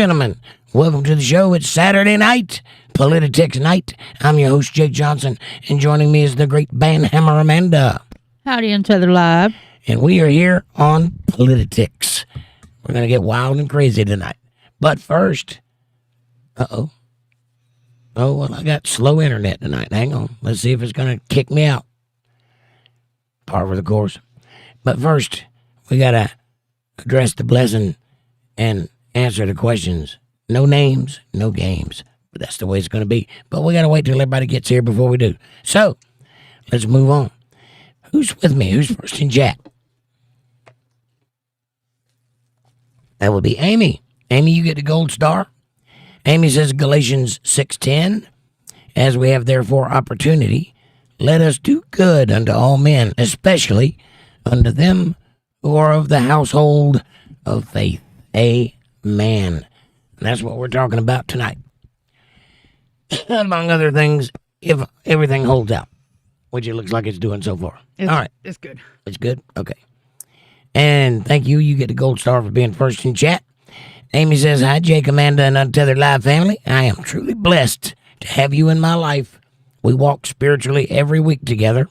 gentlemen, welcome to the show. It's Saturday night, Politi-tics night. I'm your host, Jake Johnson, and joining me is the great band Hammer Amanda. Howdy, UntetheredLive. And we are here on Politi-tics. We're going to get wild and crazy tonight. But first, oh, well, I got slow internet tonight. Hang on. Let's see if it's going to kick me out. Par for the course. But first, we got to address the Blessin and answer the questions. No names, no games. But that's the way it's going to be. But we got to wait till everybody gets here before we do. So, let's move on. Who's with me? Who's first in chat? That would be Amy. Amy, you get the gold star. Amy says Galatians 6:10, as we have therefore opportunity, let us do good unto all men, especially unto them who are of the household of faith. Amen. And that's what we're talking about tonight. Among other things, if everything holds out, which it looks like it's doing so far. All right. It's good. It's good? Okay. And thank you. You get the gold star for being first in chat. Amy says, hi, Jake, Amanda, and UntetheredLive family. I am truly blessed to have you in my life. We walk spiritually every week together,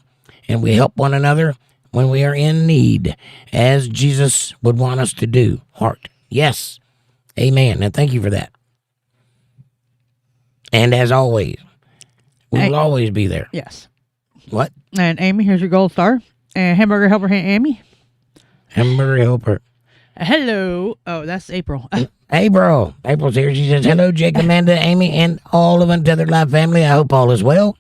and we help one another when we are in need, as Jesus would want us to do. Heart. Yes. Amen. And thank you for that. And as always, we will always be there. Yes. What? And Amy, here's your gold star. And hamburger helper, Amy. Hamburger helper. Hello. Oh, that's April. Hey, bro. April's here. She says, hello, Jake, Amanda, Amy, and all of UntetheredLive family. I hope all is well.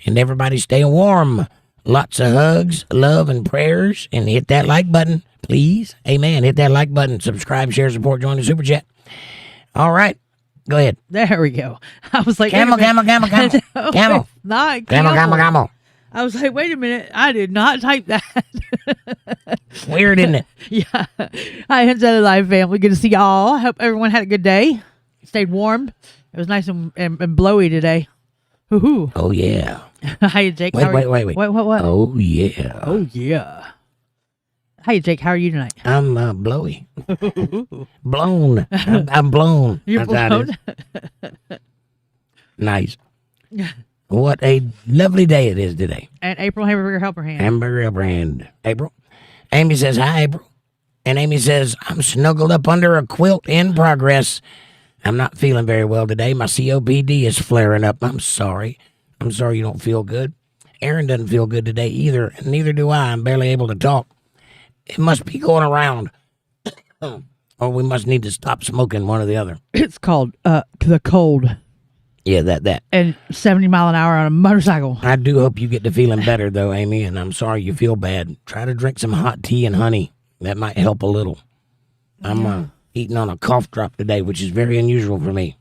And everybody stay warm. Lots of hugs, love, and prayers. And hit that like button, please. Amen. Hit that like button. Subscribe, share, support, join the Super Chat. All right. Go ahead. There we go. I was like, camel. No, Camel. not Camel. I was like, wait a minute. I did not type that. Weird, isn't it? Yeah. Hi, UntetheredLive family. Good to see y'all. Hope everyone had a good day. Stayed warm. It was nice and blowy today. Hoo-hoo. Oh, yeah. Hi, Jake. Wait. What? Oh, yeah. Oh, yeah. Hi, Jake. How are you tonight? I'm blowy. Blown. I'm blown. You're blown? Nice. What a lovely day it is today. And April, hamburger helper hand. Hamburger helper hand. April. Amy says, hi, April. And Amy says, I'm snuggled up under a quilt in progress. I'm not feeling very well today. My COPD is flaring up. I'm sorry. I'm sorry you don't feel good. Aaron doesn't feel good today either, and neither do I. I'm barely able to talk. It must be going around. Or we must need to stop smoking, one or the other. It's called the cold. Yeah, that. And 70 mile an hour on a motorcycle. I do hope you get to feeling better, though, Amy, and I'm sorry you feel bad. Try to drink some hot tea and honey. That might help a little. I'm eating on a cough drop today, which is very unusual for me.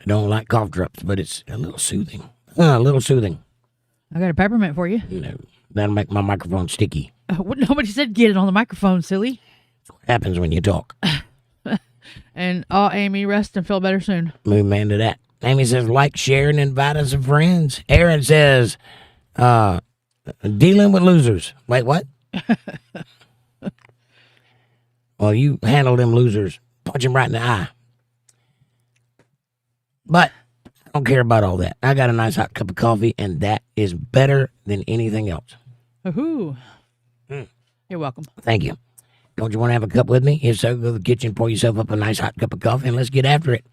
I don't like cough drops, but it's a little soothing. A little soothing. I got a peppermint for you. No, that'll make my microphone sticky. Nobody said get it on the microphone, silly. That's what happens when you talk. And Amy, rest and feel better soon. Move man to that. Amy says, like, share, and invite us some friends. Aaron says, dealing with losers. Wait, what? Well, you handle them losers. Punch them right in the eye. But I don't care about all that. I got a nice hot cup of coffee, and that is better than anything else. Woohoo. You're welcome. Thank you. Don't you want to have a cup with me? If so, go to the kitchen, pour yourself up a nice hot cup of coffee, and let's get after it.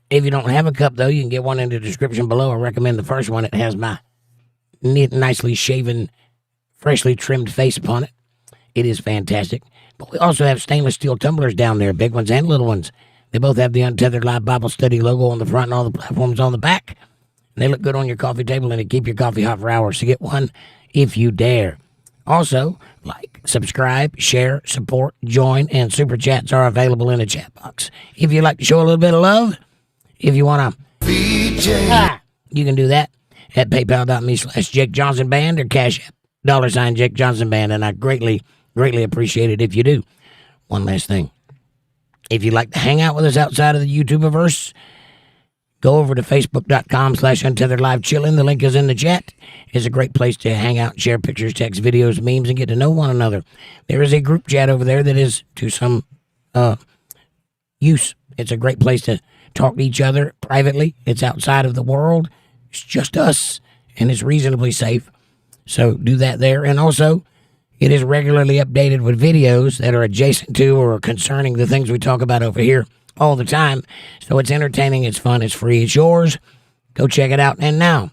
If you don't have a cup, though, you can get one in the description below. I recommend the first one. It has my nicely shaven, freshly trimmed face upon it. It is fantastic. But we also have stainless steel tumblers down there, big ones and little ones. They both have the UntetheredLive Bible Study logo on the front and all the platforms on the back. And they look good on your coffee table, and they keep your coffee hot for hours. So get one if you dare. Also, like, subscribe, share, support, join, and super chats are available in the chat box. If you'd like to show a little bit of love, if you want to, you can do that at paypal.me/JakeJohnsonBand or CashApp, $JakeJohnsonBand, and I greatly appreciate it if you do. One last thing. If you'd like to hang out with us outside of the YouTubeverse, go over to Facebook.com/UntetheredLive Chillin'. The link is in the chat. It's a great place to hang out, share pictures, text, videos, memes, and get to know one another. There is a group chat over there that is, to some use. It's a great place to talk to each other privately. It's outside of the world. It's just us, and it's reasonably safe. So do that there. And also, it is regularly updated with videos that are adjacent to or concerning the things we talk about over here all the time. So it's entertaining, it's fun, it's free, it's yours. Go check it out. And now,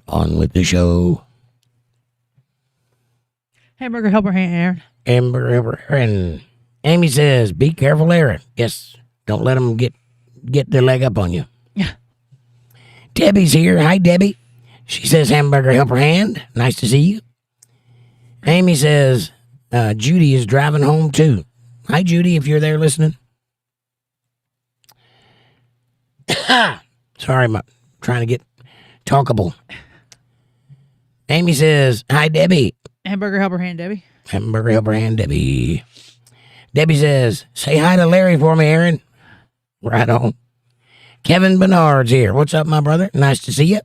on with the show. Hamburger helper hand, Aaron. Hamburger Aaron. Amy says, be careful, Aaron. Yes, don't let them get their leg up on you. Yeah. Debbie's here. Hi, Debbie. She says, hamburger helper hand. Nice to see you. Amy says, Judy is driving home too. Hi, Judy, if you're there listening. Sorry, I'm trying to get talkable. Amy says, hi, Debbie. Hamburger helper hand, Debbie. Hamburger helper hand, Debbie. Debbie says, say hi to Larry for me, Aaron. Right on. Kevin Bernard's here. What's up, my brother? Nice to see you.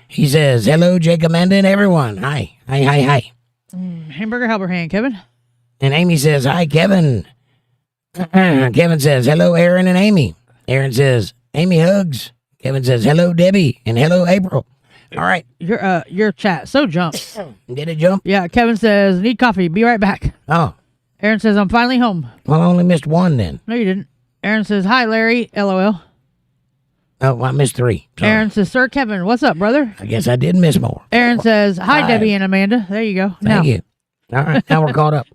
He says, hello, Jake, Amanda, and everyone. Hi. Hi. Hamburger helper hand, Kevin. And Amy says, hi, Kevin. Kevin says, hello, Aaron and Amy. Aaron says, Amy hugs. Kevin says, hello, Debbie, and hello, April. All right. Your chat so jumped. Did it jump? Yeah, Kevin says, need coffee. Be right back. Oh. Aaron says, I'm finally home. Well, I only missed one then. No, you didn't. Aaron says, hi, Larry. LOL. Oh, well, I missed three. Sorry. Aaron says, Sir Kevin, what's up, brother? I guess I did miss more. Aaron says, hi, Hi. Debbie and Amanda. There you go. Thank you. All right, now we're caught up.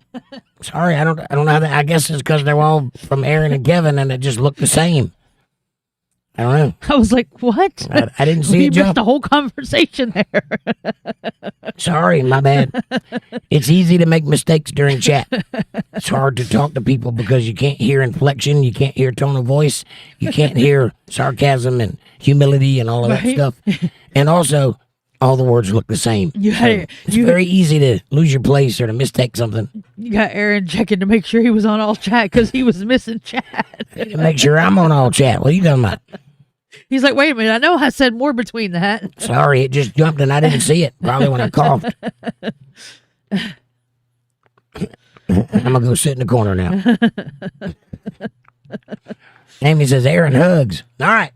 Sorry, I don't know how that. I guess it's because they're all from Aaron and Kevin, and it just looked the same. I don't know. I was like, what? I didn't see We it missed jump. the whole conversation there. Sorry, my bad. It's easy to make mistakes during chat. It's hard to talk to people because you can't hear inflection, you can't hear tone of voice, you can't hear sarcasm and humility and all of that Right. stuff. And also, all the words look the same. You So had- it's you- very easy to lose your place or to mistake something. You got Aaron checking to make sure he was on all chat because he was missing chat. To make sure I'm on all chat. What are you talking about? He's like, wait a minute. I know I said more between that. Sorry, it just jumped and I didn't see it. Probably when I coughed. I'm going to go sit in the corner now. Amy says, Aaron hugs. All right.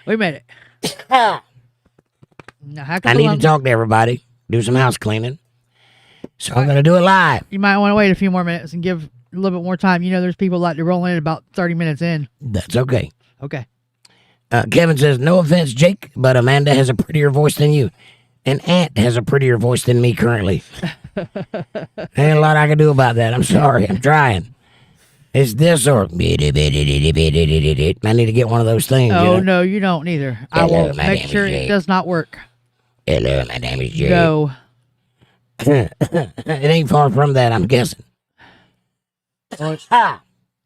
We made it. I Now, how come need to talk to everybody, do some house cleaning. So I'm going to do it live. You might want to wait a few more minutes and give a little bit more time. You know, there's people like to roll in about 30 minutes in. That's okay. Okay. Kevin says, no offense, Jake, but Amanda has a prettier voice than you. And Aunt has a prettier voice than me currently. Ain't a lot I can do about that. I'm sorry. I'm trying. It's this or I need to get one of those things. Oh, you know? no, you don't either. I Hello, will my make name is sure it Jake. does not work. Hello, my name is Jake. Go. It ain't far from that, I'm guessing.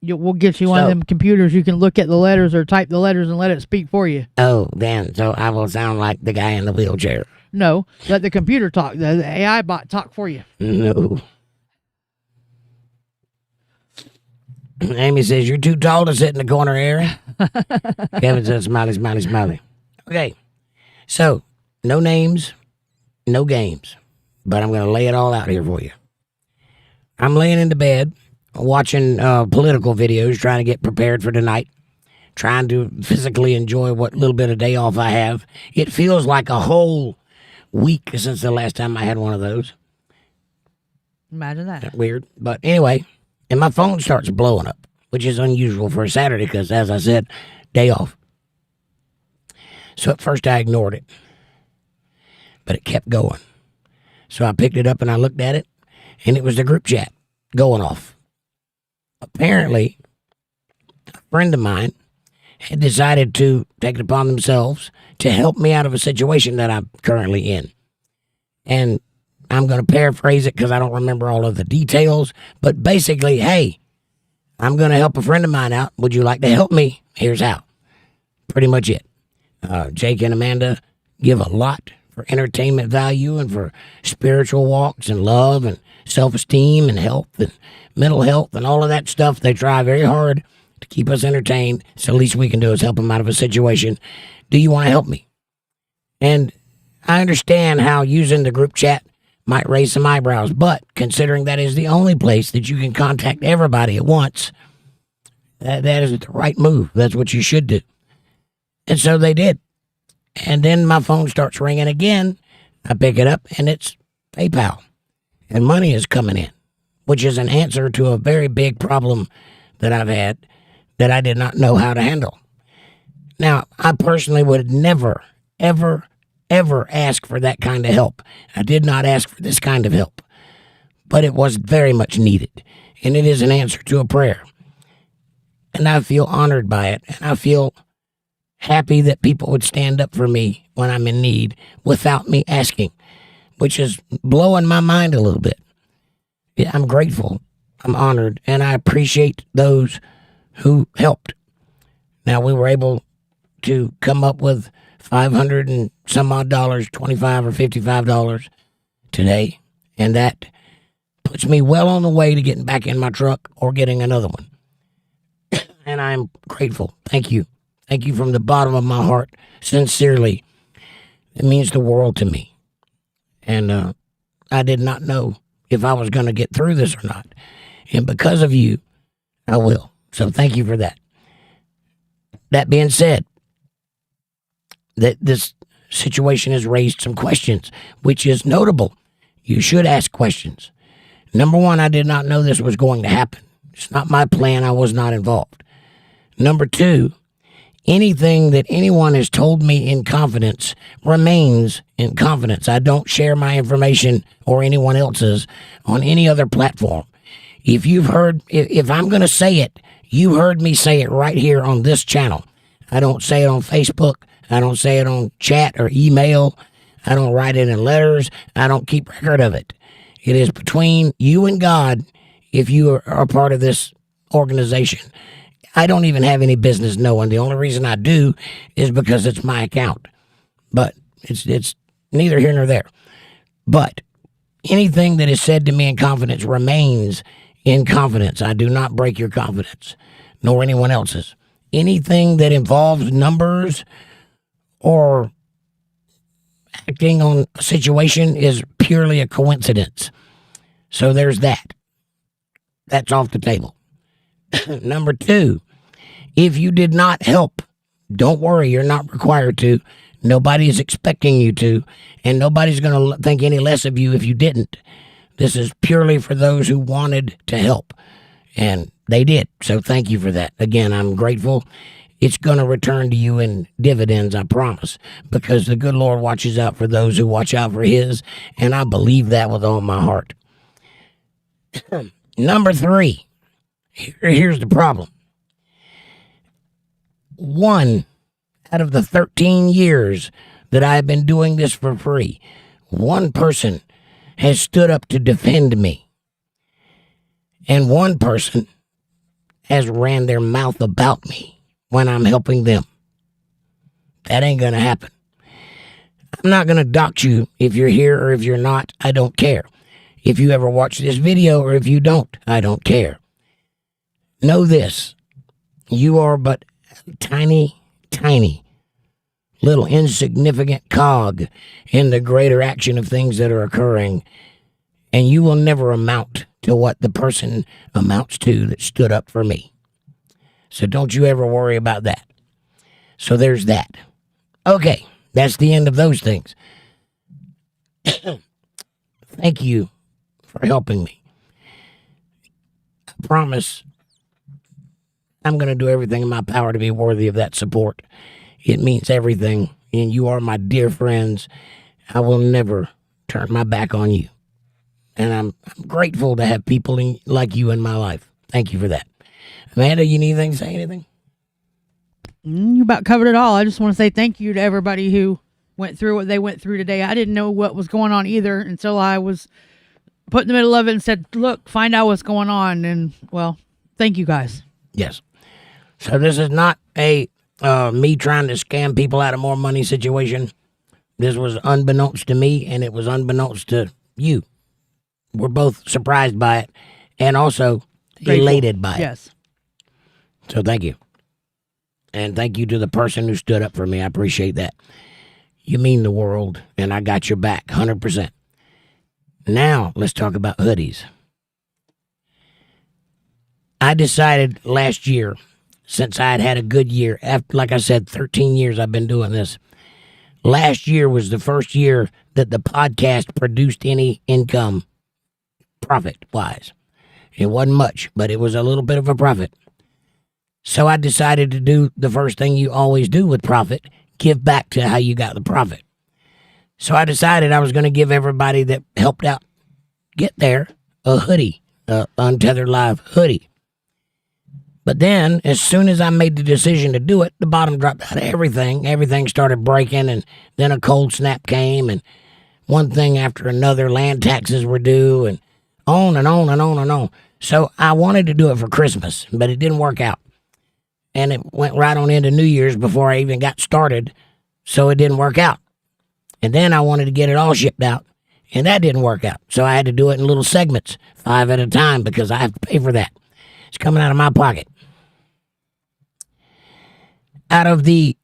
We'll get you one of So- them computers. You can look at the letters or type the letters and let it speak for you. Oh, then, so I will sound like the guy in the wheelchair. No, let the computer talk. The AI bot talk for you. No. Amy says, you're too tall to sit in the corner, Aaron. Kevin says, smiley, smiley, smiley. Okay, so no names, no games, but I'm going to lay it all out here for you. I'm laying into bed, watching political videos, trying to get prepared for tonight, trying to physically enjoy what little bit of day off I have. It feels like a whole week since the last time I had one of those. Imagine that. Weird. But anyway, and my phone starts blowing up, which is unusual for a Saturday because, as I said, day off. So at first I ignored it, but it kept going. So I picked it up and I looked at it, and it was the group chat going off. Apparently, a friend of mine had decided to take it upon themselves to help me out of a situation that I'm currently in. And I'm going to paraphrase it because I don't remember all of the details. But basically, hey, I'm going to help a friend of mine out. Would you like to help me? Here's how. Pretty much it. Jake and Amanda give a lot for entertainment value and for spiritual walks and love and self-esteem and health and mental health and all of that stuff. They try very hard to keep us entertained. So the least we can do is help them out of a situation. Do you want to help me? And I understand how using the group chat might raise some eyebrows, but considering that is the only place that you can contact everybody at once, That is the right move. That's what you should do. And so they did. And then my phone starts ringing again. I pick it up, and it's PayPal. And money is coming in, which is an answer to a very big problem that I've had that I did not know how to handle. Now, I personally would never, ever, ever ask for that kind of help. I did not ask for this kind of help, but it was very much needed, and it is an answer to a prayer. And I feel honored by it, and I feel happy that people would stand up for me when I'm in need without me asking, which is blowing my mind a little bit. Yeah, I'm grateful, I'm honored, and I appreciate those who helped. Now, we were able to come up with $500 and some odd dollars, $25 or $55 today, and that puts me well on the way to getting back in my truck or getting another one. And I'm grateful. Thank you. Thank you from the bottom of my heart. Sincerely. It means the world to me. And I did not know if I was going to get through this or not. And because of you, I will. So thank you for that. That being said, that this situation has raised some questions, which is notable. You should ask questions. Number one, I did not know this was going to happen. It's not my plan. I was not involved. Number two, anything that anyone has told me in confidence remains in confidence. I don't share my information or anyone else's on any other platform. If you've heard, if I'm going to say it, you heard me say it right here on this channel. I don't say it on Facebook. I don't say it on chat or email. I don't write it in letters. I don't keep record of it. It is between you and God if you are part of this organization. I don't even have any business knowing. The only reason I do is because it's my account. But it's neither here nor there. But anything that is said to me in confidence remains in confidence. I do not break your confidence, nor anyone else's. Anything that involves numbers or acting on a situation is purely a coincidence. So there's that. That's off the table. Number two, if you did not help, don't worry, you're not required to. Nobody is expecting you to, and nobody's going to think any less of you if you didn't. This is purely for those who wanted to help, and they did. So thank you for that. Again, I'm grateful. It's going to return to you in dividends, I promise, because the good Lord watches out for those who watch out for his, and I believe that with all my heart. Number three, here's the problem. 1 out of the 13 years that I've been doing this for free, one person has stood up to defend me, and one person has ran their mouth about me when I'm helping them. That ain't going to happen. I'm not going to dox you if you're here or if you're not. I don't care. If you ever watch this video or if you don't, I don't care. Know this. You are but a tiny, tiny, little insignificant cog in the greater action of things that are occurring, and you will never amount to what the person amounts to that stood up for me. So don't you ever worry about that. So there's that. Okay, that's the end of those things. Thank you for helping me. I promise I'm going to do everything in my power to be worthy of that support. It means everything, and you are my dear friends. I will never turn my back on you. And I'm grateful to have people like you in my life. Thank you for that. Amanda, you need anything to say anything? You about covered it all. I just want to say thank you to everybody who went through what they went through today. I didn't know what was going on either until I was put in the middle of it and said, look, find out what's going on. And, well, thank you guys. Yes. So this is not a me trying to scam people out of more money situation. This was unbeknownst to me, and it was unbeknownst to you. We're both surprised by it and also Grateful. Elated by it. Yes. So thank you. And thank you to the person who stood up for me. I appreciate that. You mean the world, and I got your back 100%. Now, let's talk about hoodies. I decided last year since I had a good year. After, like I said, 13 years I've been doing this. Last year was the first year that the podcast produced any income profit-wise. It wasn't much, but it was a little bit of a profit. So I decided to do the first thing you always do with profit, give back to how you got the profit. So I decided I was going to give everybody that helped out get there a hoodie, UntetheredLive hoodie. But then, as soon as I made the decision to do it, the bottom dropped out of everything. Everything started breaking, and then a cold snap came, and one thing after another, land taxes were due, and on and on and on and on. So I wanted to do it for Christmas, but it didn't work out. And it went right on into New Year's before I even got started, so it didn't work out. And then I wanted to get it all shipped out, and that didn't work out. So I had to do it in little segments, 5 at a time, because I have to pay for that. It's coming out of my pocket. Out of the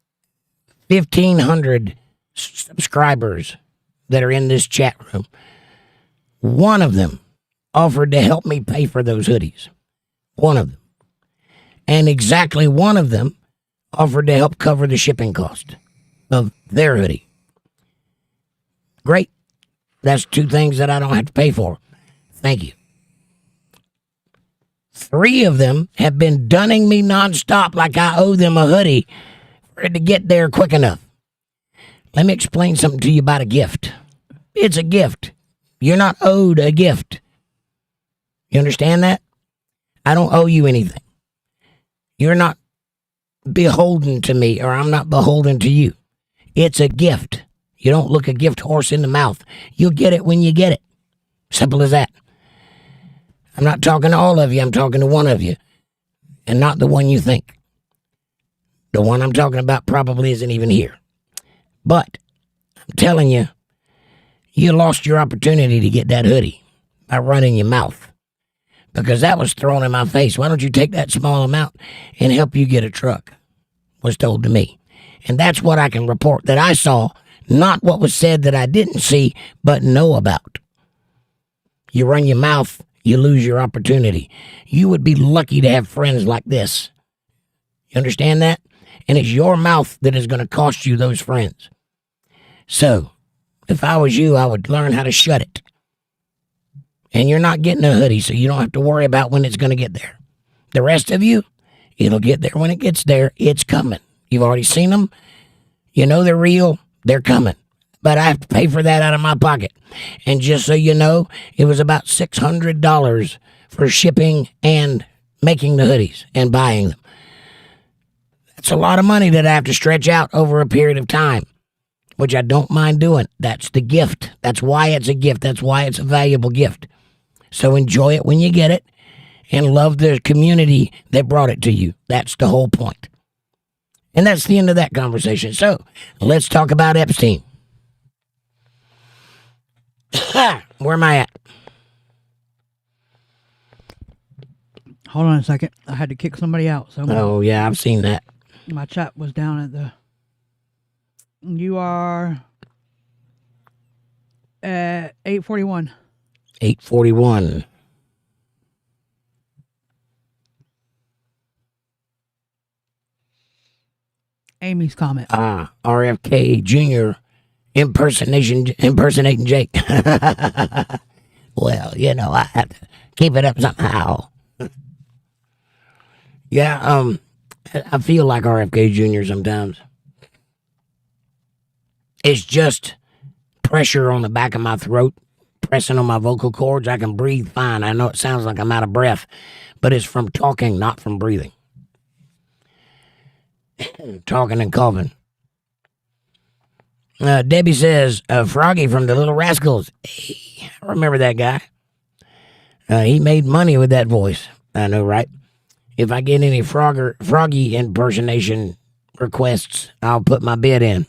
1,500 subscribers that are in this chat room, one of them offered to help me pay for those hoodies. One of them. And exactly one of them offered to help cover the shipping cost of their hoodie. Great. That's 2 things that I don't have to pay for. Thank you. 3 of them have been dunning me nonstop like I owe them a hoodie for it to get there quick enough. Let me explain something to you about a gift. It's a gift. You're not owed a gift. You understand that? I don't owe you anything. You're not beholden to me, or I'm not beholden to you. It's a gift. You don't look a gift horse in the mouth. You'll get it when you get it. Simple as that. I'm not talking to all of you. I'm talking to one of you, and not the one you think. The one I'm talking about probably isn't even here. But I'm telling you, you lost your opportunity to get that hoodie by running your mouth, because that was thrown in my face. Why don't you take that small amount and help you get a truck, was told to me. And that's what I can report that I saw, not what was said that I didn't see but know about. You run your mouth, you lose your opportunity. You would be lucky to have friends like this. You understand that? And it's your mouth that is going to cost you those friends. So, if I was you, I would learn how to shut it. And you're not getting a hoodie, so you don't have to worry about when it's going to get there. The rest of you, it'll get there when it gets there. It's coming. You've already seen them. You know they're real. They're coming. But I have to pay for that out of my pocket. And just so you know, it was about $600 for shipping and making the hoodies and buying them. That's a lot of money that I have to stretch out over a period of time, which I don't mind doing. That's the gift. That's why it's a gift. That's why it's a valuable gift. So enjoy it when you get it and love the community that brought it to you. That's the whole point. And that's the end of that conversation. So let's talk about Epstein. Where am I at? Hold on a second. I had to kick somebody out. So Oh, yeah, I've seen that. my chat was down at the... You are at 841. 841. Amy's comment. RFK Jr. impersonating Jake. Well, you know, I have to keep it up somehow. Yeah, I feel like RFK Jr. sometimes. It's just pressure on the back of my throat, pressing on my vocal cords. I can breathe fine. I know it sounds like I'm out of breath, but it's from talking, not from breathing. Talking and coughing. Debbie says, Froggy from the Little Rascals. Hey, I remember that guy. He made money with that voice. I know, right? If I get any Froggy impersonation requests, I'll put my bid in.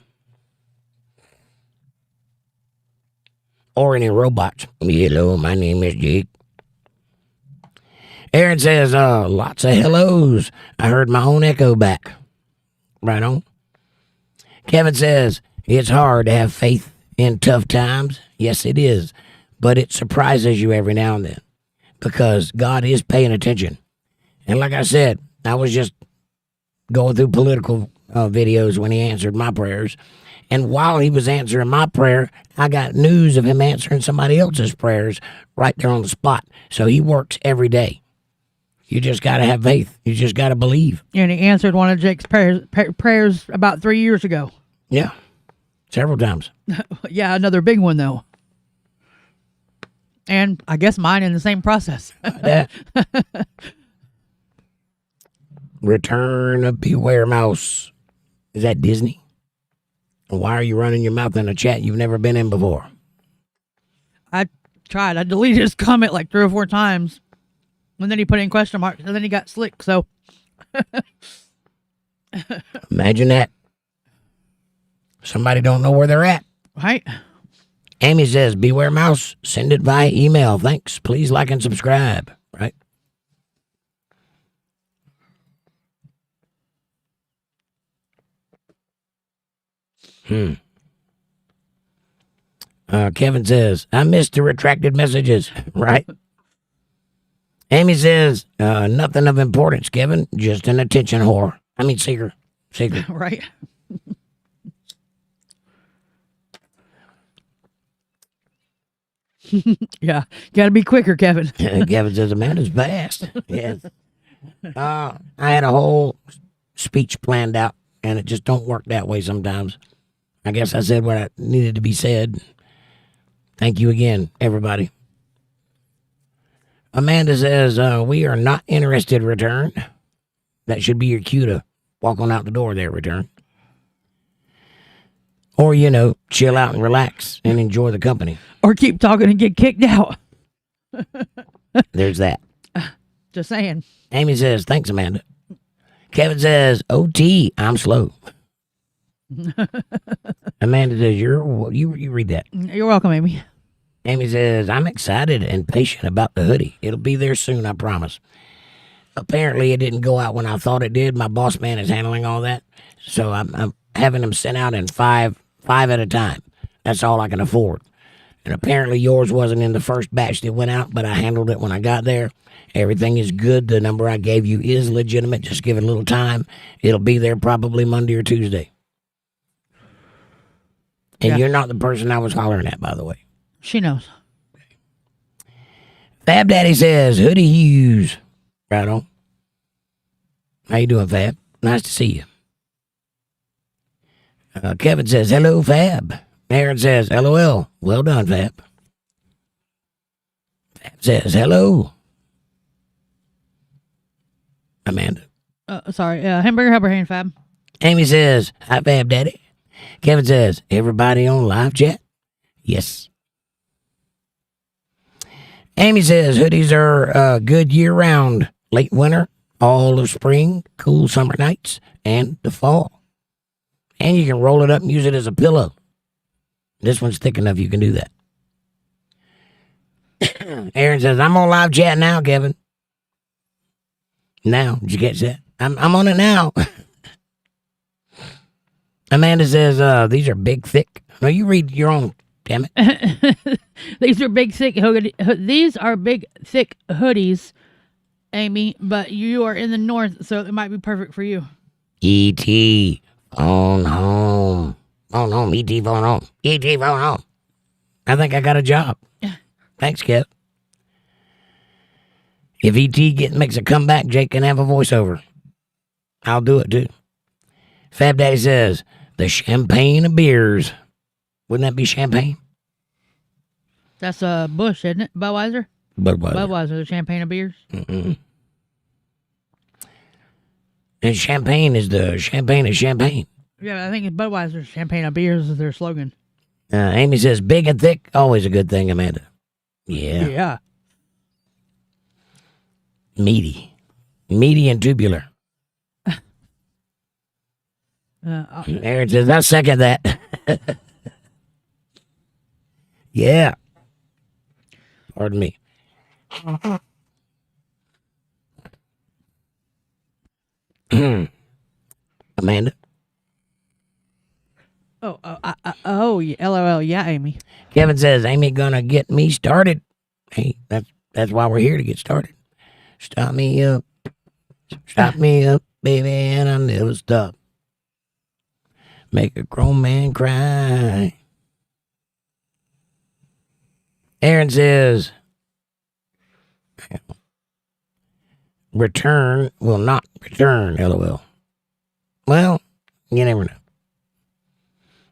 Or any robots. Hello, my name is Jake. Aaron says, lots of hellos. I heard my own echo back. Right on. Kevin says, it's hard to have faith in tough times. Yes, it is. But it surprises you every now and then. Because God is paying attention. And like I said, I was just going through political videos when he answered my prayers. And while he was answering my prayer, I got news of him answering somebody else's prayers right there on the spot. So he works every day. You just got to have faith. You just got to believe. And he answered one of Jake's prayers about 3 years ago. Yeah, several times. Yeah, another big one, though. And I guess mine in the same process. Return of Beware Mouse. Is that Disney? Why are you running your mouth in a chat you've never been in before? I tried. I deleted his comment like 3 or 4 times. And then he put in question marks. And then he got slick, so. Imagine that. Somebody don't know where they're at. Right? Amy says, Beware Mouse, send it via email. Thanks. Please like and subscribe. Right? Kevin says, I missed the retracted messages. Right? Amy says, nothing of importance, Kevin. Just an attention whore. I mean, seeker. Right? Yeah. Got to be quicker, Kevin. Kevin says, Amanda's fast. Yes. I had a whole speech planned out, and it just don't work that way sometimes. I guess I said what I needed to be said. Thank you again, everybody. Amanda says, we are not interested, Return. That should be your cue to walk on out the door there, Return. Or, chill out and relax and enjoy the company. Or keep talking and get kicked out. There's that. Just saying. Amy says, thanks, Amanda. Kevin says, OT, I'm slow. Amanda says, you read that. You're welcome, Amy. Amy says, I'm excited and patient about the hoodie. It'll be there soon, I promise. Apparently, it didn't go out when I thought it did. My boss man is handling all that. So I'm having them sent out in five at a time. That's all I can afford. And apparently yours wasn't in the first batch that went out, but I handled it when I got there. Everything is good. The number I gave you is legitimate. Just give it a little time. It'll be there probably Monday or Tuesday. And You're not the person I was hollering at, by the way. She knows. Fab Daddy says, Hoodie Hughes. Right on. How you doing, Fab? Nice to see you. Kevin says, hello, Fab. Aaron says, LOL. Well done, Fab. Fab says, hello. Amanda. Sorry. Hamburger Helper Hand Fab. Amy says, hi, Fab Daddy. Kevin says, everybody on live chat? Yes. Amy says, hoodies are good year-round. Late winter, all of spring, cool summer nights, and the fall. And you can roll it up and use it as a pillow. This one's thick enough you can do that. Aaron says, I'm on live chat now, Kevin. Now, did you catch that? I'm on it now. Amanda says, these are big, thick. No, you read your own, damn it. These are big, thick These are big, thick hoodies, Amy, but you are in the north, so it might be perfect for you. E.T. phone home. Phone home. E.T. phone home. E.T. phone home. I think I got a job. Thanks, Kev. If E.T. makes a comeback, Jake can have a voiceover. I'll do it, too. Fab Daddy says, the champagne of beers. Wouldn't that be champagne? That's Bush, isn't it? Budweiser? Budweiser, the champagne of beers. Mm-mm. And champagne is the champagne of champagne. Yeah, I think it's Budweiser, champagne of beers is their slogan. Amy says, big and thick, always a good thing, Amanda. Yeah. Yeah. Meaty and tubular. Aaron says, I second that. Yeah. Pardon me. Amanda? Oh, yeah, LOL. Yeah, Amy. Kevin says, Amy gonna get me started. Hey, that's why we're here, to get started. Stop me up. Stop me up. baby, and I never stop. Make a grown man cry. Aaron says, return will not return, LOL. Well, you never know.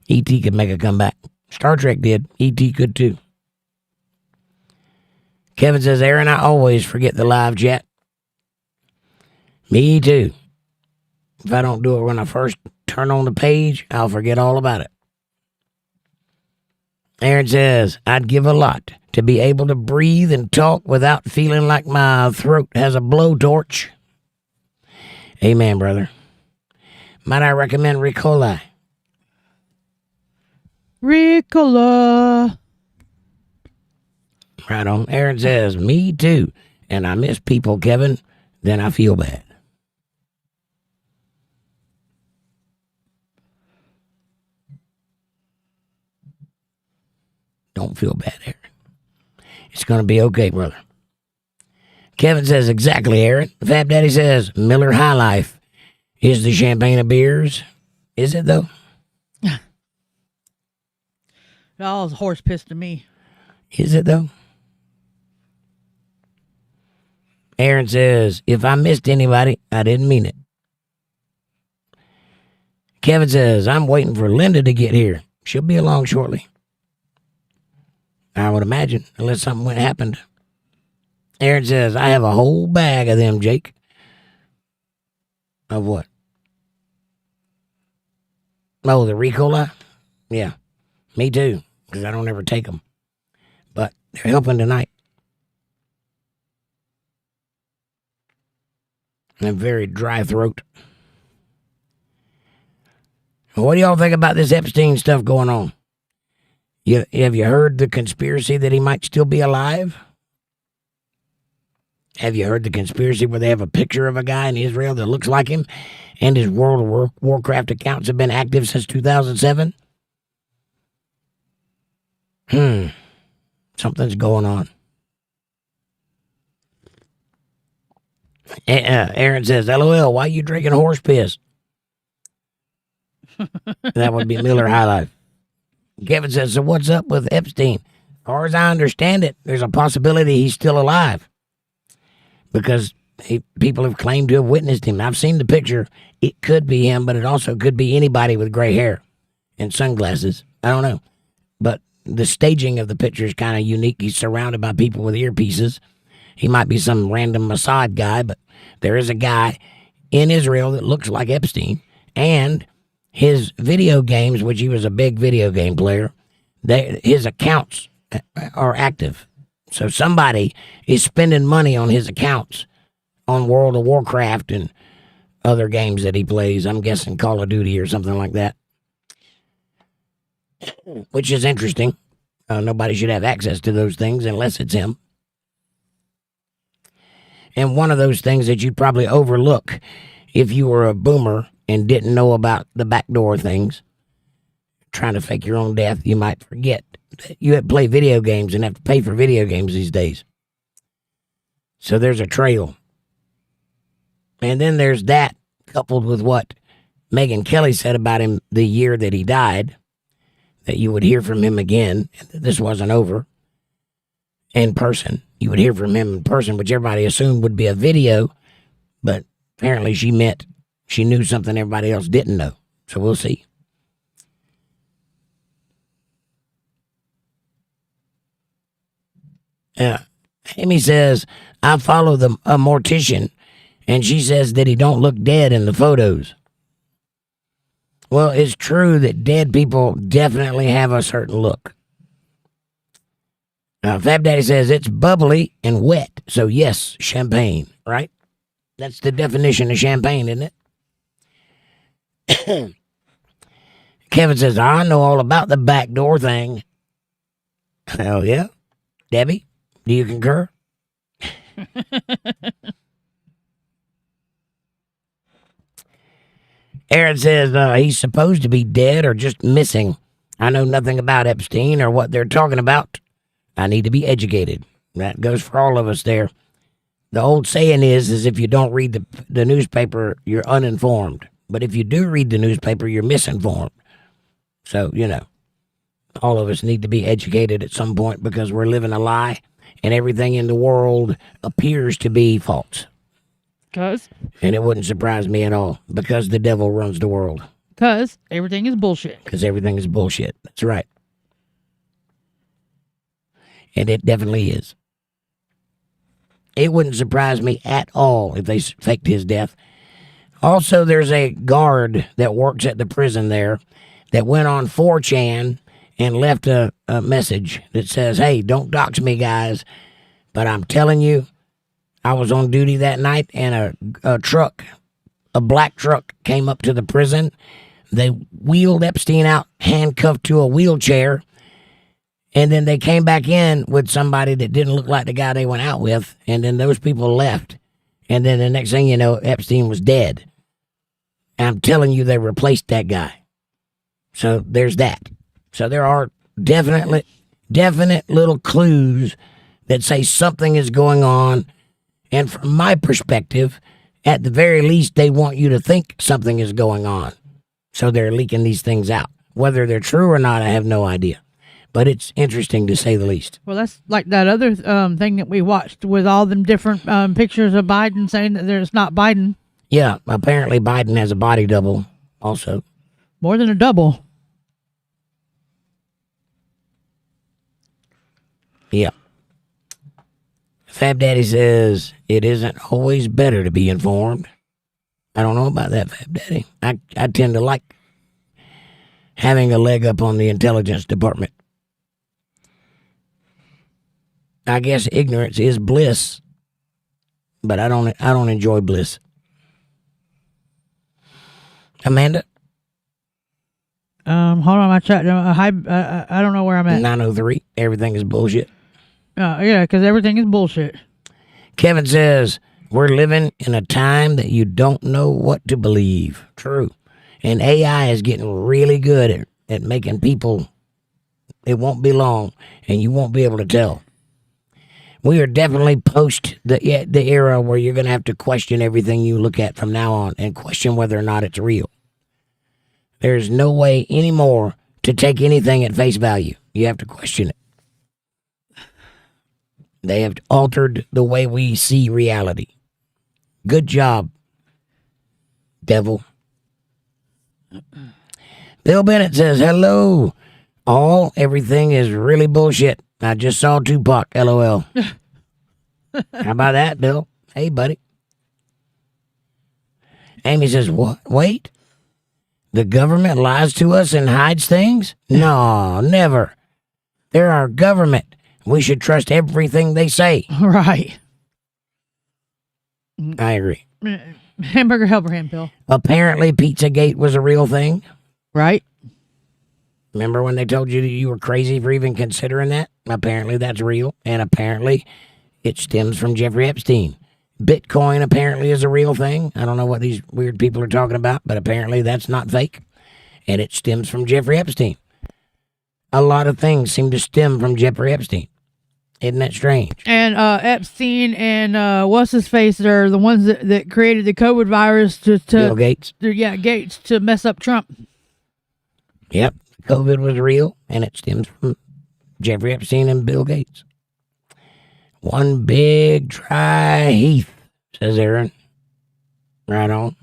E.T. could make a comeback. Star Trek did. E.T. could too. Kevin says, Aaron, I always forget the live chat. Me too. If I don't do it when I first turn on the page, I'll forget all about it. Aaron says, I'd give a lot to be able to breathe and talk without feeling like my throat has a blowtorch. Amen, brother. Might I recommend Ricola? Ricola. Right on. Aaron says, me too. And I miss people, Kevin. Then I feel bad. Don't feel bad, Aaron. It's going to be okay, brother. Kevin says, exactly, Aaron. Fab Daddy says, Miller High Life is the champagne of beers. Is it, though? Oh, horse piss to me. Is it, though? Aaron says, if I missed anybody, I didn't mean it. Kevin says, I'm waiting for Linda to get here. She'll be along shortly. I would imagine, unless something happened. Aaron says, I have a whole bag of them, Jake. Of what? Oh, the Ricola? Yeah, me too, because I don't ever take them. But they're helping tonight. And a very dry throat. What do y'all think about this Epstein stuff going on? Have you heard the conspiracy that he might still be alive? Have you heard the conspiracy where they have a picture of a guy in Israel that looks like him and his World of Warcraft accounts have been active since 2007? Something's going on. Aaron says, LOL, why are you drinking horse piss? That would be Miller High Life. Kevin says, so what's up with Epstein? As far as I understand it, there's a possibility he's still alive. Because people have claimed to have witnessed him. I've seen the picture. It could be him, but it also could be anybody with gray hair and sunglasses. I don't know. But the staging of the picture is kind of unique. He's surrounded by people with earpieces. He might be some random Mossad guy, but there is a guy in Israel that looks like Epstein. And his video games, which he was a big video game player, his accounts are active. So somebody is spending money on his accounts on World of Warcraft and other games that he plays. I'm guessing Call of Duty or something like that. Which is interesting. Nobody should have access to those things unless it's him. And one of those things that you'd probably overlook if you were a boomer and didn't know about the backdoor things, trying to fake your own death, you might forget that you have to play video games and have to pay for video games these days. So there's a trail. And then there's that coupled with what Megyn Kelly said about him the year that he died, that you would hear from him again, and that this wasn't over in person. You would hear from him in person, which everybody assumed would be a video, but apparently she meant she knew something everybody else didn't know. So we'll see. Amy says, I follow a mortician, and she says that he don't look dead in the photos. Well, it's true that dead people definitely have a certain look. Fab Daddy says it's bubbly and wet, so yes, champagne, right? That's the definition of champagne, isn't it? Kevin says, I know all about the backdoor thing. Hell yeah. Debbie, do you concur? Aaron says he's supposed to be dead or just missing. I know nothing about Epstein or what they're talking about. I need to be educated. That goes for all of us there. The old saying is if you don't read the newspaper, you're uninformed. But if you do read the newspaper, you're misinformed. So, all of us need to be educated at some point because we're living a lie and everything in the world appears to be false. Because? And it wouldn't surprise me at all because the devil runs the world. Because everything is bullshit. Because everything is bullshit. That's right. And it definitely is. It wouldn't surprise me at all if they faked his death. Also, there's a guard that works at the prison there that went on 4chan and left a message that says, hey, don't dox me, guys. But I'm telling you, I was on duty that night and a black truck came up to the prison. They wheeled Epstein out, handcuffed to a wheelchair. And then they came back in with somebody that didn't look like the guy they went out with. And then those people left. And then the next thing you know, Epstein was dead. And I'm telling you, they replaced that guy. So there's that. So there are definite little clues that say something is going on. And from my perspective, at the very least, they want you to think something is going on. So they're leaking these things out. Whether they're true or not, I have no idea. But it's interesting to say the least. Well, that's like that other thing that we watched with all them different pictures of Biden saying that there's not Biden. Yeah, apparently Biden has a body double also. More than a double. Yeah. Fab Daddy says, it isn't always better to be informed. I don't know about that, Fab Daddy. I tend to like having a leg up on the intelligence department. I guess ignorance is bliss, but I don't enjoy bliss. Amanda? Hold on, my chat. I don't know where I'm at. 903. Everything is bullshit. Yeah, because everything is bullshit. Kevin says, we're living in a time that you don't know what to believe. True. And AI is getting really good at making people, it won't be long, and you won't be able to tell. We are definitely post the era where you're going to have to question everything you look at from now on and question whether or not it's real. There's no way anymore to take anything at face value. You have to question it. They have altered the way we see reality. Good job, devil. Bill Bennett says, hello. Everything is really bullshit. I just saw Tupac, LOL. How about that, Bill? Hey, buddy. Amy says, what? Wait. The government lies to us and hides things? No, never. They're our government. We should trust everything they say. Right. I agree. Hamburger helper hand, Bill. Apparently, Pizzagate was a real thing. Right. Remember when they told you that you were crazy for even considering that? Apparently that's real, and apparently it stems from Jeffrey Epstein. Bitcoin apparently is a real thing. I don't know what these weird people are talking about, but apparently that's not fake, and it stems from Jeffrey Epstein. A lot of things seem to stem from Jeffrey Epstein. Isn't that strange? And Epstein and what's his face are the ones that created the COVID virus to Bill Gates. Gates to mess up Trump. Yep. COVID was real, and it stems from Jeffrey Epstein and Bill Gates. One big dry heath, says Aaron. Right on.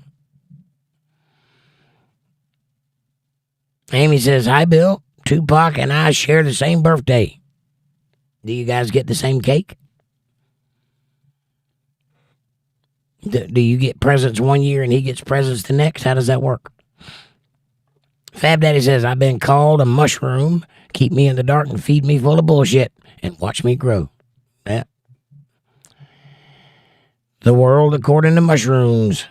Amy says, hi, Bill. Tupac and I share the same birthday. Do you guys get the same cake? Do you get presents one year and he gets presents the next? How does that work? Fab Daddy says, I've been called a mushroom. Keep me in the dark and feed me full of bullshit and watch me grow. Yeah. The world according to mushrooms.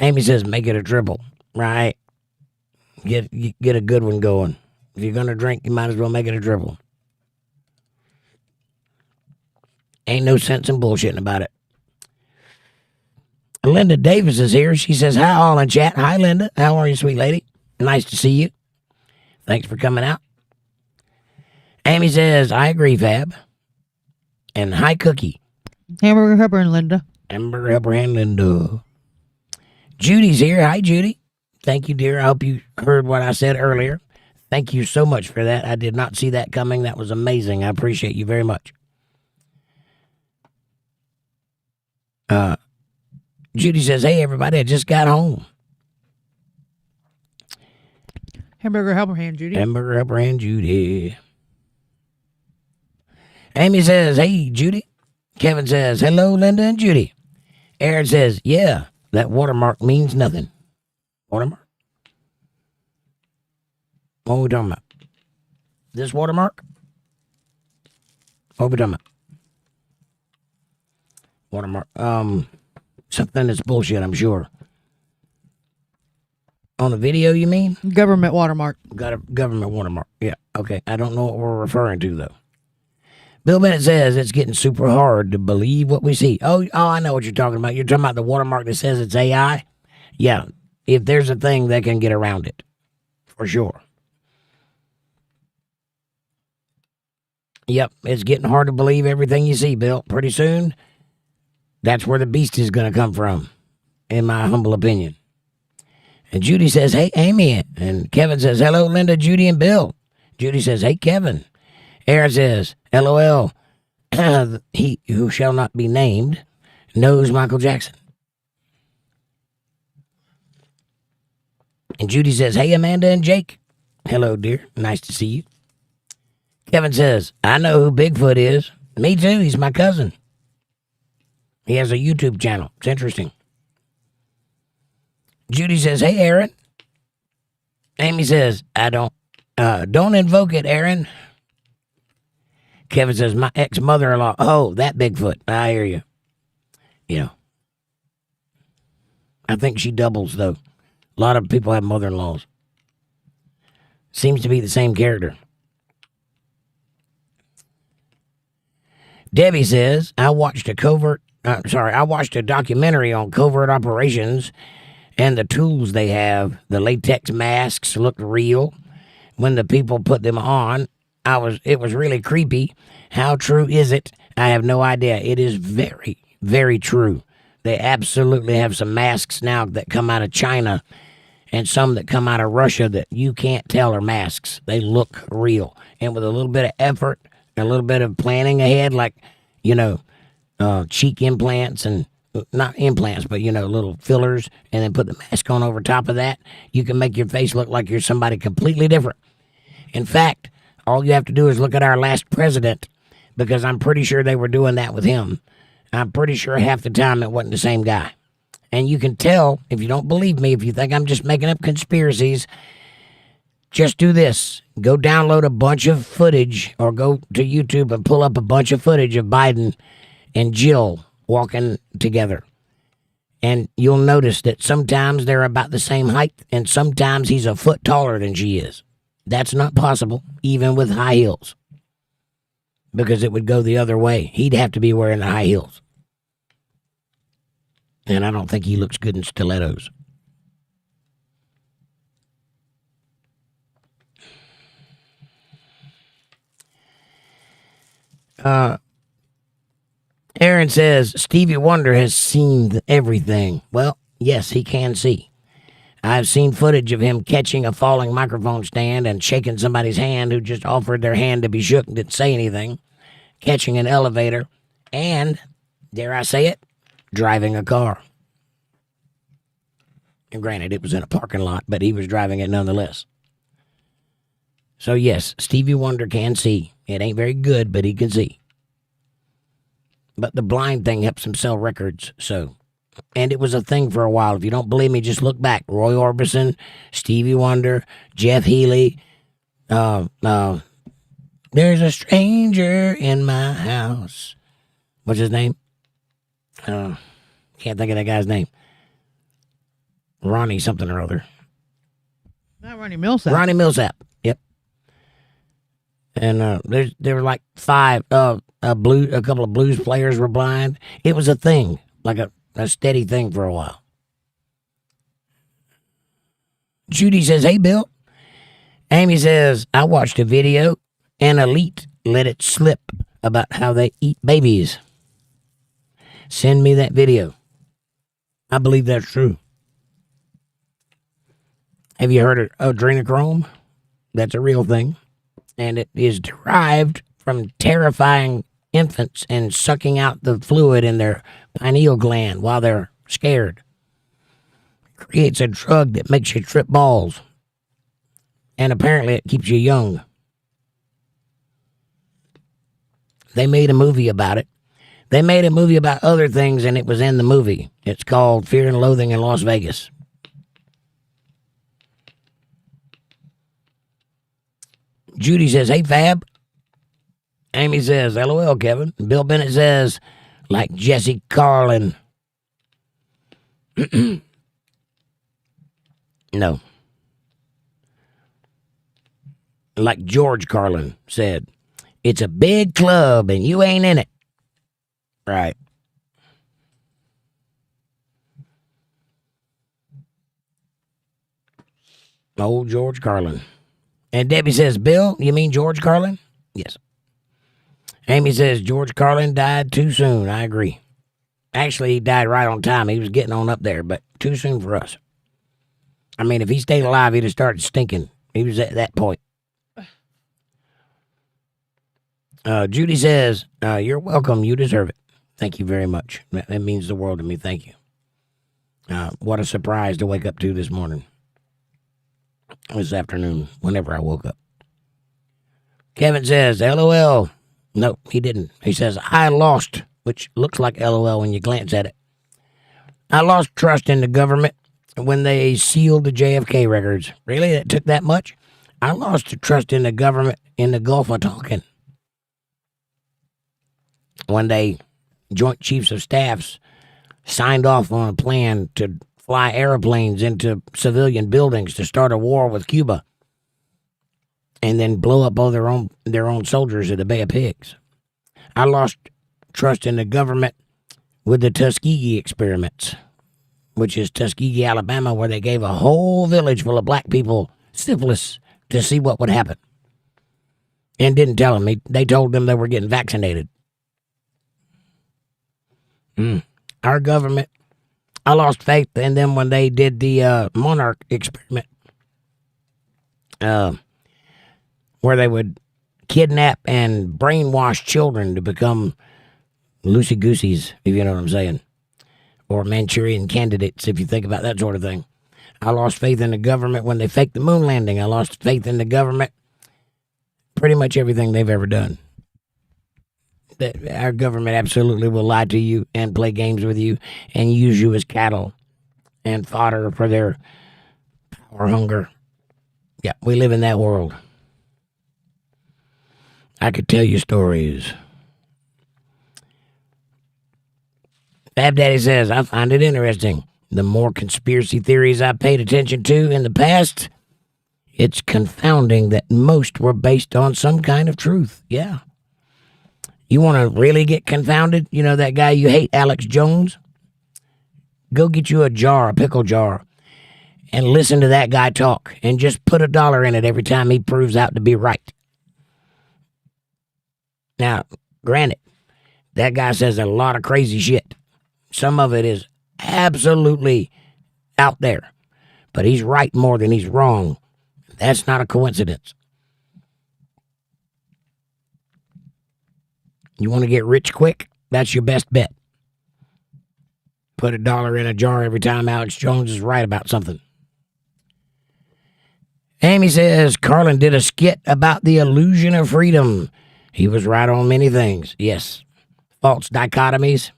Amy says, make it a triple. Right. Get a good one going. If you're going to drink, you might as well make it a triple. Ain't no sense in bullshitting about it. Linda Davis is here. She says, hi, all in chat. Hi, Linda. How are you, sweet lady? Nice to see you. Thanks for coming out. Amy says, I agree, Fab. And hi, Cookie. Hamburger Helper and Linda. Hamburger Helper and Linda. Judy's here. Hi, Judy. Thank you, dear. I hope you heard what I said earlier. Thank you so much for that. I did not see that coming. That was amazing. I appreciate you very much. Judy says, hey, everybody, I just got home. Hamburger Helper Hand, Judy. Hamburger Helper and Judy. Amy says, hey, Judy. Kevin says, hello, Linda and Judy. Aaron says, yeah, that watermark means nothing. Watermark? What are we talking about? This watermark? What are we talking about? Watermark. Something that's bullshit, I'm sure. On the video, you mean? Government watermark. Got a government watermark. Yeah, okay. I don't know what we're referring to, though. Bill Bennett says it's getting super hard to believe what we see. Oh, I know what you're talking about. You're talking about the watermark that says it's AI? Yeah, if there's a thing, they can get around it. For sure. Yep, it's getting hard to believe everything you see, Bill. Pretty soon, that's where the beast is going to come from, in my humble opinion. And Judy says, hey, Amy. And Kevin says, hello, Linda, Judy, and Bill. Judy says, hey, Kevin. Aaron says, LOL, he who shall not be named knows Michael Jackson. And Judy says, hey, Amanda and Jake. Hello, dear. Nice to see you. Kevin says, I know who Bigfoot is. Me too. He's my cousin. He has a YouTube channel. It's interesting. Judy says, hey, Aaron. Amy says, I don't invoke it, Aaron. Kevin says, my ex-mother-in-law. Oh, that Bigfoot. I hear you. You know. I think she doubles, though. A lot of people have mother-in-laws. Seems to be the same character. Debbie says, I watched a documentary on covert operations and the tools they have. The latex masks looked real. When the people put them on, it was really creepy. How true is it? I have no idea. It is very, very true. They absolutely have some masks now that come out of China and some that come out of Russia that you can't tell are masks. They look real. And with a little bit of effort, a little bit of planning ahead, like, cheek implants and not implants, but, little fillers, and then put the mask on over top of that, you can make your face look like you're somebody completely different. In fact, all you have to do is look at our last president, because I'm pretty sure they were doing that with him. I'm pretty sure half the time it wasn't the same guy. And you can tell, if you don't believe me, if you think I'm just making up conspiracies, just do this. Go download a bunch of footage or go to YouTube and pull up a bunch of footage of Biden and Jill walking together. And you'll notice that sometimes they're about the same height and sometimes he's a foot taller than she is. That's not possible, even with high heels. Because it would go the other way. He'd have to be wearing the high heels. And I don't think he looks good in stilettos. Aaron says, Stevie Wonder has seen everything. Well, yes, he can see. I've seen footage of him catching a falling microphone stand and shaking somebody's hand who just offered their hand to be shook and didn't say anything, catching an elevator, and, dare I say it, driving a car. And granted, it was in a parking lot, but he was driving it nonetheless. So yes, Stevie Wonder can see. It ain't very good, but he can see. But the blind thing helps him sell records, so. And it was a thing for a while. If you don't believe me, just look back. Roy Orbison, Stevie Wonder, Jeff Healey. There's a stranger in my house. What's his name? Can't think of that guy's name. Ronnie something or other. Not Ronnie Millsap. Ronnie Millsap. Yep. And there were like five. A couple of blues players were blind. It was a thing, like a steady thing for a while. Judy says, "Hey, Bill." Amy says, "I watched a video, and Elite let it slip about how they eat babies." Send me that video. I believe that's true. Have you heard of adrenochrome? That's a real thing. And it is derived from terrifying infants and sucking out the fluid in their pineal gland while they're scared. It creates a drug that makes you trip balls. And apparently it keeps you young. They made a movie about it. They made a movie about other things, and it was in the movie. It's called Fear and Loathing in Las Vegas. Judy says, hey, Fab. Amy says, LOL, Kevin. Bill Bennett says, like Jesse Carlin. No. Like George Carlin said, it's a big club and you ain't in it. Right. Old George Carlin. And Debbie says, Bill, you mean George Carlin? Yes. Amy says, George Carlin died too soon. I agree. Actually, he died right on time. He was getting on up there, but too soon for us. I mean, if he stayed alive, he'd have started stinking. He was at that point. Judy says, you're welcome. You deserve it. Thank you very much. That means the world to me. Thank you. What a surprise to wake up to this morning. This afternoon, whenever I woke up. Kevin says, LOL. No, he didn't. He says, I lost, which looks like LOL when you glance at it. I lost trust in the government when they sealed the JFK records. Really? It took that much? I lost trust in the government in the Gulf of Tonkin. One day, Joint Chiefs of Staffs signed off on a plan to fly airplanes into civilian buildings to start a war with Cuba and then blow up all their own soldiers at the Bay of Pigs. I lost trust in the government with the Tuskegee experiments, which is Tuskegee, Alabama, where they gave a whole village full of black people syphilis to see what would happen. And didn't tell them. They told them they were getting vaccinated. Our government, I lost faith in them when they did the monarch experiment, where they would kidnap and brainwash children to become loosey-gooseys, if you know what I'm saying, or Manchurian candidates, if you think about that sort of thing. I lost faith in the government when they faked the moon landing. I lost faith in the government, pretty much everything they've ever done. That our government absolutely will lie to you and play games with you and use you as cattle and fodder for their power hunger. Yeah, we live in that world. I could tell you stories. Fab Daddy says, I find it interesting. The more conspiracy theories I paid attention to in the past, it's confounding that most were based on some kind of truth. Yeah. You want to really get confounded? You know that guy you hate, Alex Jones? Go get you a pickle jar, and listen to that guy talk, and just put $1 in it every time he proves out to be right. Now, granted, that guy says a lot of crazy shit. Some of it is absolutely out there, but he's right more than he's wrong. That's not a coincidence. You want to get rich quick? That's your best bet. Put $1 in a jar every time Alex Jones is right about something. Amy says, Carlin did a skit about the illusion of freedom. He was right on many things. Yes. False dichotomies.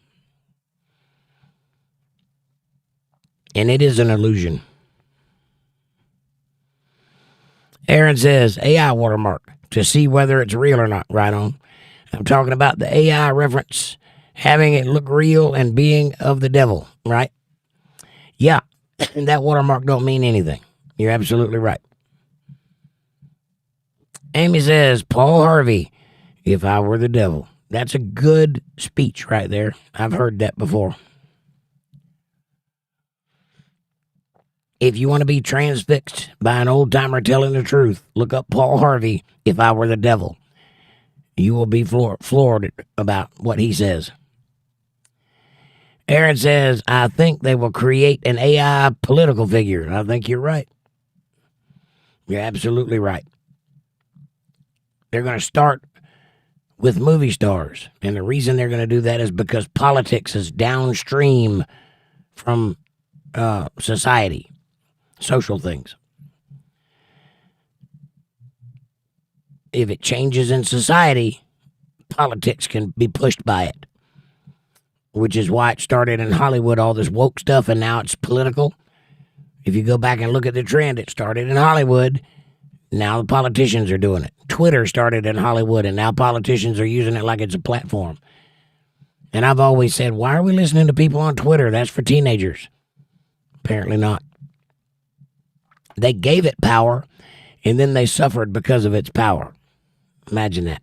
And it is an illusion. Aaron says, AI watermark to see whether it's real or not. Right on. I'm talking about the AI reference, having it look real and being of the devil, right? Yeah, that watermark don't mean anything. You're absolutely right. Amy says, Paul Harvey, if I were the devil. That's a good speech right there. I've heard that before. If you want to be transfixed by an old-timer telling the truth, look up Paul Harvey, if I were the devil. You will be floored about what he says. Aaron says, I think they will create an AI political figure. I think you're right. You're absolutely right. They're going to start with movie stars. And the reason they're going to do that is because politics is downstream from society, social things. If it changes in society, politics can be pushed by it, which is why it started in Hollywood, all this woke stuff, and now it's political. If you go back and look at the trend, it started in Hollywood. Now the politicians are doing it. Twitter started in Hollywood, and now politicians are using it like it's a platform. And I've always said, why are we listening to people on Twitter? That's for teenagers. Apparently not. They gave it power, and then they suffered because of its power. Imagine that.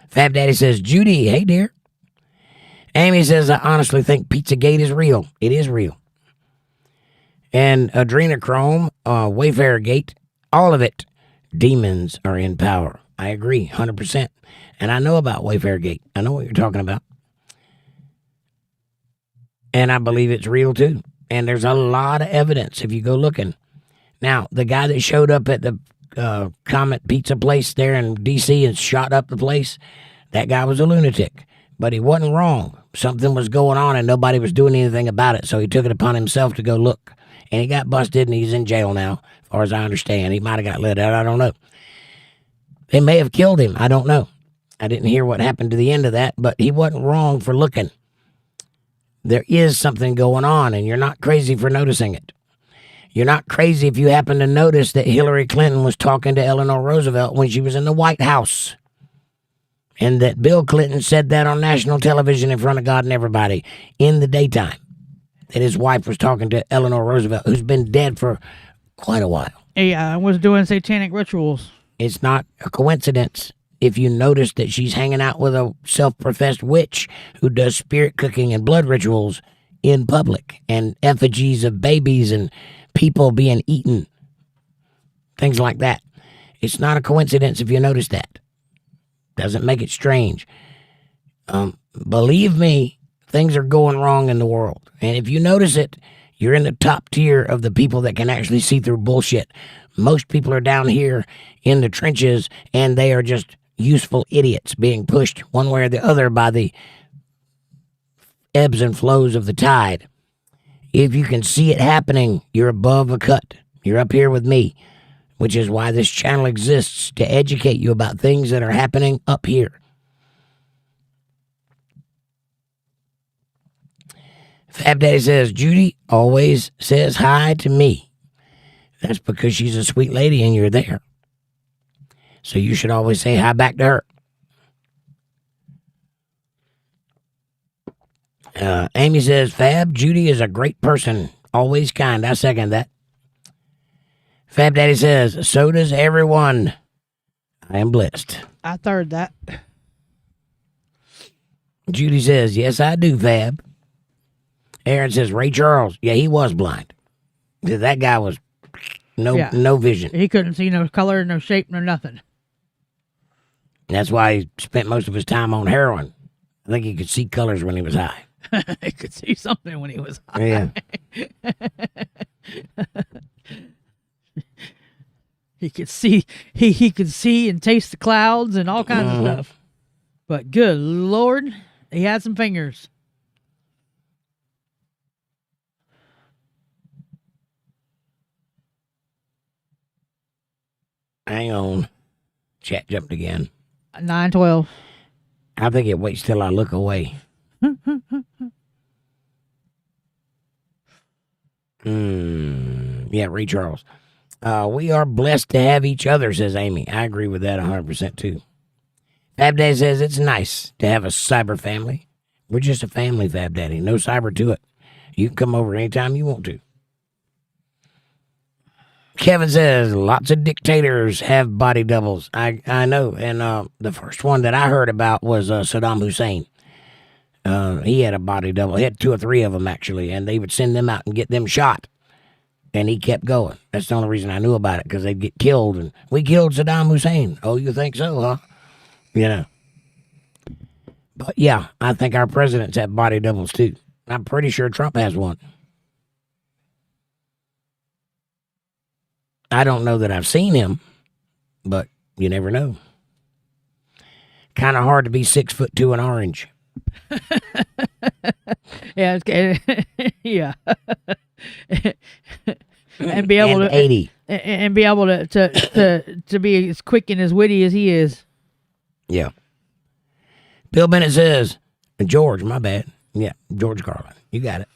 Fab Daddy says, Judy, hey dear. Amy says, I honestly think Pizzagate is real. It is real. And Adrenochrome, Wayfarer Gate, all of it, demons are in power. I agree, 100%. And I know about Wayfarer Gate. I know what you're talking about. And I believe it's real too. And there's a lot of evidence if you go looking. Now, the guy that showed up at the Comet Pizza place there in D.C. and shot up the place, that guy was a lunatic. But he wasn't wrong. Something was going on and nobody was doing anything about it, so he took it upon himself to go look. And he got busted and he's in jail now, as far as I understand. He might have got let out, I don't know. They may have killed him, I don't know. I didn't hear what happened to the end of that, but he wasn't wrong for looking. There is something going on, and you're not crazy for noticing it. You're not crazy if you happen to notice that Hillary Clinton was talking to Eleanor Roosevelt when she was in the White House. And that Bill Clinton said that on national television in front of God and everybody in the daytime. That his wife was talking to Eleanor Roosevelt, who's been dead for quite a while. Yeah, I was doing satanic rituals. It's not a coincidence if you notice that she's hanging out with a self-professed witch who does spirit cooking and blood rituals in public, and effigies of babies and people being eaten, things like that. It's not a coincidence if you notice that. Doesn't make it strange. Believe me, things are going wrong in the world. And if you notice it, you're in the top tier of the people that can actually see through bullshit. Most people are down here in the trenches, and they are just useful idiots being pushed one way or the other by the ebbs and flows of the tide. If you can see it happening, you're above a cut. You're up here with me, which is why this channel exists, to educate you about things that are happening up here. Fab Daddy says, Judy always says hi to me. That's because she's a sweet lady and you're there. So you should always say hi back to her. Amy says, Fab, Judy is a great person. Always kind. I second that. Fab Daddy says, so does everyone. I am blessed. I third that. Judy says, yes, I do, Fab. Aaron says, Ray Charles. Yeah, he was blind. That guy was no vision. He couldn't see no color, no shape, no nothing. That's why he spent most of his time on heroin. I think he could see colors when he was high. He could see something when he was high. Yeah. He could see he could see and taste the clouds and all kinds of stuff. But good Lord, he had some fingers. Hang on. Chat jumped again. 9:12. I think it waits till I look away. Yeah, Ray Charles. We are blessed to have each other, says Amy. I agree with that 100% too. Fab Daddy says it's nice to have a cyber family. We're just a family, Fab Daddy. No cyber to it. You can come over anytime you want to. Kevin says lots of dictators have body doubles. I know. And the first one that I heard about was Saddam Hussein. He had a body double. He had 2 or 3 of them, actually. And they would send them out and get them shot. And he kept going. That's the only reason I knew about it, because they'd get killed. And we killed Saddam Hussein. Oh, you think so, huh? You know. But yeah, I think our presidents have body doubles too. I'm pretty sure Trump has one. I don't know that I've seen him, but you never know. Kind of hard to be 6'2" and orange. Yeah, yeah. And be able and to 80. and be able to be as quick and as witty as he is. Yeah. Bill Bennett says, George, my bad. Yeah, George Carlin. You got it.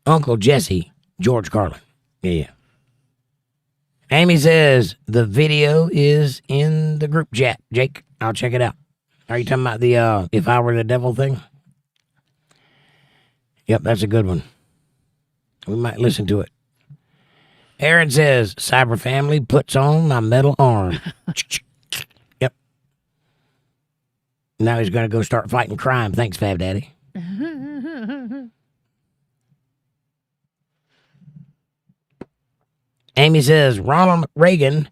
Uncle Jesse, George Carlin. Yeah. Amy says, the video is in the group chat. Jake, I'll check it out. Are you talking about the if I were the devil thing? Yep, that's a good one. We might listen to it. Aaron says, Cyber Family puts on my metal arm. Yep. Now he's going to go start fighting crime. Thanks, Fab Daddy. Amy says, Ronald Reagan,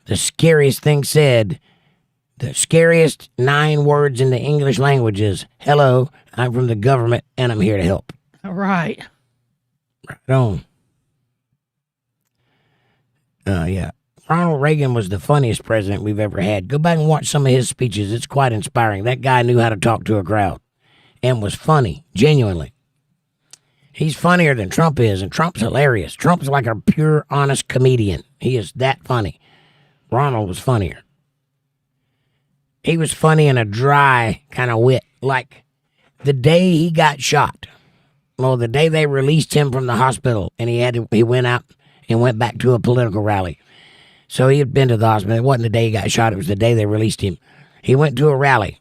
the scariest thing said, the scariest 9 words in the English language is, hello, I'm from the government and I'm here to help. All right. Right on. Yeah. Ronald Reagan was the funniest president we've ever had. Go back and watch some of his speeches. It's quite inspiring. That guy knew how to talk to a crowd and was funny, genuinely. He's funnier than Trump is, and Trump's hilarious. Trump's like a pure, honest comedian. He is that funny. Ronald was funnier. He was funny in a dry kind of wit. Like the day he got shot. Well, the day they released him from the hospital, and he went out and went back to a political rally. So he had been to the hospital. It wasn't the day he got shot. It was the day they released him. He went to a rally,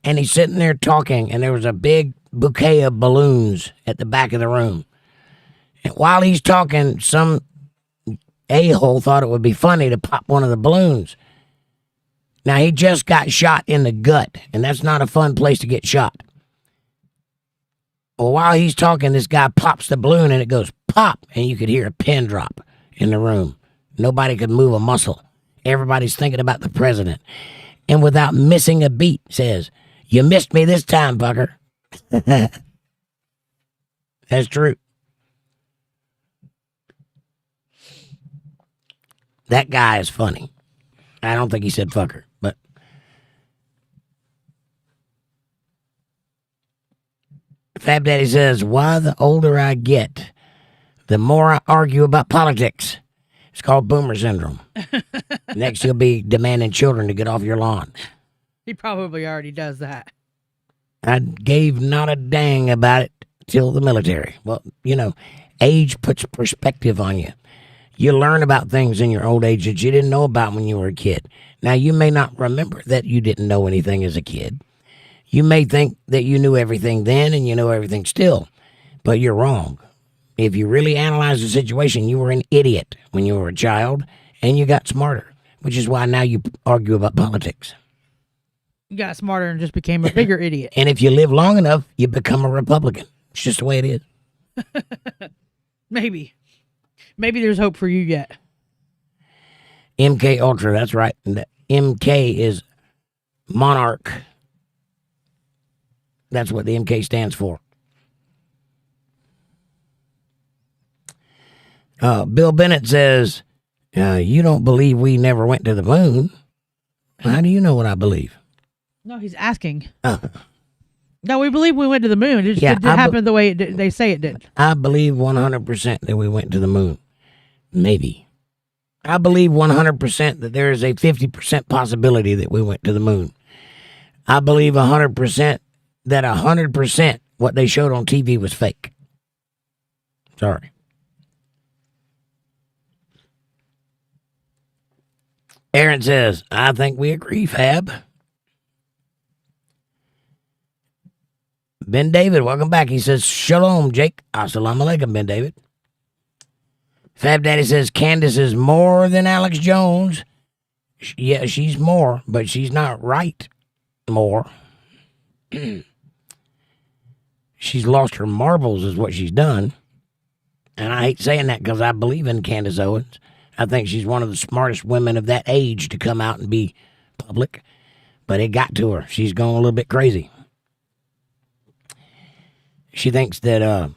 and he's sitting there talking, and there was a big bouquet of balloons at the back of the room. And while he's talking, some a-hole thought it would be funny to pop one of the balloons. Now, he just got shot in the gut, and that's not a fun place to get shot. Well, while he's talking, this guy pops the balloon, and it goes pop, and you could hear a pin drop in the room. Nobody could move a muscle. Everybody's thinking about the president. And without missing a beat, says, you missed me this time, fucker. That's true. That guy is funny. I don't think he said fucker, but Fab Daddy says, why the older I get, the more I argue about politics. It's called boomer syndrome. Next, you'll be demanding children to get off your lawn. He probably already does that. I gave not a dang about it till the military. Well, you know, age puts perspective on you. You learn about things in your old age that you didn't know about when you were a kid. Now, you may not remember that you didn't know anything as a kid. You may think that you knew everything then and you know everything still, but you're wrong. If you really analyze the situation, you were an idiot when you were a child and you got smarter, which is why now you argue about politics. You got smarter and just became a bigger idiot. And if you live long enough, you become a Republican. It's just the way it is. Maybe there's hope for you yet. MK Ultra, that's right. And the MK is monarch. That's what the MK stands for. Bill Bennett says, you don't believe we never went to the moon. How do you know what I believe? No, he's asking. No, we believe we went to the moon. It just didn't happen the way they say it did. I believe 100% that we went to the moon. Maybe. I believe 100% that there is a 50% possibility that we went to the moon. I believe 100% that 100% what they showed on TV was fake. Sorry. Aaron says, I think we agree, Fab. Ben David, welcome back. He says, Shalom, Jake. Assalamu alaikum, Ben David. Fab Daddy says, Candace is more than Alex Jones. Yeah, she's more, but she's not right more. She's lost her marbles is what she's done. And I hate saying that because I believe in Candace Owens. I think she's one of the smartest women of that age to come out and be public. but it got to her. She's going a little bit crazy. She thinks that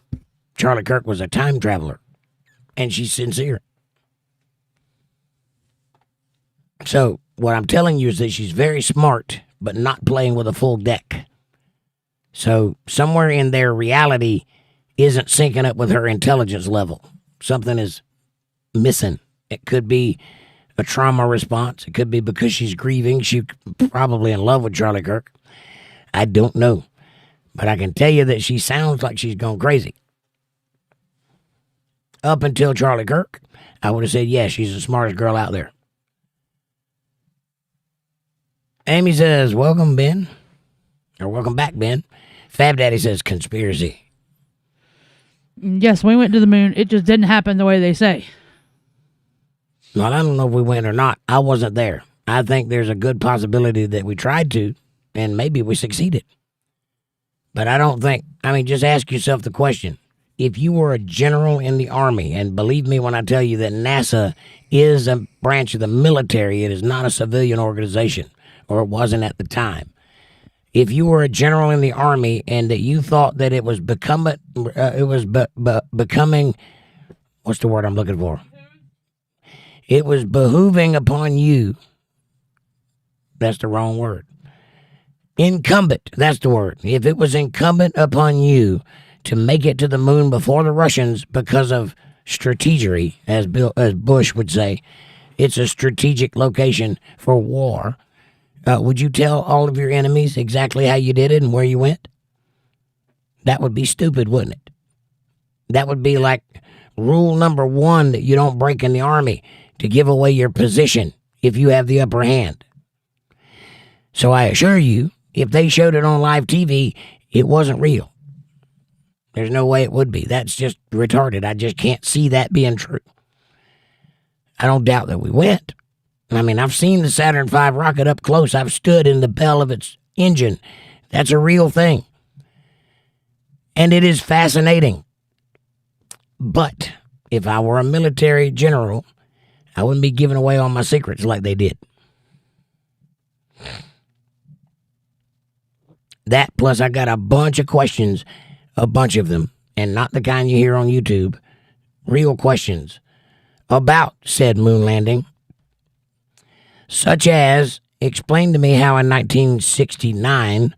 Charlie Kirk was a time traveler, and she's sincere. So what I'm telling you is that she's very smart, but not playing with a full deck. So somewhere in there, reality isn't syncing up with her intelligence level. Something is missing. It could be a trauma response. It could be because she's grieving. She's probably in love with Charlie Kirk. I don't know. But I can tell you that she sounds like she's gone crazy. Up until Charlie Kirk, I would have said, yeah, she's the smartest girl out there. Amy says, welcome, Ben. Or welcome back, Ben. Fab Daddy says, conspiracy. Yes, we went to the moon. It just didn't happen the way they say. Well, I don't know if we went or not. I wasn't there. I think there's a good possibility that we tried to, and maybe we succeeded. But I don't think, just ask yourself the question. If you were a general in the Army, and believe me when I tell you that NASA is a branch of the military, it is not a civilian organization, or it wasn't at the time. If you were a general in the Army and that you thought that it was becoming, what's the word I'm looking for? It was behooving upon you. That's the wrong word. Incumbent, that's the word. If it was incumbent upon you to make it to the moon before the Russians because of strategery, as Bush would say, it's a strategic location for war. Would you tell all of your enemies exactly how you did it and where you went? That would be stupid, wouldn't it? That would be like rule number 1 that you don't break in the Army, to give away your position if you have the upper hand. So I assure you, if they showed it on live TV, it wasn't real. There's no way it would be. That's just retarded. I just can't see that being true. I don't doubt that we went. I've seen the Saturn V rocket up close. I've stood in the bell of its engine. That's a real thing. And it is fascinating. But if I were a military general, I wouldn't be giving away all my secrets like they did. That, plus I got a bunch of questions, a bunch of them, and not the kind you hear on YouTube, real questions about said moon landing, such as, explain to me how in 1969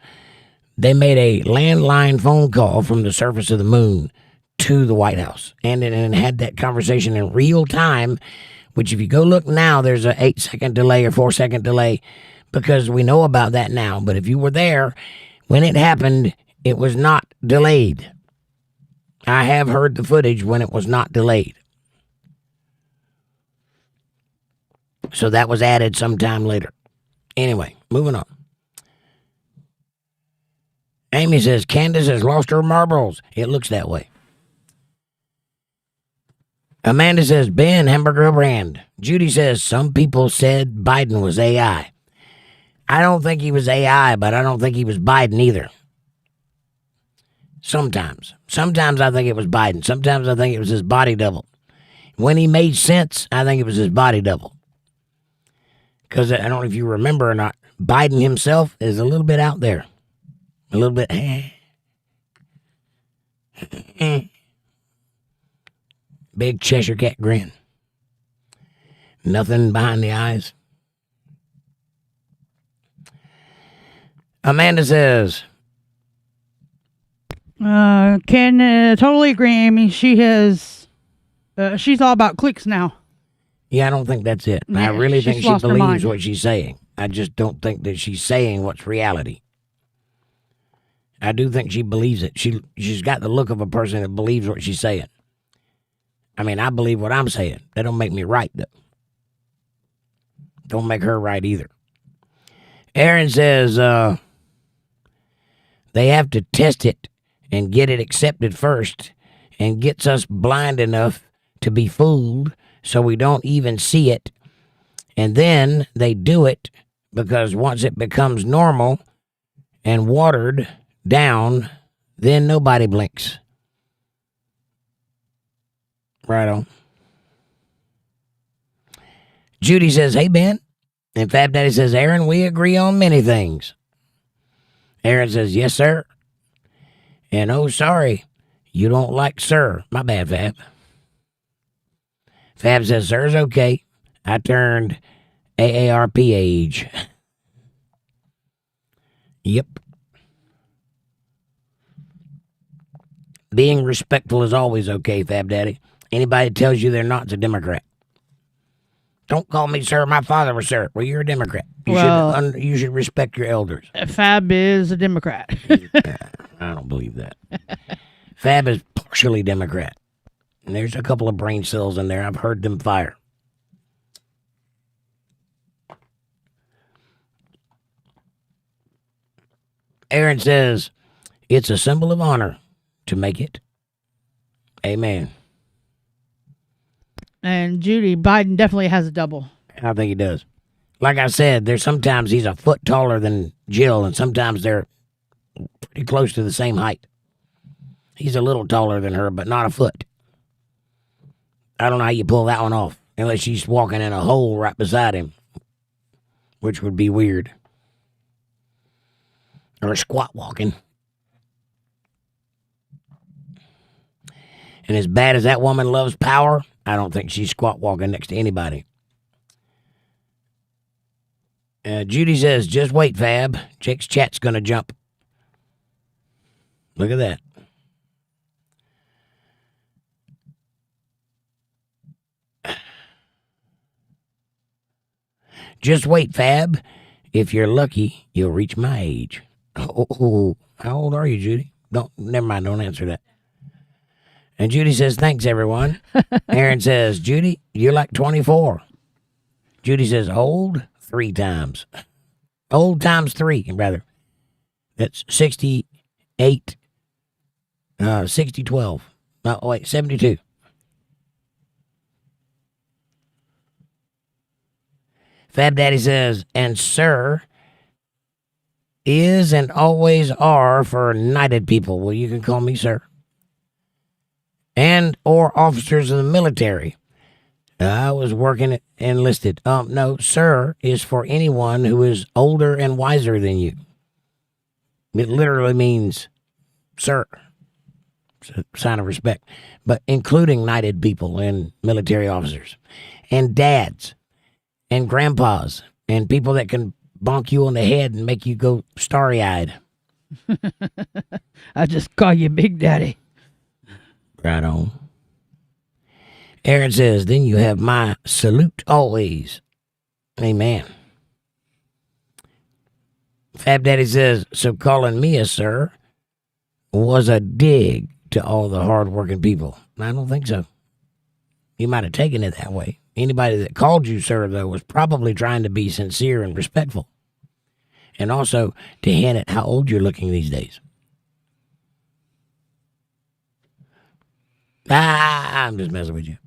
they made a landline phone call from the surface of the moon to the White House and had that conversation in real time, which if you go look now, there's a 8-second delay or 4-second delay because we know about that now. But if you were there when it happened, it was not delayed. I have heard the footage when it was not delayed. So that was added sometime later. Anyway, moving on. Amy says, Candace has lost her marbles. It looks that way. Amanda says, Ben, hamburger brand. Judy says, some people said Biden was AI. I don't think he was AI, but I don't think he was Biden either. Sometimes. Sometimes I think it was Biden. Sometimes I think it was his body double. When he made sense, I think it was his body double. Because I don't know if you remember or not, Biden himself is a little bit out there. A little bit. Big Cheshire Cat grin. Nothing behind the eyes. Amanda says, can totally agree, Amy. She's all about clicks now. Yeah, I don't think that's it. Yeah, I really think she lost her believes mind. what she's saying. I just don't think that she's saying what's reality. I do think she believes it. She's got the look of a person that believes what she's saying. I believe what I'm saying. That don't make me right, though. Don't make her right either. Aaron says, they have to test it and get it accepted first and gets us blind enough to be fooled so we don't even see it. And then they do it because once it becomes normal and watered down, then nobody blinks. Right on. Judy says, hey, Ben. And Fab Daddy says, Aaron, we agree on many things. Aaron says, yes, sir. And oh, sorry, you don't like sir. My bad, Fab. Fab says, sir's okay. I turned AARP age. Yep. Being respectful is always okay, Fab Daddy. Anybody that tells you they're not is a Democrat. Don't call me sir. My father was sir. Well, you're a Democrat. You should respect your elders. Fab is a Democrat. I don't believe that. Fab is partially Democrat. And there's a couple of brain cells in there. I've heard them fire. Aaron says, it's a symbol of honor to make it. Amen. And Judy, Biden definitely has a double. I think he does. Like I said, there's sometimes he's a foot taller than Jill, and sometimes they're pretty close to the same height. He's a little taller than her, but not a foot. I don't know how you pull that one off, unless she's walking in a hole right beside him, which would be weird. Or squat walking. And as bad as that woman loves power, I don't think she's squat walking next to anybody. Judy says, just wait, Fab. Jake's chat's going to jump. Look at that. Just wait, Fab. If you're lucky, you'll reach my age. Oh, how old are you, Judy? Never mind, don't answer that. And Judy says, thanks, everyone. Aaron says, Judy, you're like 24. Judy says, old 3 times. Old times 3, rather. That's 68, 60, 12. Oh, wait, 72. Fab Daddy says, and sir is and always are for knighted people. Well, you can call me sir. And or officers of the military. I was working enlisted. No, sir is for anyone who is older and wiser than you. It literally means sir. It's a sign of respect. But including knighted people and military officers. And dads. And grandpas. And people that can bonk you on the head and make you go starry-eyed. I just call you Big Daddy. Right on. Aaron says, then you have my salute always. Amen. Fab Daddy says, so calling me a sir was a dig to all the hard-working people. I don't think so. You might have taken it that way. Anybody that called you sir, though, was probably trying to be sincere and respectful. And also to hint at how old you're looking these days. I'm just messing with you.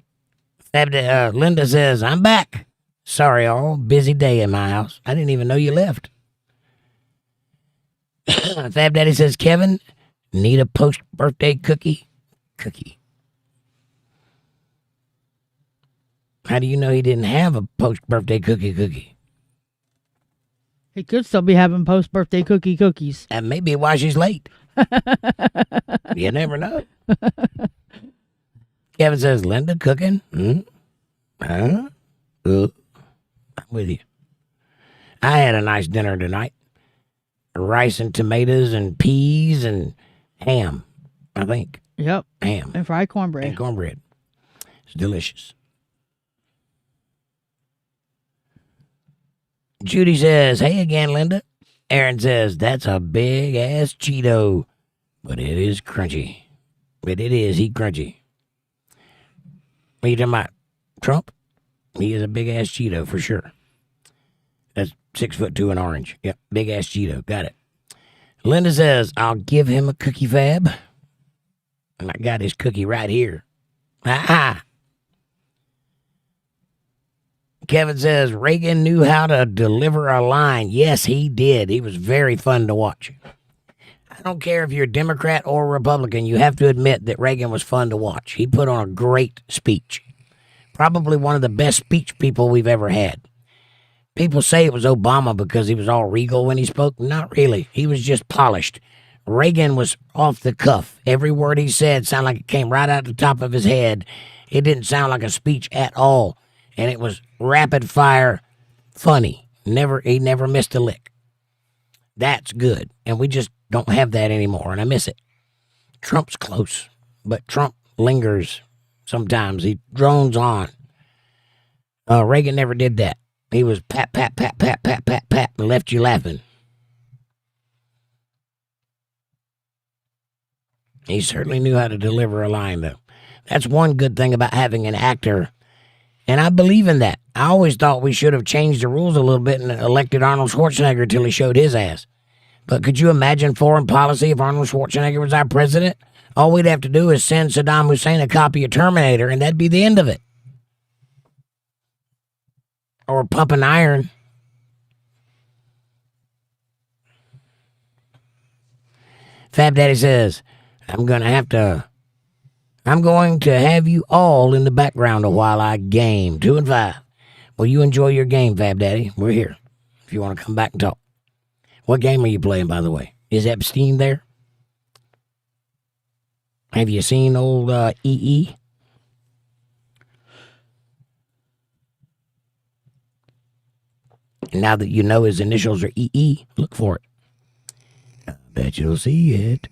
Linda says, I'm back. Sorry, all. Busy day in my house. I didn't even know you left. Fab Daddy says, Kevin, need a post-birthday cookie? Cookie. How do you know he didn't have a post-birthday cookie? He could still be having post-birthday cookies. That may be why she's late. You never know. Kevin says, Linda cooking? Huh? I'm with you. I had a nice dinner tonight. Rice and tomatoes and peas and ham, I think. Yep. Ham. And fried cornbread. And cornbread. It's delicious. Judy says, hey again, Linda. Aaron says, that's a big-ass Cheeto, but it is crunchy. But it is, he crunchy. What are you talking about? Trump? He is a big-ass Cheeto, for sure. That's 6'2" and orange. Yep, big-ass Cheeto. Got it. Linda says, I'll give him a cookie, Fab. And I got his cookie right here. Ah! Kevin says, Reagan knew how to deliver a line. Yes, he did. He was very fun to watch. I don't care if you're a Democrat or Republican, you have to admit that Reagan was fun to watch. He put on a great speech. Probably one of the best speech people we've ever had. People say it was Obama because he was all regal when he spoke. Not really. He was just polished. Reagan was off the cuff. Every word he said sounded like it came right out the top of his head. It didn't sound like a speech at all. And it was rapid fire funny. He never missed a lick. That's good. And we just don't have that anymore, and I miss it. Trump's close, but Trump lingers sometimes. He drones on. Reagan never did that. He was pat, pat, pat, pat, pat, pat, pat, and left you laughing. He certainly knew how to deliver a line, though. That's one good thing about having an actor, and I believe in that. I always thought we should have changed the rules a little bit and elected Arnold Schwarzenegger until he showed his ass. But could you imagine foreign policy if Arnold Schwarzenegger was our president? All we'd have to do is send Saddam Hussein a copy of Terminator, and that'd be the end of it. Or pumping iron. Fab Daddy says, I'm going to have you all in the background while I game. 2 and 5. Well, you enjoy your game, Fab Daddy. We're here if you want to come back and talk. What game are you playing, by the way? Is Epstein there? Have you seen old EE? And now that you know his initials are EE, look for it. I bet you'll see it.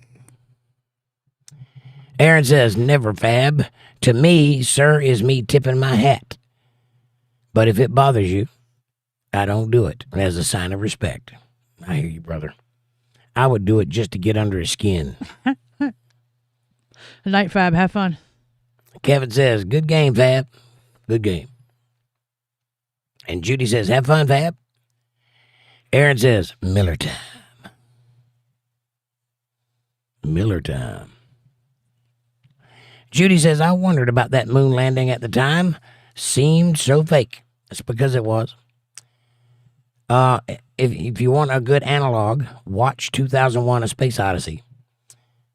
Aaron says, never, Fab. To me, sir, is me tipping my hat. But if it bothers you, I don't do it as a sign of respect. I hear you, brother. I would do it just to get under his skin. Good night, Fab. Have fun. Kevin says, good game, Fab. Good game. And Judy says, have fun, Fab. Aaron says, Miller time. Miller time. Judy says, I wondered about that moon landing at the time. Seemed so fake. That's because it was. If you want a good analog, watch 2001: A Space Odyssey.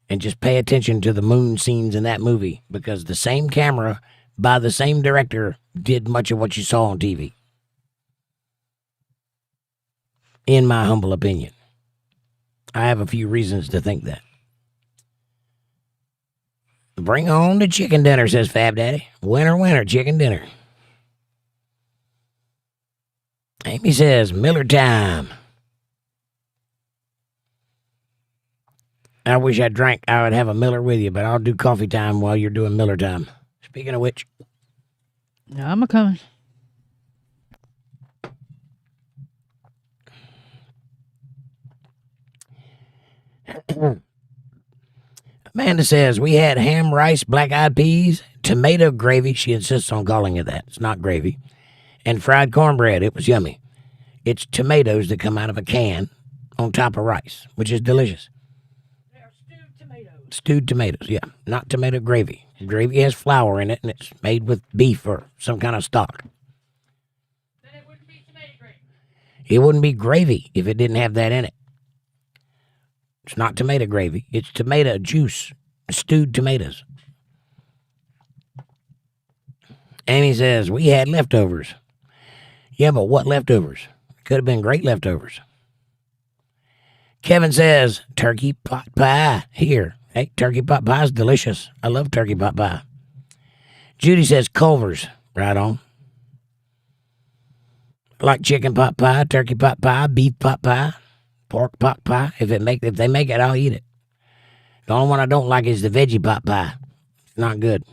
And just pay attention to the moon scenes in that movie, because the same camera by the same director did much of what you saw on TV. In my humble opinion. I have a few reasons to think that. Bring on the chicken dinner, says Fab Daddy. Winner, winner, chicken dinner. Amy says, Miller time. I wish I would have a Miller with you, but I'll do coffee time while you're doing Miller time. Speaking of which. Yeah, I'm a-coming. Amanda says, we had ham, rice, black-eyed peas, tomato gravy. She insists on calling it that. It's not gravy. And fried cornbread. It was yummy. It's tomatoes that come out of a can on top of rice, which is delicious. They are stewed tomatoes. Stewed tomatoes, yeah. Not tomato gravy. Gravy has flour in it, and it's made with beef or some kind of stock. Then it wouldn't be tomato gravy. It wouldn't be gravy if it didn't have that in it. It's not tomato gravy. It's tomato juice. Stewed tomatoes. Amy says, we had leftovers. Yeah, but what leftovers? Could have been great leftovers. Kevin says, turkey pot pie. Here. Hey, turkey pot pie is delicious. I love turkey pot pie. Judy says, Culver's. Right on. I like chicken pot pie, turkey pot pie, beef pot pie, pork pot pie. If they make it, I'll eat it. The only one I don't like is the veggie pot pie. It's not good.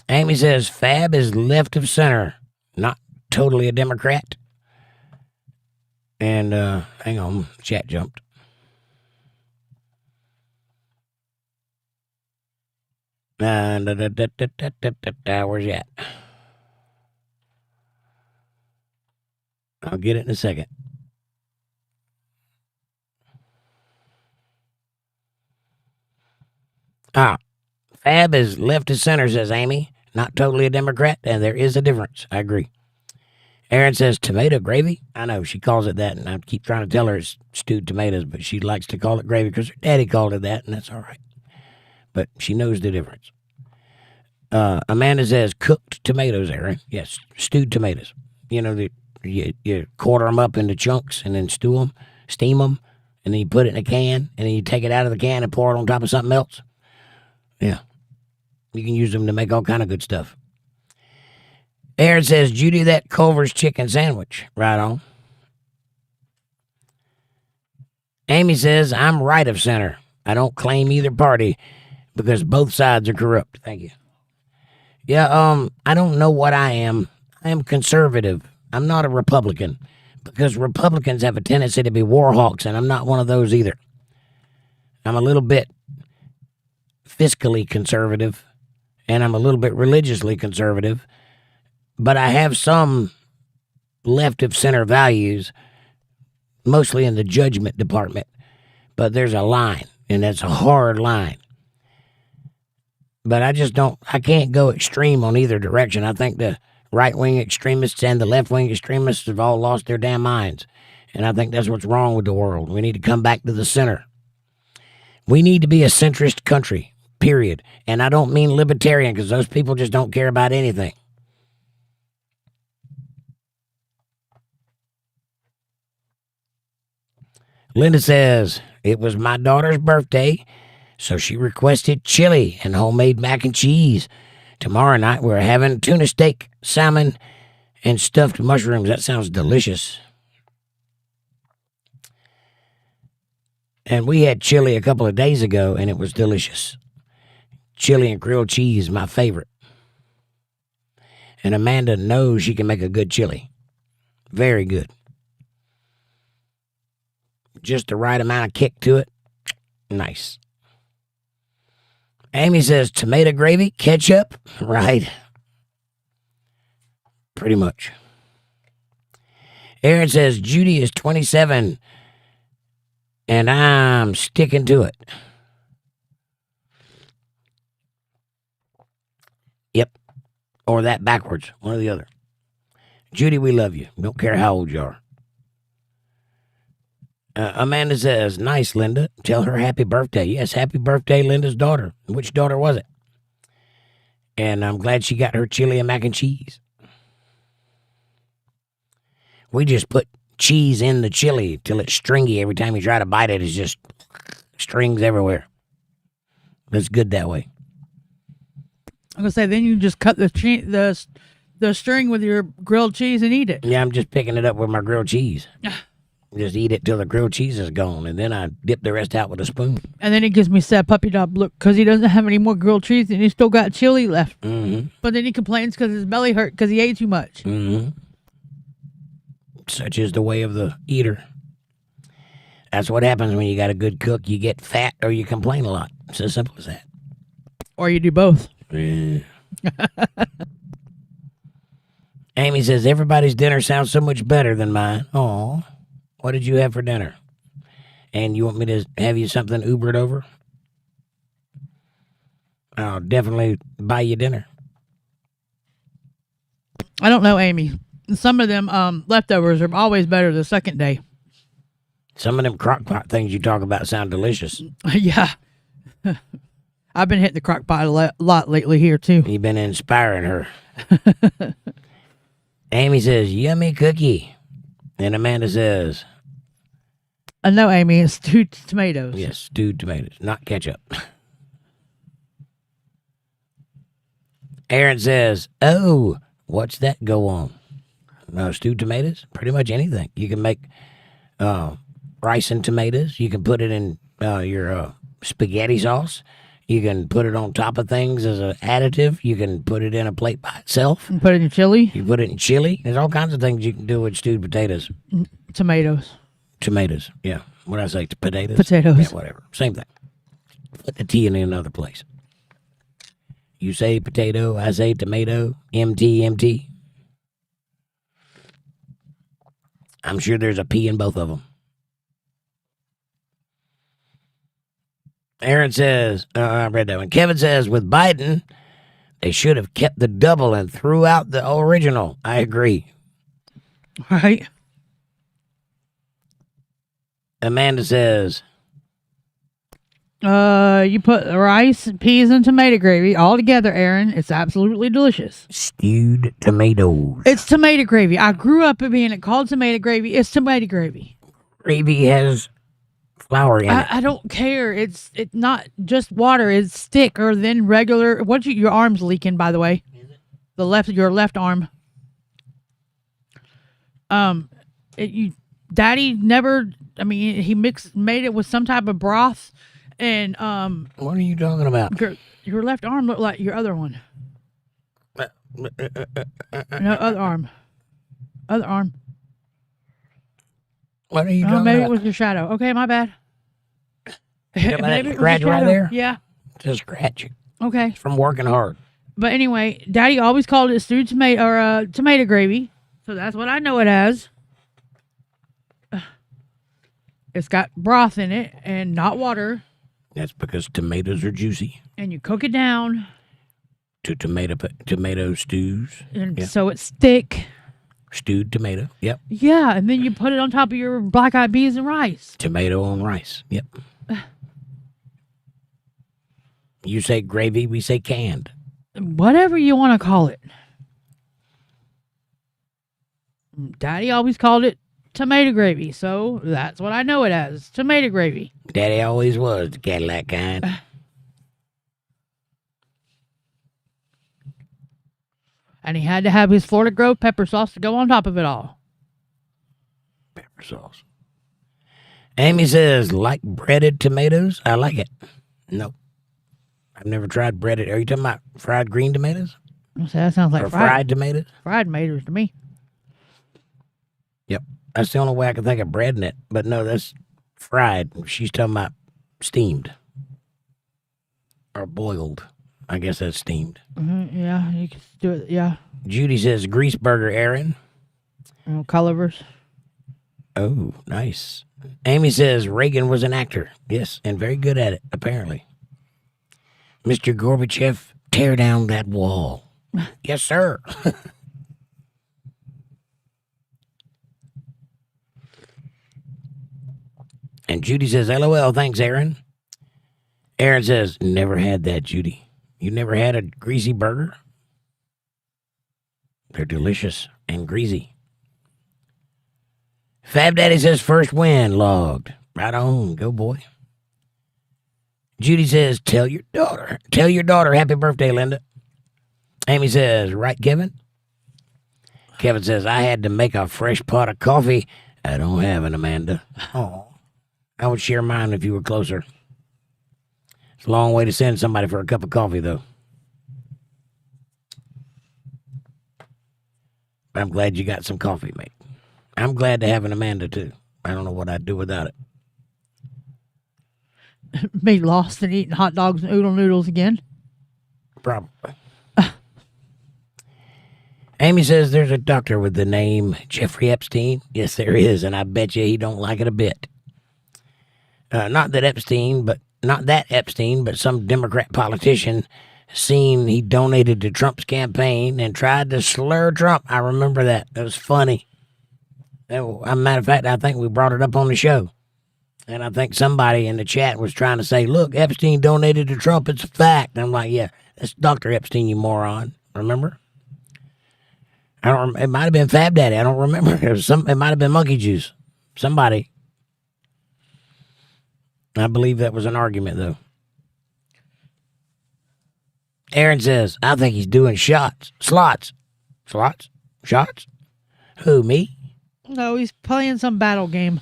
Amy says, Fab is left of center. Not totally a Democrat. And, hang on, chat jumped. Where's he at? I'll get it in a second. Fab is left of center, says Amy. Not totally a Democrat, and there is a difference. I agree. Aaron says tomato gravy. I know, she calls it that, and I keep trying to tell her it's stewed tomatoes, but she likes to call it gravy because her daddy called it that, and that's all right. But she knows the difference. Amanda says cooked tomatoes, Aaron. Yes, stewed tomatoes. you know, you quarter them up into chunks and then steam them, and then you put it in a can, and then you take it out of the can and pour it on top of something else. Yeah. You can use them to make all kind of good stuff. Aaron says, Judy, that Culver's chicken sandwich. Right on. Amy says, I'm right of center. I don't claim either party because both sides are corrupt. Thank you. Yeah, I don't know what I am. I am conservative. I'm not a Republican because Republicans have a tendency to be war hawks, and I'm not one of those either. I'm a little bit fiscally conservative, and I'm a little bit religiously conservative, but I have some left of center values, mostly in the judgment department. But there's a line, and that's a hard line. But I can't go extreme on either direction. I think the right-wing extremists and the left-wing extremists have all lost their damn minds. And I think that's what's wrong with the world. We need to come back to the center. We need to be a centrist country, period. And I don't mean libertarian, because those people just don't care about anything. Linda says, it was my daughter's birthday, so she requested chili and homemade mac and cheese. Tomorrow night we're having tuna steak, salmon, and stuffed mushrooms. That sounds delicious. And we had chili a couple of days ago, and it was delicious. Chili and grilled cheese, my favorite. And Amanda knows she can make a good chili. Very good. Just the right amount of kick to it. Nice. Amy says tomato gravy, ketchup. Right. Pretty much. Aaron says Judy is 27 and I'm sticking to it. Yep. Or that backwards. One or the other. Judy, we love you. Don't care how old you are. Amanda says, nice, Linda. Tell her happy birthday. Yes, happy birthday, Linda's daughter. Which daughter was it? And I'm glad she got her chili and mac and cheese. We just put cheese in the chili till it's stringy. Every time you try to bite it, it's just strings everywhere. It's good that way. I'm going to say, then you just cut the string with your grilled cheese and eat it. Yeah, I'm just picking it up with my grilled cheese. Just eat it till the grilled cheese is gone, and then I dip the rest out with a spoon. And then it gives me sad puppy dog look because he doesn't have any more grilled cheese and he's still got chili left. Mm-hmm. But then he complains because his belly hurt because he ate too much. Mm-hmm. Such is the way of the eater. That's what happens when you got a good cook. You get fat or you complain a lot. It's as simple as that. Or you do both. Yeah. Amy says, everybody's dinner sounds so much better than mine. Aw. What did you have for dinner? And you want me to have you something Ubered over? I'll definitely buy you dinner. I don't know, Amy. Some of them leftovers are always better the second day. Some of them crock pot things you talk about sound delicious. Yeah. I've been hitting the crock pot a lot lately here, too. You've been inspiring her. Amy says, yummy cookie. And Amanda says, no, Amy, it's stewed tomatoes. yes, stewed tomatoes, not ketchup. Aaron says, oh, what's that go on? Stewed tomatoes? Pretty much anything. You can make rice and tomatoes. You can put it in your spaghetti sauce. You can put it on top of things as an additive. You can put it in a plate by itself. And put it in chili. You put it in chili. There's all kinds of things you can do with stewed potatoes. Tomatoes. Tomatoes, yeah. What did I say? Potatoes? Potatoes. Yeah, whatever. Same thing. Put the T in another place. You say potato, I say tomato, MT. I'm sure there's a P in both of them. Aaron says, I read that one. Kevin says, with Biden, they should have kept the double and threw out the original. I agree. Right. Amanda says, You put rice, peas, and tomato gravy all together, Aaron. It's absolutely delicious. Stewed tomatoes. It's tomato gravy. I grew up being it called tomato gravy. It's tomato gravy. Gravy has flour in it. I don't care. It's not just water. It's thicker than regular. Your arm's leaking, by the way. Your left arm. Daddy never. I mean, he made it with some type of broth, and What are you talking about? Your left arm looked like your other one. No, other arm. Other arm. What are you talking maybe about? it was your shadow. Okay, my bad. Maybe Maybe it was scratch your right shadow. there? Yeah. Just scratch it. Okay. It's from working hard. But anyway, Daddy always called it stewed tomato or tomato gravy, so that's what I know it as. It's got broth in it and not water. That's because tomatoes are juicy. And you cook it down. To tomato stews. And so it's thick. Stewed tomato. Yep. Yeah, and then you put it on top of your black-eyed peas and rice. Tomato on rice. Yep. You say gravy, we say canned. Whatever you want to call it. Daddy always called it tomato gravy, so that's what I know it as. Tomato gravy. Daddy always was the Cadillac kind. And he had to have his Florida Grove pepper sauce to go on top of it all. Pepper sauce. Amy says, like breaded tomatoes? I like it. Nope. I've never tried breaded. Are you talking about fried green tomatoes? That sounds like or fried tomatoes? Fried tomatoes to me. Yep. That's the only way I can think of breading it. But no, that's fried. She's talking about steamed. Or boiled. I guess that's steamed. Yeah, you can do it. Yeah. Judy says, grease burger, Aaron. Cullivers. Oh, nice. Amy says, Reagan was an actor. Yes, and very good at it, apparently. Mr. Gorbachev, tear down that wall. Yes, sir. And Judy says, LOL, thanks, Aaron. Aaron says, never had that, Judy. You never had a greasy burger? They're delicious and greasy. Fab Daddy says, first win logged. Right on, go boy. Judy says, tell your daughter, happy birthday, Linda. Amy says, right, Kevin? Kevin says, I had to make a fresh pot of coffee. I don't have an Amanda. Oh, I would share mine if you were closer. It's a long way to send somebody for a cup of coffee, though. I'm glad you got some coffee, mate. I'm glad to have an Amanda, too. I don't know what I'd do without it. Be lost and eating hot dogs and oodle noodles again. Probably. Amy says there's a doctor with the name Jeffrey Epstein. Yes, there is, and I bet you he don't like it a bit. Not that Epstein, but some Democrat politician seen he donated to Trump's campaign and tried to slur Trump. I remember that. It was funny. As a matter of fact, I think we brought it up on the show. And I think somebody in the chat was trying to say, look, Epstein donated to Trump. It's a fact. And I'm like, yeah, that's Dr. Epstein, you moron. Remember? It might have been Fab Daddy. I don't remember. It might have been Monkey Juice. Somebody. I believe that was an argument, though. Aaron says, I think he's doing shots. Slots? Shots? Who, me? No, he's playing some battle game.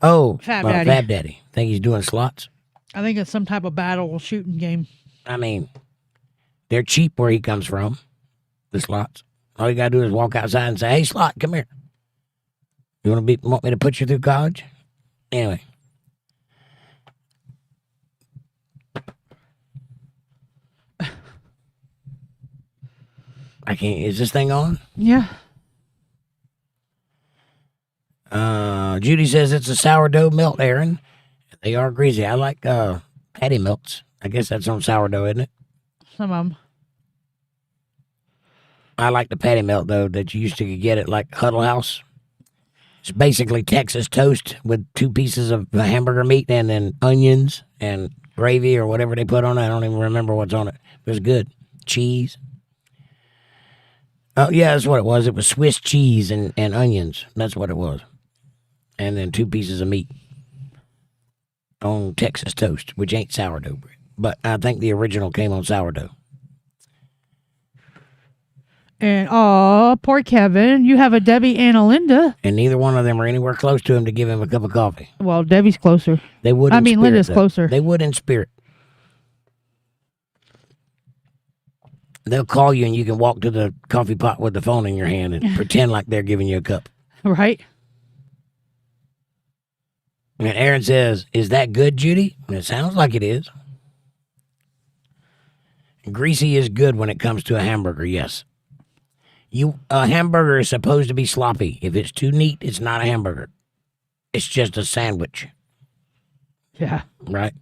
Oh, Fab Daddy. Fab Daddy. Think he's doing slots? I think it's some type of battle shooting game. I mean, they're cheap where he comes from, the slots. All you got to do is walk outside and say, hey, slot, come here. You want me to put you through college? Anyway. I can't. Is this thing on? Yeah. Judy says it's a sourdough melt, Aaron. They are greasy. I like patty melts. I guess that's on sourdough, isn't it? Some of them. I like the patty melt, though, that you used to get at, like, Huddle House. It's basically Texas toast with 2 pieces of hamburger meat and then onions and gravy or whatever they put on it. I don't even remember what's on it. It was good. Cheese. Oh, yeah, that's what it was. It was Swiss cheese and onions. That's what it was. And then 2 pieces of meat on Texas toast, which ain't sourdough bread. But I think the original came on sourdough. And, poor Kevin. You have a Debbie and a Linda. And neither one of them are anywhere close to him to give him a cup of coffee. Well, Debbie's closer. They would in spirit, Linda's though. closer. They would in spirit. They'll call you and you can walk to the coffee pot with the phone in your hand and pretend like they're giving you a cup. Right? And Aaron says, is that good, Judy? And it sounds like it is. Greasy is good when it comes to a hamburger, yes. A hamburger is supposed to be sloppy. If it's too neat, it's not a hamburger. It's just a sandwich. Yeah. Right?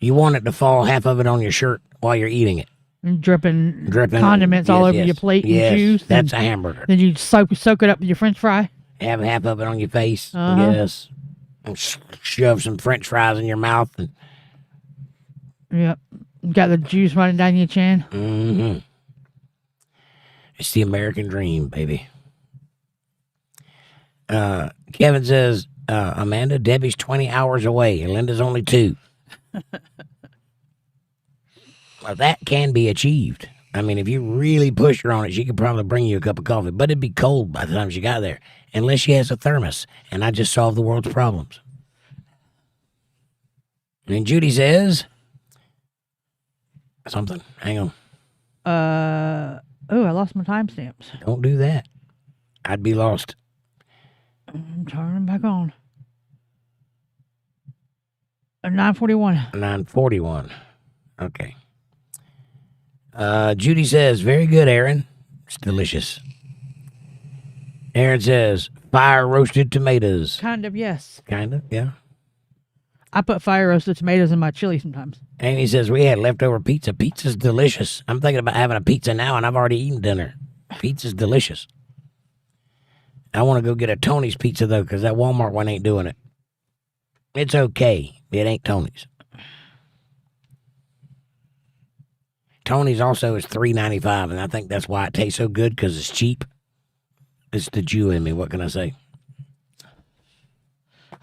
You want it to fall half of it on your shirt while you're eating it. And dripping condiments all over your plate and juice. That's a hamburger. Then you soak it up with your French fry. Have half of it on your face. Yes. And shove some French fries in your mouth. And yep. Got the juice running down your chin. Mm-hmm. It's the American dream, baby. Kevin says, Amanda, Debbie's 20 hours away and Linda's only 2. Well, that can be achieved. I mean, if you really push her on it, she could probably bring you a cup of coffee, but it'd be cold by the time she got there, unless she has a thermos, and I just solved the world's problems. And Judy says something. Hang on. I lost my timestamps. Don't do that. I'd be lost. I'm turning them back on. 9:41. 9:41. Okay. Judy says, very good, Aaron. It's delicious. Aaron says, fire roasted tomatoes. Kind of, yes. Kind of, yeah. I put fire roasted tomatoes in my chili sometimes. And he says, we had leftover pizza. Pizza's delicious. I'm thinking about having a pizza now, and I've already eaten dinner. Pizza's delicious. I want to go get a Tony's pizza, though, because that Walmart one ain't doing it. It's okay. It ain't Tony's. Tony's also is $3.95, and I think that's why it tastes so good, because it's cheap. It's the Jew in me. What can I say?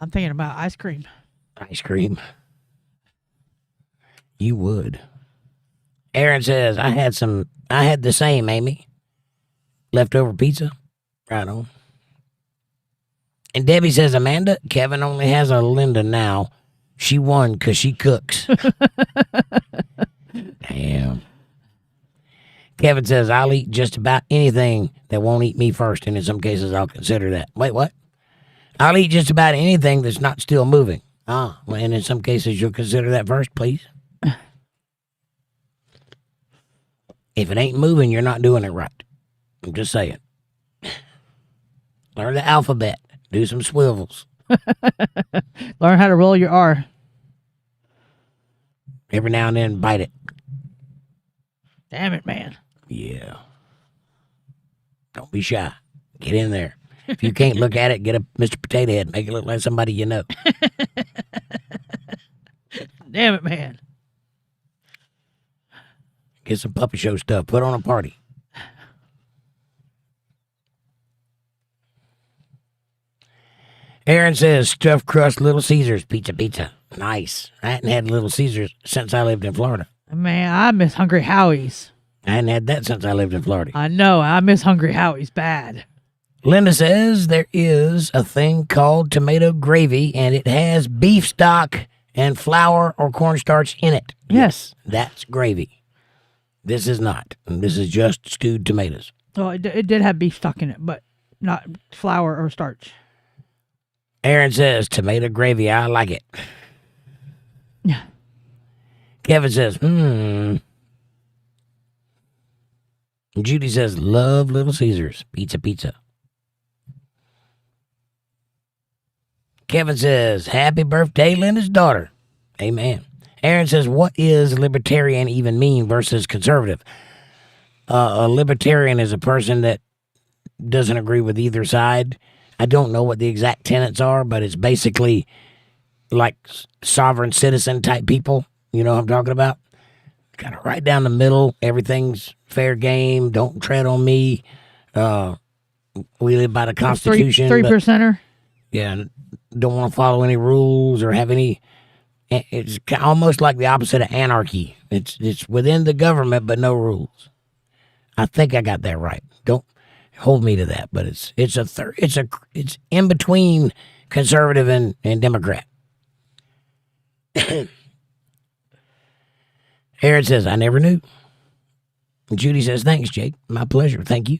I'm thinking about ice cream. Ice cream. You would. Aaron says, I had the same, Amy. Leftover pizza. Right on. And Debbie says, Amanda, Kevin only has a Linda now. She won because she cooks. Damn. Kevin says, I'll eat just about anything that won't eat me first, and in some cases I'll consider that. Wait, what? I'll eat just about anything that's not still moving. Well, and in some cases you'll consider that first, please. If it ain't moving, you're not doing it right. I'm just saying. Learn the alphabet. Do some swivels. Learn how to roll your R. Every now and then, bite it. Damn it, man. Yeah. Don't be shy. Get in there. If you can't look at it, get a Mr. Potato Head. Make it look like somebody you know. Damn it, man. Get some puppy show stuff. Put on a party. Aaron says, stuffed crust Little Caesars. Pizza. Nice. I hadn't had Little Caesars since I lived in Florida. Man, I miss Hungry Howie's. I hadn't had that since I lived in Florida. I know. I miss Hungry Howie's bad. Linda says there is a thing called tomato gravy, and it has beef stock and flour or cornstarch in it. Yes. That's gravy. This is not. This is just stewed tomatoes. Oh, it did have beef stock in it, but not flour or starch. Aaron says, tomato gravy, I like it. Yeah. Kevin says, Judy says, love Little Caesars. Pizza. Kevin says, happy birthday, Linda's daughter. Amen. Aaron says, what is libertarian even mean versus conservative? A libertarian is a person that doesn't agree with either side. I don't know what the exact tenets are, but it's basically like sovereign citizen type people. You know what I'm talking about? Kind of right down the middle. Everything's fair game. Don't tread on me. We live by the Constitution. 3%er. Yeah, don't want to follow any rules or have any. It's almost like the opposite of anarchy. It's within the government, but no rules. I think I got that right. Don't hold me to that, but it's in between conservative and Democrat. Aaron says, I never knew. And Judy says, thanks, Jake. My pleasure. Thank you.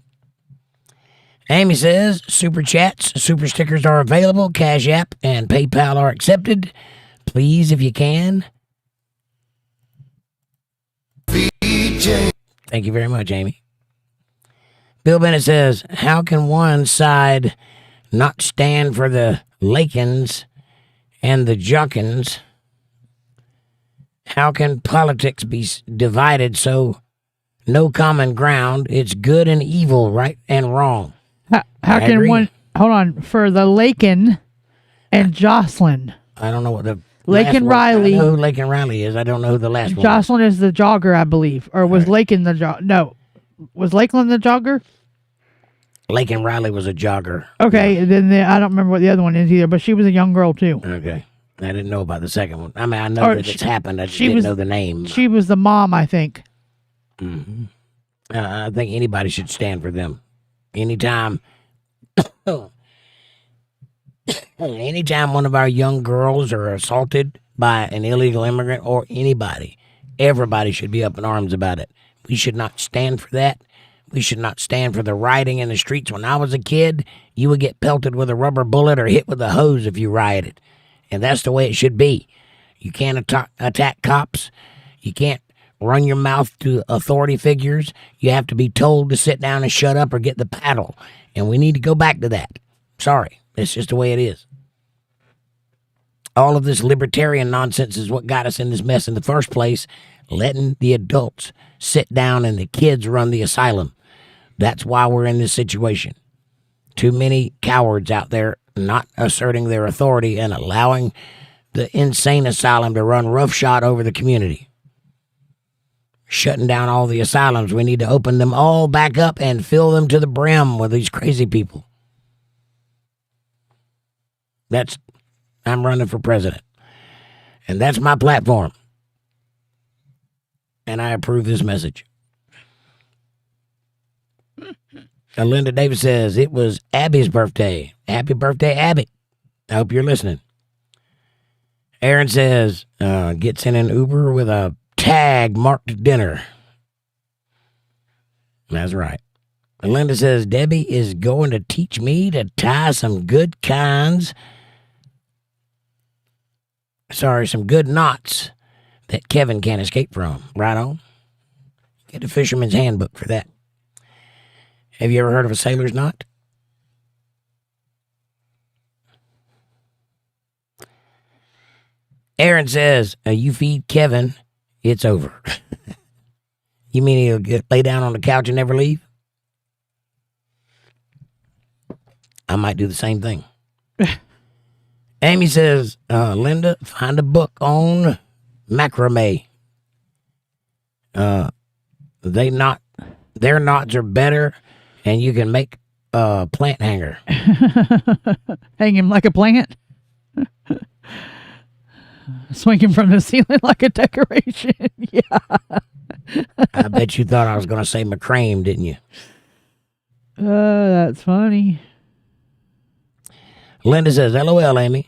Amy says, super chats, super stickers are available. Cash App and PayPal are accepted. Please, if you can. Thank you very much, Amy. Bill Bennett says, how can one side not stand for the Lakins and the Junkins? How can politics be divided so no common ground? It's good and evil, right and wrong. How can agree. One, hold on, for the Lakin and Jocelyn? I don't know what the Lakin Riley. I know who Lakin Riley is. I don't know who the last one Jocelyn is the jogger, I believe. Or was Lakin the jogger? No. Was Lakeland the jogger? Lakin Riley was a jogger. Okay, yeah. Then I don't remember what the other one is either, but she was a young girl too. Okay. I didn't know about the second one. I mean, I know that it's happened. I just didn't know the name. She was the mom, I think. Mm-hmm. I think anybody should stand for them. Anytime one of our young girls are assaulted by an illegal immigrant or anybody, everybody should be up in arms about it. We should not stand for that. We should not stand for the rioting in the streets. When I was a kid, you would get pelted with a rubber bullet or hit with a hose if you rioted. And that's the way it should be. You can't attack cops. You can't run your mouth to authority figures. You have to be told to sit down and shut up or get the paddle. And we need to go back to that. Sorry. It's just the way it is. All of this libertarian nonsense is what got us in this mess in the first place, letting the adults sit down and the kids run the asylum. That's why we're in this situation. Too many cowards out there not asserting their authority and allowing the insane asylum to run roughshod over the community. Shutting down all the asylums. We need to open them all back up and fill them to the brim with these crazy people. I'm running for president. And that's my platform. And I approve this message. And Linda Davis says, it was Abby's birthday. Happy birthday, Abby. I hope you're listening. Aaron says, gets in an Uber with a tag marked dinner. That's right. And Linda says, Debbie is going to teach me to tie some good knots that Kevin can't escape from. Right on. Get a fisherman's handbook for that. Have you ever heard of a sailor's knot? Aaron says, you feed Kevin, it's over. You mean he'll lay down on the couch and never leave? I might do the same thing. Amy says, Linda, find a book on macrame. Their knots are better, and you can make a plant hanger. Hang him like a plant? Swing him from the ceiling like a decoration. Yeah. I bet you thought I was going to say macrame, didn't you? That's funny. Linda says, LOL, Amy.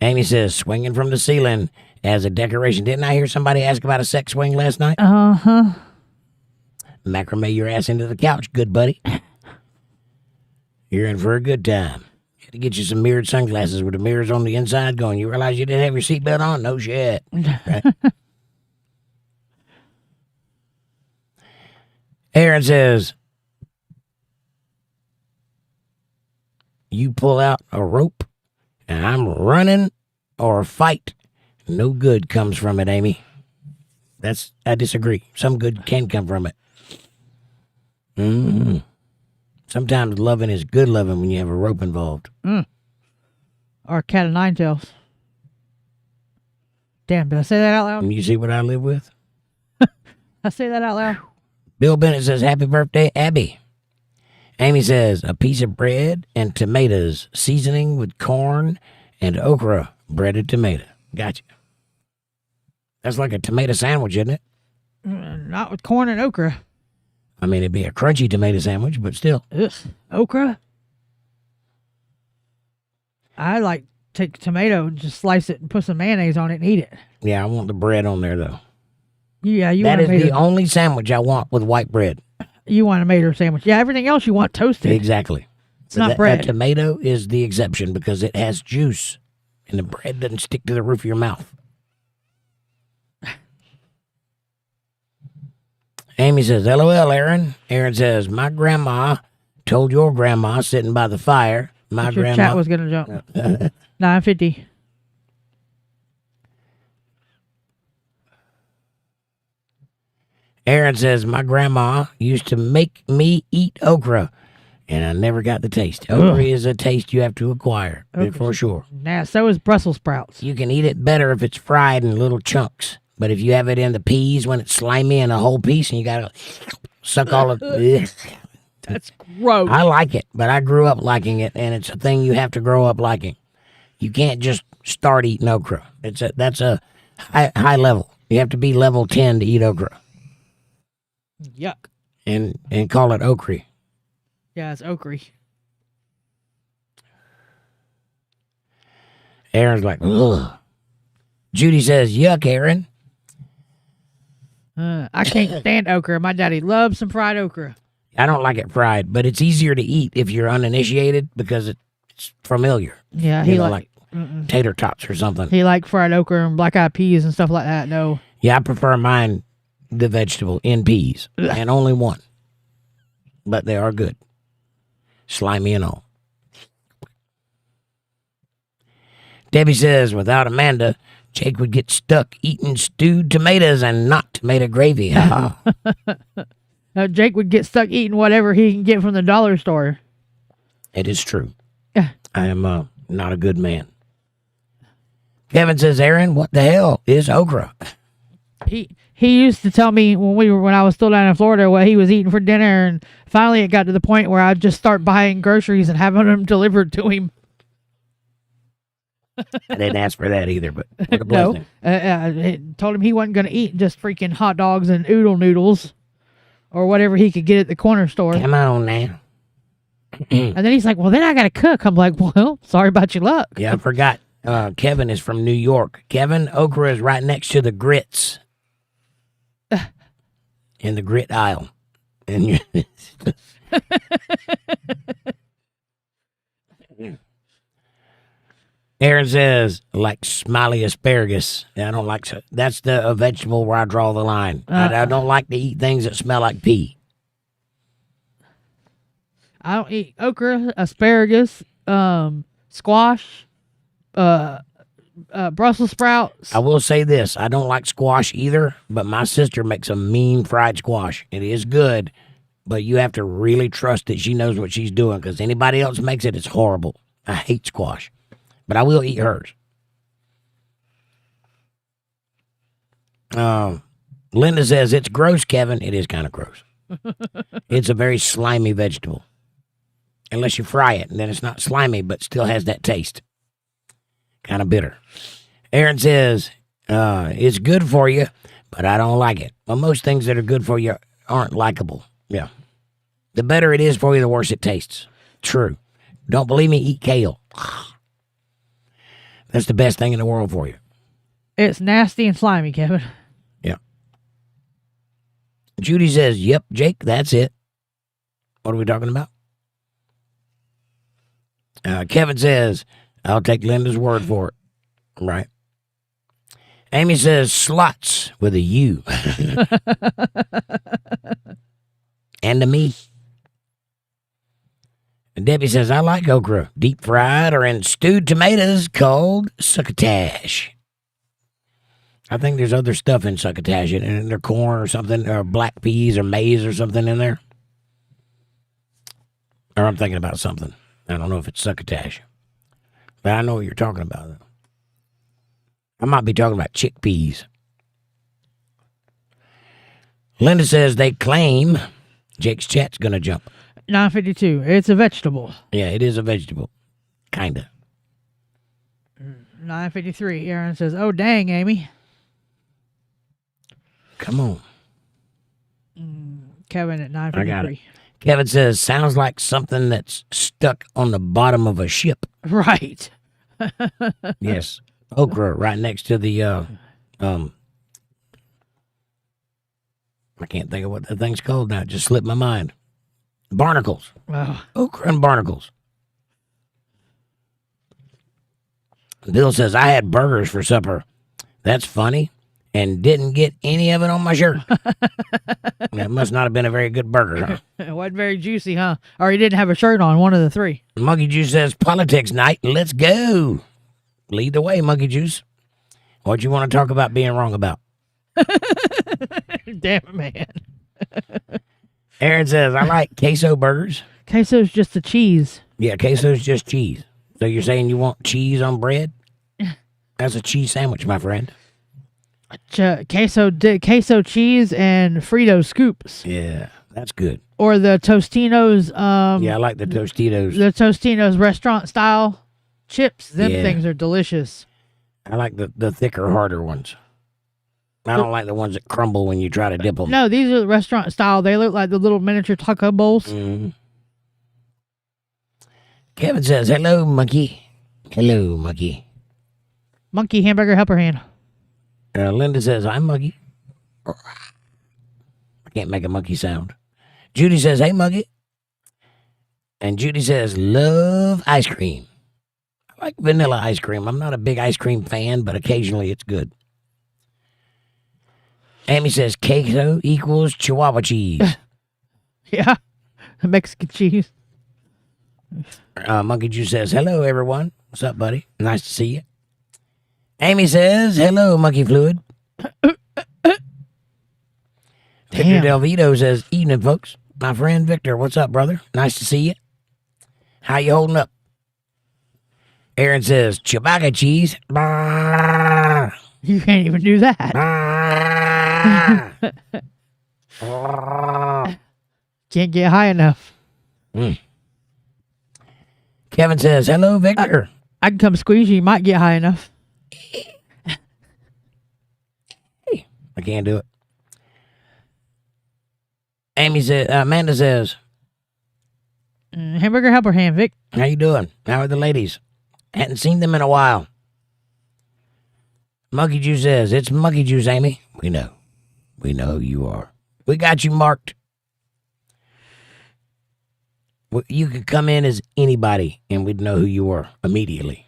Amy says, swinging from the ceiling as a decoration. Didn't I hear somebody ask about a sex swing last night? Uh-huh. Macrame your ass into the couch, good buddy. You're in for a good time. You had to get you some mirrored sunglasses with the mirrors on the inside going, you realize you didn't have your seatbelt on? No shit. Right? Aaron says, you pull out a rope and I'm running or fight. No good comes from it, Amy. I disagree. Some good can come from it. Mm-hmm. Sometimes loving is good loving when you have a rope involved. Or a cat of nine tails. Damn, did I say that out loud? And you see what I live with? I say that out loud. Bill Bennett says, happy birthday, Abby. Amy says, a piece of bread and tomatoes, seasoning with corn and okra, breaded tomato. Gotcha. That's like a tomato sandwich, isn't it? Not with corn and okra. I mean, it'd be a crunchy tomato sandwich, but still. Ugh. Okra? I like take tomato and just slice it and put some mayonnaise on it and eat it. Yeah, I want the bread on there, though. Yeah, That is the only sandwich I want with white bread. You want a mater sandwich. Yeah, everything else you want toasted. Exactly. It's not bread. A tomato is the exception because it has juice, and the bread doesn't stick to the roof of your mouth. Amy says, LOL, Aaron. Aaron says, my grandma told your grandma sitting by the fire. My Your grandma chat was going to jump. 950. Aaron says, my grandma used to make me eat okra, and I never got the taste. Okra is a taste you have to acquire, for sure. Nah, so is Brussels sprouts. You can eat it better if it's fried in little chunks. But if you have it in the peas when it's slimy in a whole piece and you got to suck all of it. That's gross. I like it, but I grew up liking it, and it's a thing you have to grow up liking. You can't just start eating okra. That's a high level. You have to be level 10 to eat okra. Yuck. And call it okra. Yeah, it's okra. Aaron's like, ugh. Judy says, yuck, Aaron. I can't stand okra. My daddy loves some fried okra. I don't like it fried, but it's easier to eat if you're uninitiated because it's familiar. Yeah, he like tater tots or something. He like fried okra and black-eyed peas and stuff like that. No. Yeah, I prefer mine, the vegetable, in peas, and only one. But they are good. Slimy and all. Debbie says, without Amanda, Jake would get stuck eating stewed tomatoes and not tomato gravy. Jake would get stuck eating whatever he can get from the dollar store. It is true. I am not a good man. Kevin says, Aaron, what the hell is okra? He used to tell me when I was still down in Florida what he was eating for dinner, and finally it got to the point where I'd just start buying groceries and having them delivered to him. I didn't ask for that either, but what a No, blessing. told him he wasn't going to eat just freaking hot dogs and oodle noodles or whatever he could get at the corner store. Come on now. And then he's like, well, then I got to cook. I'm like, well, sorry about your luck. Yeah, I forgot. Kevin is from New York. Kevin, okra is right next to the grits. In the grit aisle. And you Aaron says, like smiley asparagus. I don't like that's the vegetable where I draw the line. I don't like to eat things that smell like pea. I don't eat okra, asparagus, squash, Brussels sprouts. I will say this. I don't like squash either, but my sister makes a mean fried squash. It is good, but you have to really trust that she knows what she's doing because anybody else makes it, it's horrible. I hate squash, but I will eat hers. Linda says, it's gross, Kevin. It is kind of gross. It's a very slimy vegetable. Unless you fry it, and then it's not slimy, but still has that taste. Kind of bitter. Aaron says, it's good for you, but I don't like it. Well, most things that are good for you aren't likable. Yeah. The better it is for you, the worse it tastes. True. Don't believe me? Eat kale. That's the best thing in the world for you. It's nasty and slimy, Kevin. Yeah. Judy says, yep, Jake, that's it. What are we talking about? Kevin says, I'll take Linda's word for it. Right. Amy says, slots with a U. And a me. And Debbie says, I like okra, deep fried or in stewed tomatoes called succotash. I think there's other stuff in succotash, in their corn or something, or black peas or maize or something in there. Or I'm thinking about something. I don't know if it's succotash. But I know what you're talking about, though. I might be talking about chickpeas. Linda says they claim Jake's chat's going to jump. 952. It's a vegetable. Yeah, it is a vegetable. Kinda. 953. Aaron says, oh, dang, Amy. Come on. Kevin at I got it. 953. Kevin says, sounds like something that's stuck on the bottom of a ship. Right. Yes. Okra right next to the, I can't think of what the thing's called now. It just slipped my mind. Barnacles. Oh, Okra and barnacles. Bill says, I had burgers for supper. That's funny. And didn't get any of it on my shirt. That must not have been a very good burger, huh? it wasn't very juicy, huh? Or he didn't have a shirt on, one of the three. Monkey Juice says, politics night. Let's go. Lead the way, Monkey Juice. What you want to talk about being wrong about? Damn it, man. Aaron says, I like queso burgers. Queso's just the cheese. Yeah, queso's just cheese. So you're saying you want cheese on bread? That's a cheese sandwich, my friend. Queso cheese and Frito scoops. Yeah, that's good. Or the Tostinos. Yeah, I like the Tostitos. The Tostinos restaurant style chips. Them things are delicious. I like the thicker, harder ones. I don't like the ones that crumble when you try to dip them. No, these are the restaurant style. They look like the little miniature taco bowls. Mm-hmm. Kevin says, hello, monkey. Hello, monkey. Monkey hamburger helper hand. Linda says, I'm monkey. I can't make a monkey sound. Judy says, hey, monkey. And Judy says, love ice cream. I like vanilla ice cream. I'm not a big ice cream fan, but occasionally it's good. Amy says, queso equals Chihuahua cheese. Yeah, Mexican cheese. Monkey Juice says, hello, everyone. What's up, buddy? Nice to see you. Amy says, hello, Monkey Fluid. Victor Del Vito says, evening, folks. My friend Victor, what's up, brother? Nice to see you. How you holding up? Aaron says, Chewbacca cheese. You can't even do that. Can't get high enough. Kevin says, hello, Victor. I can come squeeze you. You might get high enough. I can't do it. Amanda says, hamburger helper hand, Vic. how you doing? How are the ladies? Hadn't seen them in a while. Monkey Juice says, it's Monkey Juice, Amy. We know. We know who you are. We got you marked. You could come in as anybody, and we'd know who you were immediately.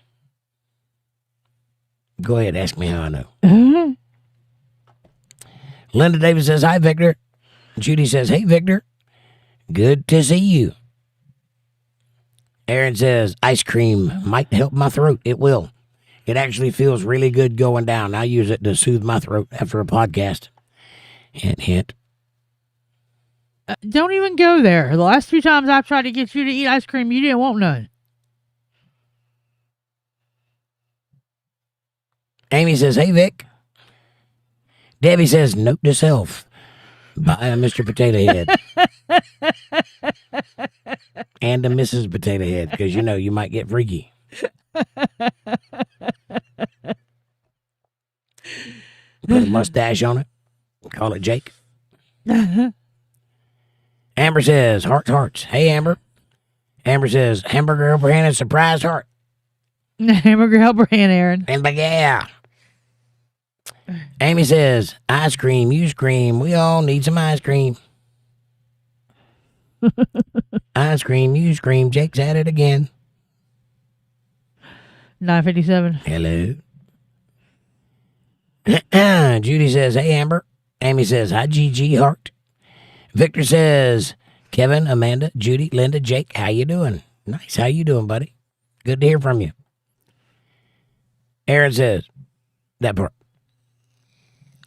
Go ahead, ask me how I know. Linda Davis says, hi, Victor. Judy says, hey, Victor. Good to see you. Aaron says, ice cream might help my throat. It will. It actually feels really good going down. I use it to soothe my throat after a podcast. Hint, hint. Don't even go there. The last few times I've tried to get you to eat ice cream, you didn't want none. Amy says, hey, Vic. Debbie says, note to self. Buy a Mr. Potato Head. And a Mrs. Potato Head, because, you might get freaky. Put a mustache on it. Call it Jake. Amber says, hearts, hearts. Hey, Amber. Amber says, hamburger helper hand and surprise heart. Hamburger helper hand, Aaron. And yeah. Amy says, ice cream, you scream. We all need some ice cream. Ice cream, you scream. Jake's at it again. 957. Hello. Judy says, hey, Amber. Amy says, hi, GG, heart. Victor says, Kevin, Amanda, Judy, Linda, Jake, how you doing? Nice. How you doing, buddy? Good to hear from you. Aaron says, that part.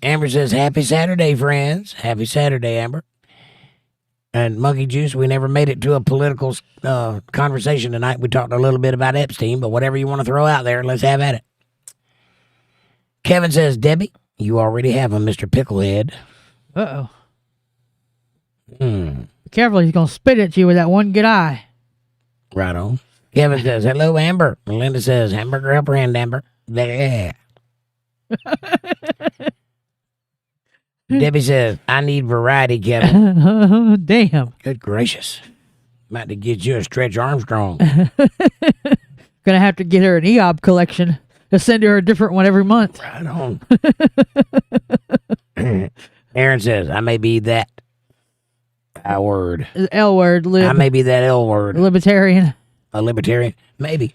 Amber says, happy Saturday, friends. Happy Saturday, Amber. And Monkey Juice, we never made it to a political conversation tonight. We talked a little bit about Epstein, but whatever you want to throw out there, let's have at it. Kevin says, Debbie, you already have a Mr. Picklehead. Uh-oh. Hmm. Be careful, he's going to spit at you with that one good eye. Right on. Kevin says, hello, Amber. And Linda says, hamburger upper hand, Amber. Yeah. Debbie says, I need variety, Kevin. Damn. Good gracious. Might to get you a Stretch Armstrong. Gonna have to get her an EOB collection to send her a different one every month. Right on. Aaron says, I may be that I word. L word. I may be that L word. Libertarian. A libertarian? Maybe.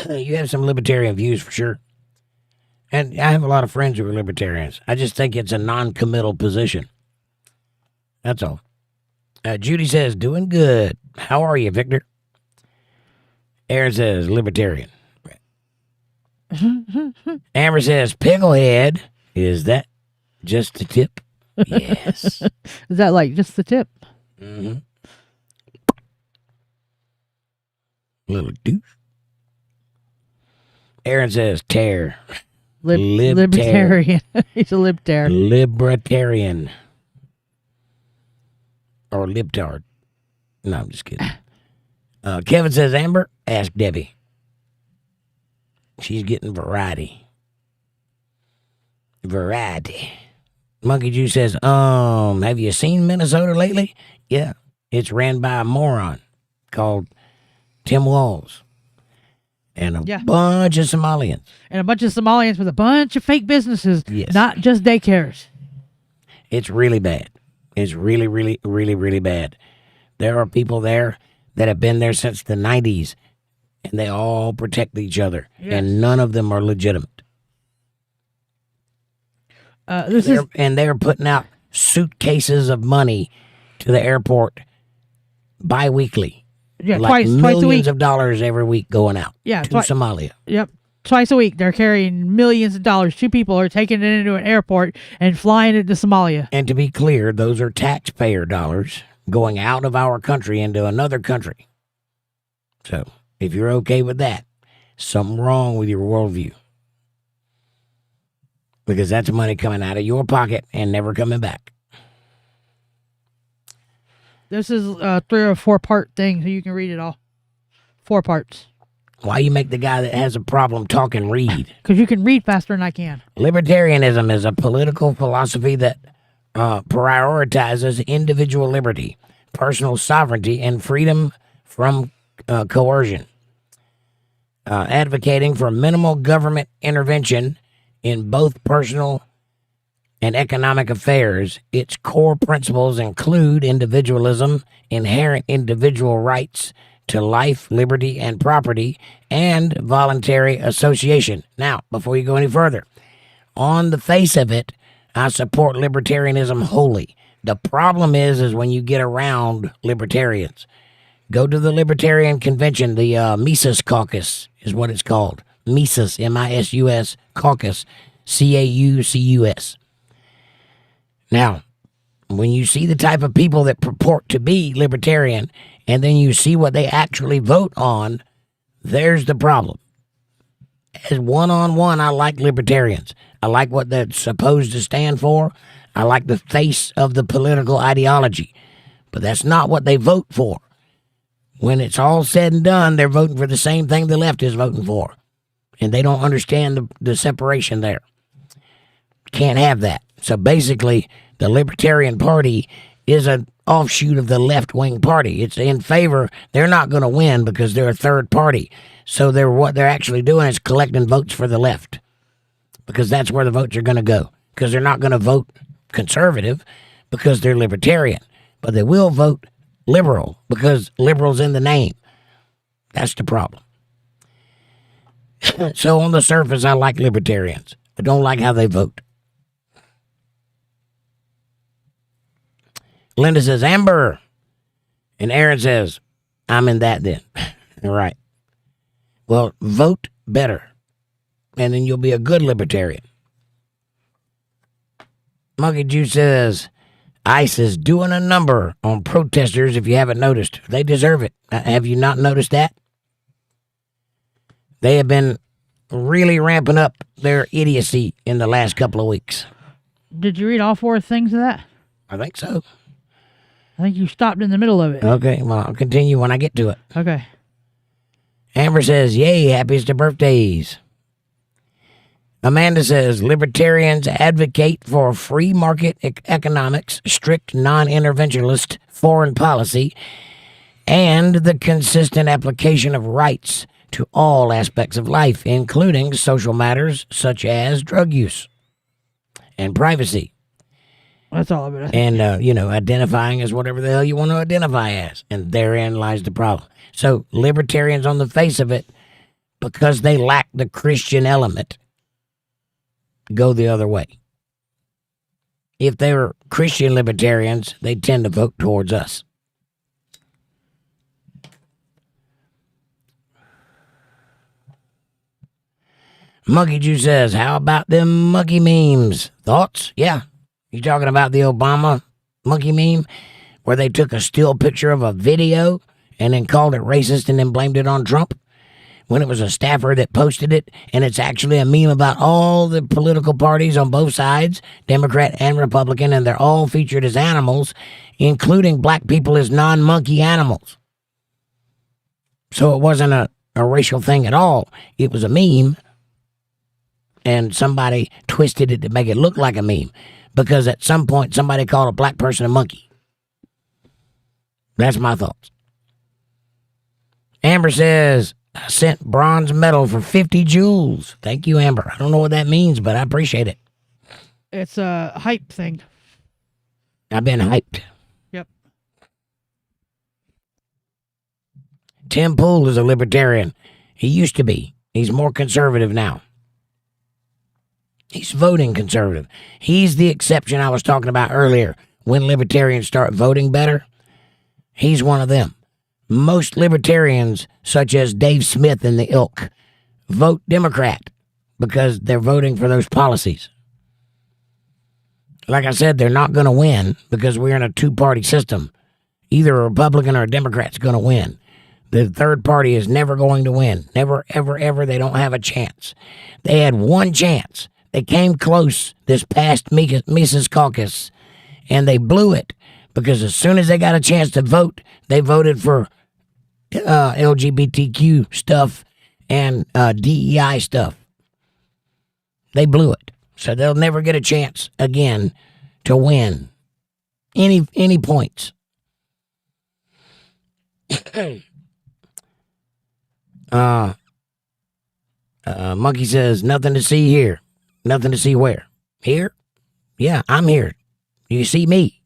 You have some libertarian views for sure. And I have a lot of friends who are libertarians. I just think it's a non-committal position. That's all. Judy says, doing good. How are you, Victor? Aaron says, libertarian. Amber says, picklehead. Is that just the tip? Yes. Is that like just the tip? Mm-hmm. Little douche. Aaron says, tear. Libertarian. He's a libtard. Libertarian. Or libtard. No, I'm just kidding. Kevin says, Amber, ask Debbie. She's getting variety. Variety. Monkey Juice says, have you seen Minnesota lately? Yeah. It's ran by a moron called Tim Walz. And a bunch of Somalians. And a bunch of Somalians with a bunch of fake businesses. Yes. Not just daycares. It's really bad. It's really, really, really, really bad. There are people there that have been there since the 90s, and they all protect each other, and none of them are legitimate. They're putting out suitcases of money to the airport bi-weekly. Yeah, like twice a millions week. of dollars every week going out to Somalia. Yep. Twice a week, they're carrying millions of dollars. Two people are taking it into an airport and flying it to Somalia. And to be clear, those are taxpayer dollars going out of our country into another country. So, if you're okay with that, something wrong with your worldview. Because that's money coming out of your pocket and never coming back. This is a 3 or 4 part thing, so you can read it all. 4 parts. Why you make the guy that has a problem talking read? Because you can read faster than I can. Libertarianism is a political philosophy that prioritizes individual liberty, personal sovereignty, and freedom from coercion. Advocating for minimal government intervention in both personal and economic affairs, its core principles include individualism, inherent individual rights to life, liberty, and property, and voluntary association. Now, before you go any further, on the face of it, I support libertarianism wholly. The problem is when you get around libertarians. Go to the Libertarian Convention, the Mises Caucus is what it's called. Mises, M-I-S-U-S, Caucus, C-A-U-C-U-S. Now, when you see the type of people that purport to be libertarian, and then you see what they actually vote on, there's the problem. As one-on-one, I like libertarians. I like what they're supposed to stand for. I like the face of the political ideology. But that's not what they vote for. When it's all said and done, they're voting for the same thing the left is voting for. And they don't understand the separation there. Can't have that. So basically, the Libertarian Party is an offshoot of the left-wing party. It's in favor. They're not going to win because they're a third party. So what they're actually doing is collecting votes for the left because that's where the votes are going to go. Because they're not going to vote conservative because they're libertarian. But they will vote liberal because liberal's in the name. That's the problem. So on the surface, I like libertarians. I don't like how they vote. Linda says, Amber. And Aaron says, I'm in that then. All right. Well, vote better. And then you'll be a good libertarian. Monkey Juice says, ICE is doing a number on protesters if you haven't noticed. They deserve it. Have you not noticed that? They have been really ramping up their idiocy in the last couple of weeks. Did you read all 4 things of that? I think so. I think you stopped in the middle of it. Okay, well, I'll continue when I get to it. Okay. Amber says, yay, happiest of birthdays. Amanda says, libertarians advocate for free market economics, strict non-interventionist foreign policy, and the consistent application of rights to all aspects of life, including social matters such as drug use and privacy. That's all of it. And, identifying as whatever the hell you want to identify as. And therein lies the problem. So libertarians on the face of it, because they lack the Christian element, go the other way. If they were Christian libertarians, they tend to vote towards us. Monkey Jew says, how about them monkey memes? Thoughts? Yeah. You talking about the Obama monkey meme where they took a still picture of a video and then called it racist and then blamed it on Trump when it was a staffer that posted it, and it's actually a meme about all the political parties on both sides, Democrat and Republican, and they're all featured as animals, including black people as non-monkey animals. So it wasn't a racial thing at all. It was a meme, and somebody twisted it to make it look like a meme. Because at some point, somebody called a black person a monkey. That's my thoughts. Amber says, I sent bronze medal for 50 joules. Thank you, Amber. I don't know what that means, but I appreciate it. It's a hype thing. I've been hyped. Yep. Tim Pool is a libertarian. He used to be. He's more conservative now. He's voting conservative. He's the exception I was talking about earlier. When libertarians start voting better, he's one of them. Most libertarians, such as Dave Smith and the ilk, vote Democrat because they're voting for those policies. Like I said, they're not going to win because we're in a two-party system. Either a Republican or a Democrat's going to win. The third party is never going to win. Never, ever, ever. They don't have a chance. They had one chance. They came close this past Mises Caucus, and they blew it because as soon as they got a chance to vote, they voted for LGBTQ stuff and DEI stuff. They blew it. So they'll never get a chance again to win any points. Monkey says, nothing to see here. Nothing to see where? Here? Yeah, I'm here. You see me.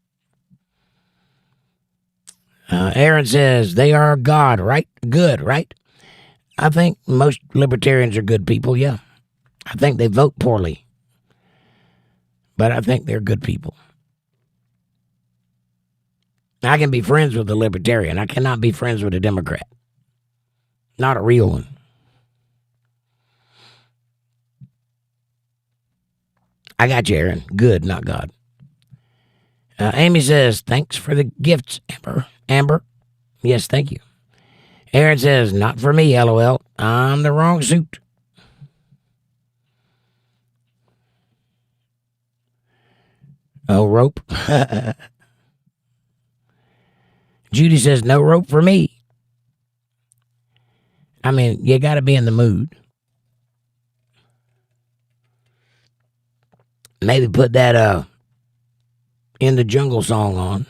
Aaron says, they are God, right? Good, right? I think most libertarians are good people, yeah. I think they vote poorly. But I think they're good people. I can be friends with a libertarian. I cannot be friends with a Democrat. Not a real one. I got you, Aaron. Good, not God. Amy says, thanks for the gifts, Amber. Yes, thank you. Aaron says, not for me, LOL. I'm the wrong suit. Oh, rope. Judy says, no rope for me. I mean, you got to be in the mood. Maybe put that In the Jungle song on.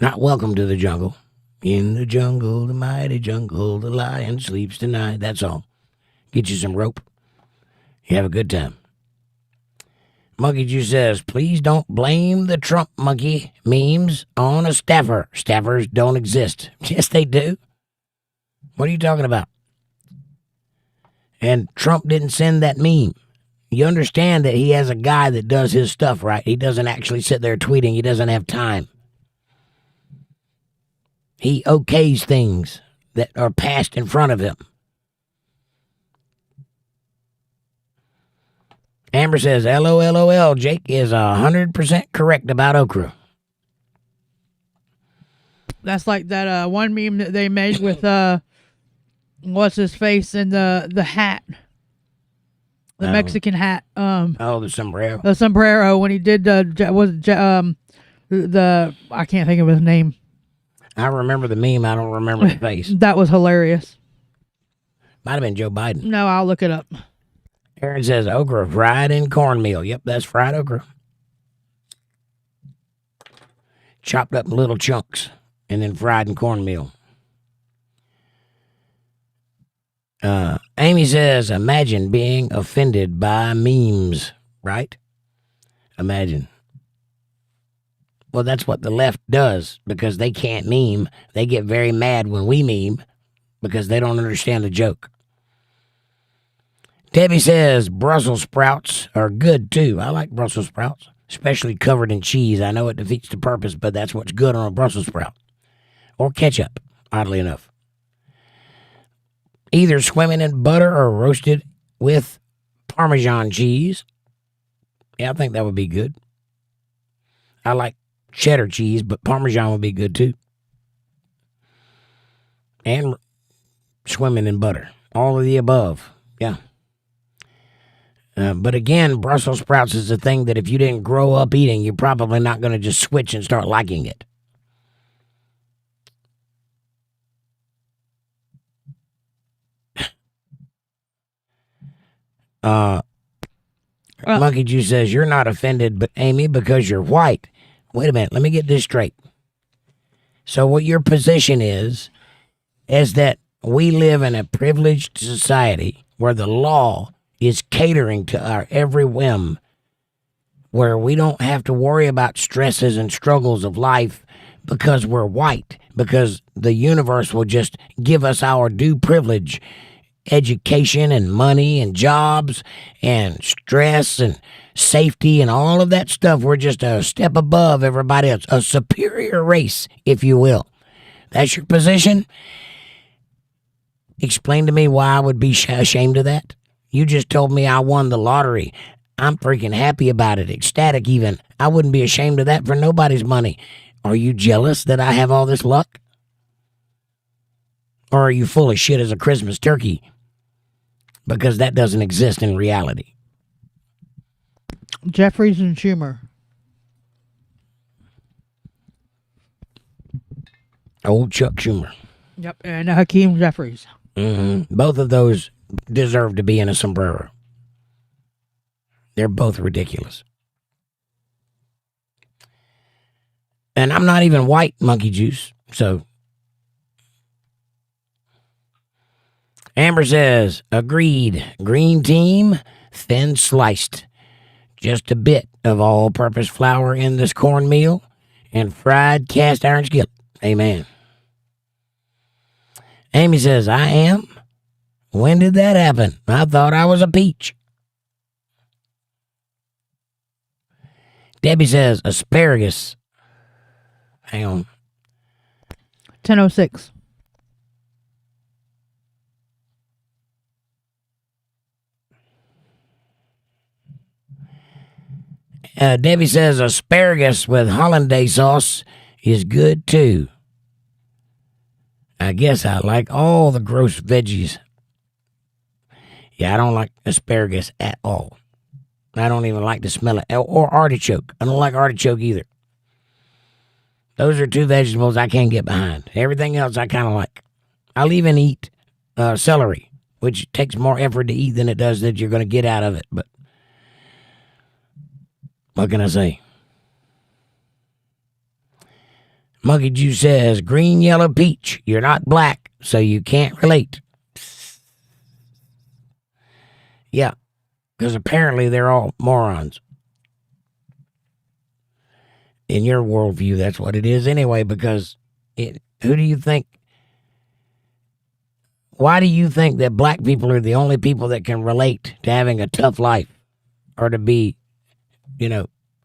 Not Welcome to the Jungle. In the jungle, the mighty jungle, the lion sleeps tonight. That song. Get you some rope. You have a good time. Monkey Juice says, please don't blame the Trump monkey memes on a staffer. Staffers don't exist. Yes, they do. What are you talking about? And Trump didn't send that meme. You understand that he has a guy that does his stuff, right? He doesn't actually sit there tweeting. He doesn't have time. He okays things that are passed in front of him. Amber says, LOLOL, Jake is 100% correct about okra. That's like that one meme that they made with what's his face in the hat, the Mexican hat. The sombrero. The sombrero when he did the I can't think of his name. I remember the meme. I don't remember the face. That was hilarious. Might have been Joe Biden. No, I'll look it up. Aaron says okra fried in cornmeal. Yep, that's fried okra. Chopped up in little chunks and then fried in cornmeal. Amy says, imagine being offended by memes, right? Imagine. Well, that's what the left does because they can't meme. They get very mad when we meme because they don't understand the joke. Debbie says Brussels sprouts are good too. I like Brussels sprouts, especially covered in cheese. I know it defeats the purpose, but that's what's good on a Brussels sprout. Or ketchup, oddly enough. Either swimming in butter or roasted with Parmesan cheese. Yeah, I think that would be good. I like cheddar cheese, but Parmesan would be good too. And swimming in butter. All of the above. Yeah. But again, Brussels sprouts is a thing that if you didn't grow up eating, you're probably not going to just switch and start liking it. Monkey Juice says, you're not offended, but Amy, because you're white. Wait a minute, let me get this straight. So what your position is that we live in a privileged society where the law is catering to our every whim, where we don't have to worry about stresses and struggles of life because we're white, because the universe will just give us our due privilege, education and money and jobs and stress and safety and all of that stuff. We're just a step above everybody else, a superior race, if you will. That's your position? Explain to me why I would be ashamed of that. You just told me I won the lottery. I'm freaking happy about it, ecstatic even. I wouldn't be ashamed of that for nobody's money. Are you jealous that I have all this luck? Or are you full of shit as a Christmas turkey? Because that doesn't exist in reality. Jeffries and Schumer. Old Chuck Schumer. Yep, and Hakeem Jeffries. Mm-hmm. Both of those deserve to be in a sombrero. They're both ridiculous. And I'm not even white, Monkey Juice, so. Amber says, agreed. Green team, thin sliced. Just a bit of all-purpose flour in this cornmeal and fried cast iron skillet. Amen. Amy says, I am. When did that happen? I thought I was a peach. Debbie says, asparagus. Hang on. 10:06. Debbie says asparagus with hollandaise sauce is good too. I guess I like all the gross veggies. Yeah, I don't like asparagus at all. I don't even like the smell of it. Or artichoke. I don't like artichoke either. Those are two vegetables I can't get behind. Everything else I kind of like. I'll even eat celery, which takes more effort to eat than it does that you're going to get out of it. But what can I say? Monkey Juice says, green, yellow, peach. You're not black, so you can't relate. Yeah, because apparently they're all morons. In your worldview, that's what it is anyway, because who do you think? Why do you think that black people are the only people that can relate to having a tough life or to be,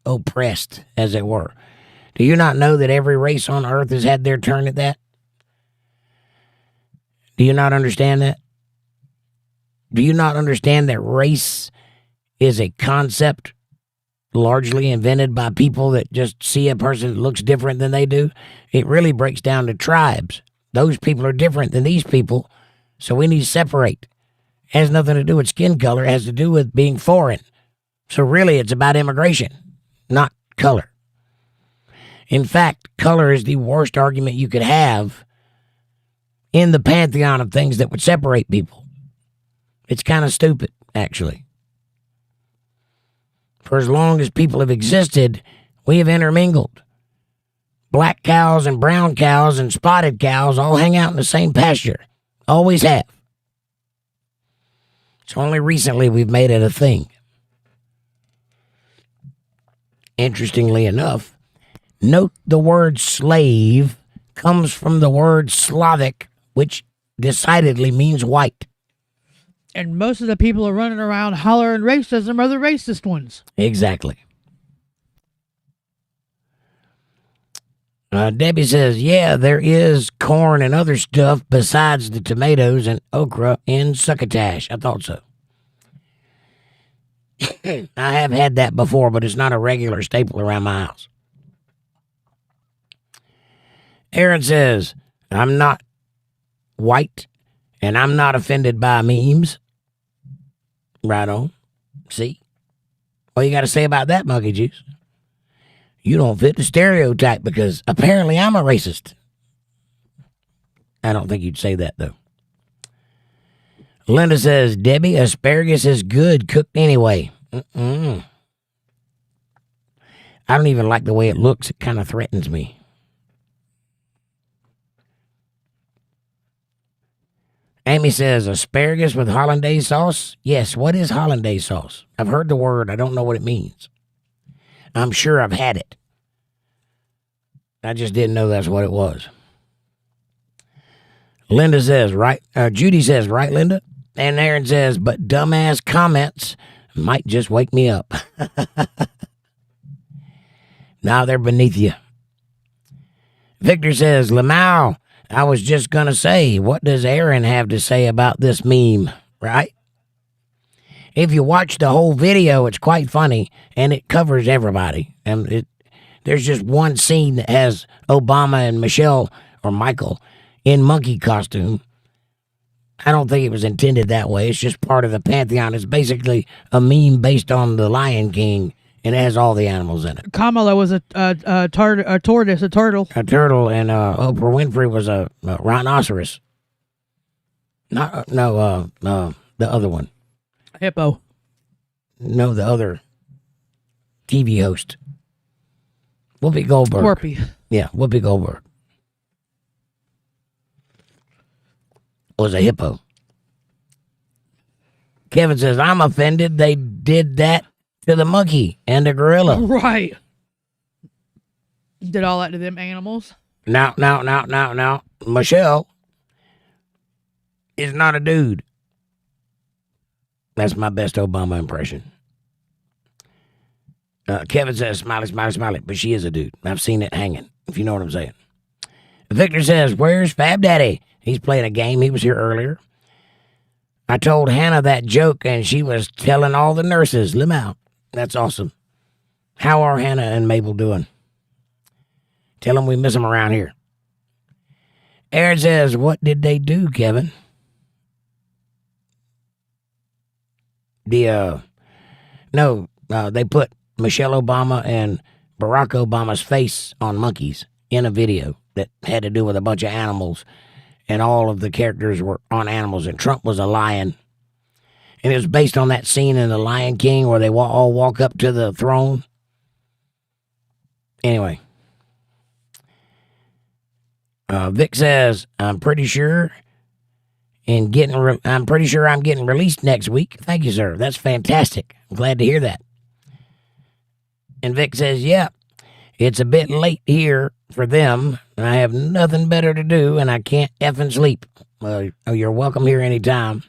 oppressed, as it were? Do you not know that every race on earth has had their turn at that? Do you not understand that? Do you not understand that race is a concept largely invented by people that just see a person that looks different than they do? It really breaks down to tribes. Those people are different than these people, So we need to separate. It has nothing to do with skin color. It has to do with being foreign. So really, it's about immigration, not color. In fact, color is the worst argument you could have in the pantheon of things that would separate people. It's kind of stupid, actually. For as long as people have existed, we have intermingled. Black cows and brown cows and spotted cows all hang out in the same pasture. Always have. It's only recently we've made it a thing. Interestingly enough, note the word slave comes from the word Slavic, which decidedly means white. And most of the people are running around hollering racism are the racist ones. Exactly. Debbie says, yeah, there is corn and other stuff besides the tomatoes and okra in succotash. I thought so. I have had that before, but it's not a regular staple around my house. Aaron says, I'm not white and I'm not offended by memes. Right on. See? What you got to say about that, Monkey Juice? You don't fit the stereotype because apparently I'm a racist. I don't think you'd say that, though. Linda says, Debbie, asparagus is good cooked anyway. I don't even like the way it looks. It kind of threatens me. Amy says, asparagus with hollandaise sauce? Yes, what is hollandaise sauce? I've heard the word. I don't know what it means. I'm sure I've had it. I just didn't know that's what it was. Linda says, right. Judy says, right, Linda? And Aaron says, but dumbass comments might just wake me up. Now they're beneath you. Victor says, Lamau, I was just going to say, what does Aaron have to say about this meme, right? If you watch the whole video, it's quite funny, and it covers everybody. And there's just one scene that has Obama and Michelle, or Michael, in monkey costume. I don't think it was intended that way. It's just part of the pantheon. It's basically a meme based on the Lion King, and it has all the animals in it. Kamala was a tortoise, a turtle. A turtle, and Oprah Winfrey was a rhinoceros. The other one. Hippo. No, the other TV host. Whoopi Goldberg. Scorpy. Yeah, Whoopi Goldberg. Was a hippo. Kevin says, I'm offended they did that to the monkey and the gorilla. Right. Did all that to them animals? Now. Michelle is not a dude. That's my best Obama impression. Kevin says, smiley, smiley, smiley, but she is a dude. I've seen it hanging, if you know what I'm saying. Victor says, where's Fab Daddy? He's playing a game. He was here earlier. I told Hannah that joke, and she was telling all the nurses, let 'em out. That's awesome. How are Hannah and Mabel doing? Tell them we miss them around here. Aaron says, what did they do, Kevin? They put Michelle Obama and Barack Obama's face on monkeys in a video that had to do with a bunch of animals, and all of the characters were on animals, and Trump was a lion. And it was based on that scene in The Lion King where they all walk up to the throne. Anyway. Vic says, I'm pretty sure I'm getting released next week. Thank you, sir. That's fantastic. I'm glad to hear that. And Vic says, yeah, it's a bit late here for them. I have nothing better to do, and I can't effing sleep. You're welcome here anytime.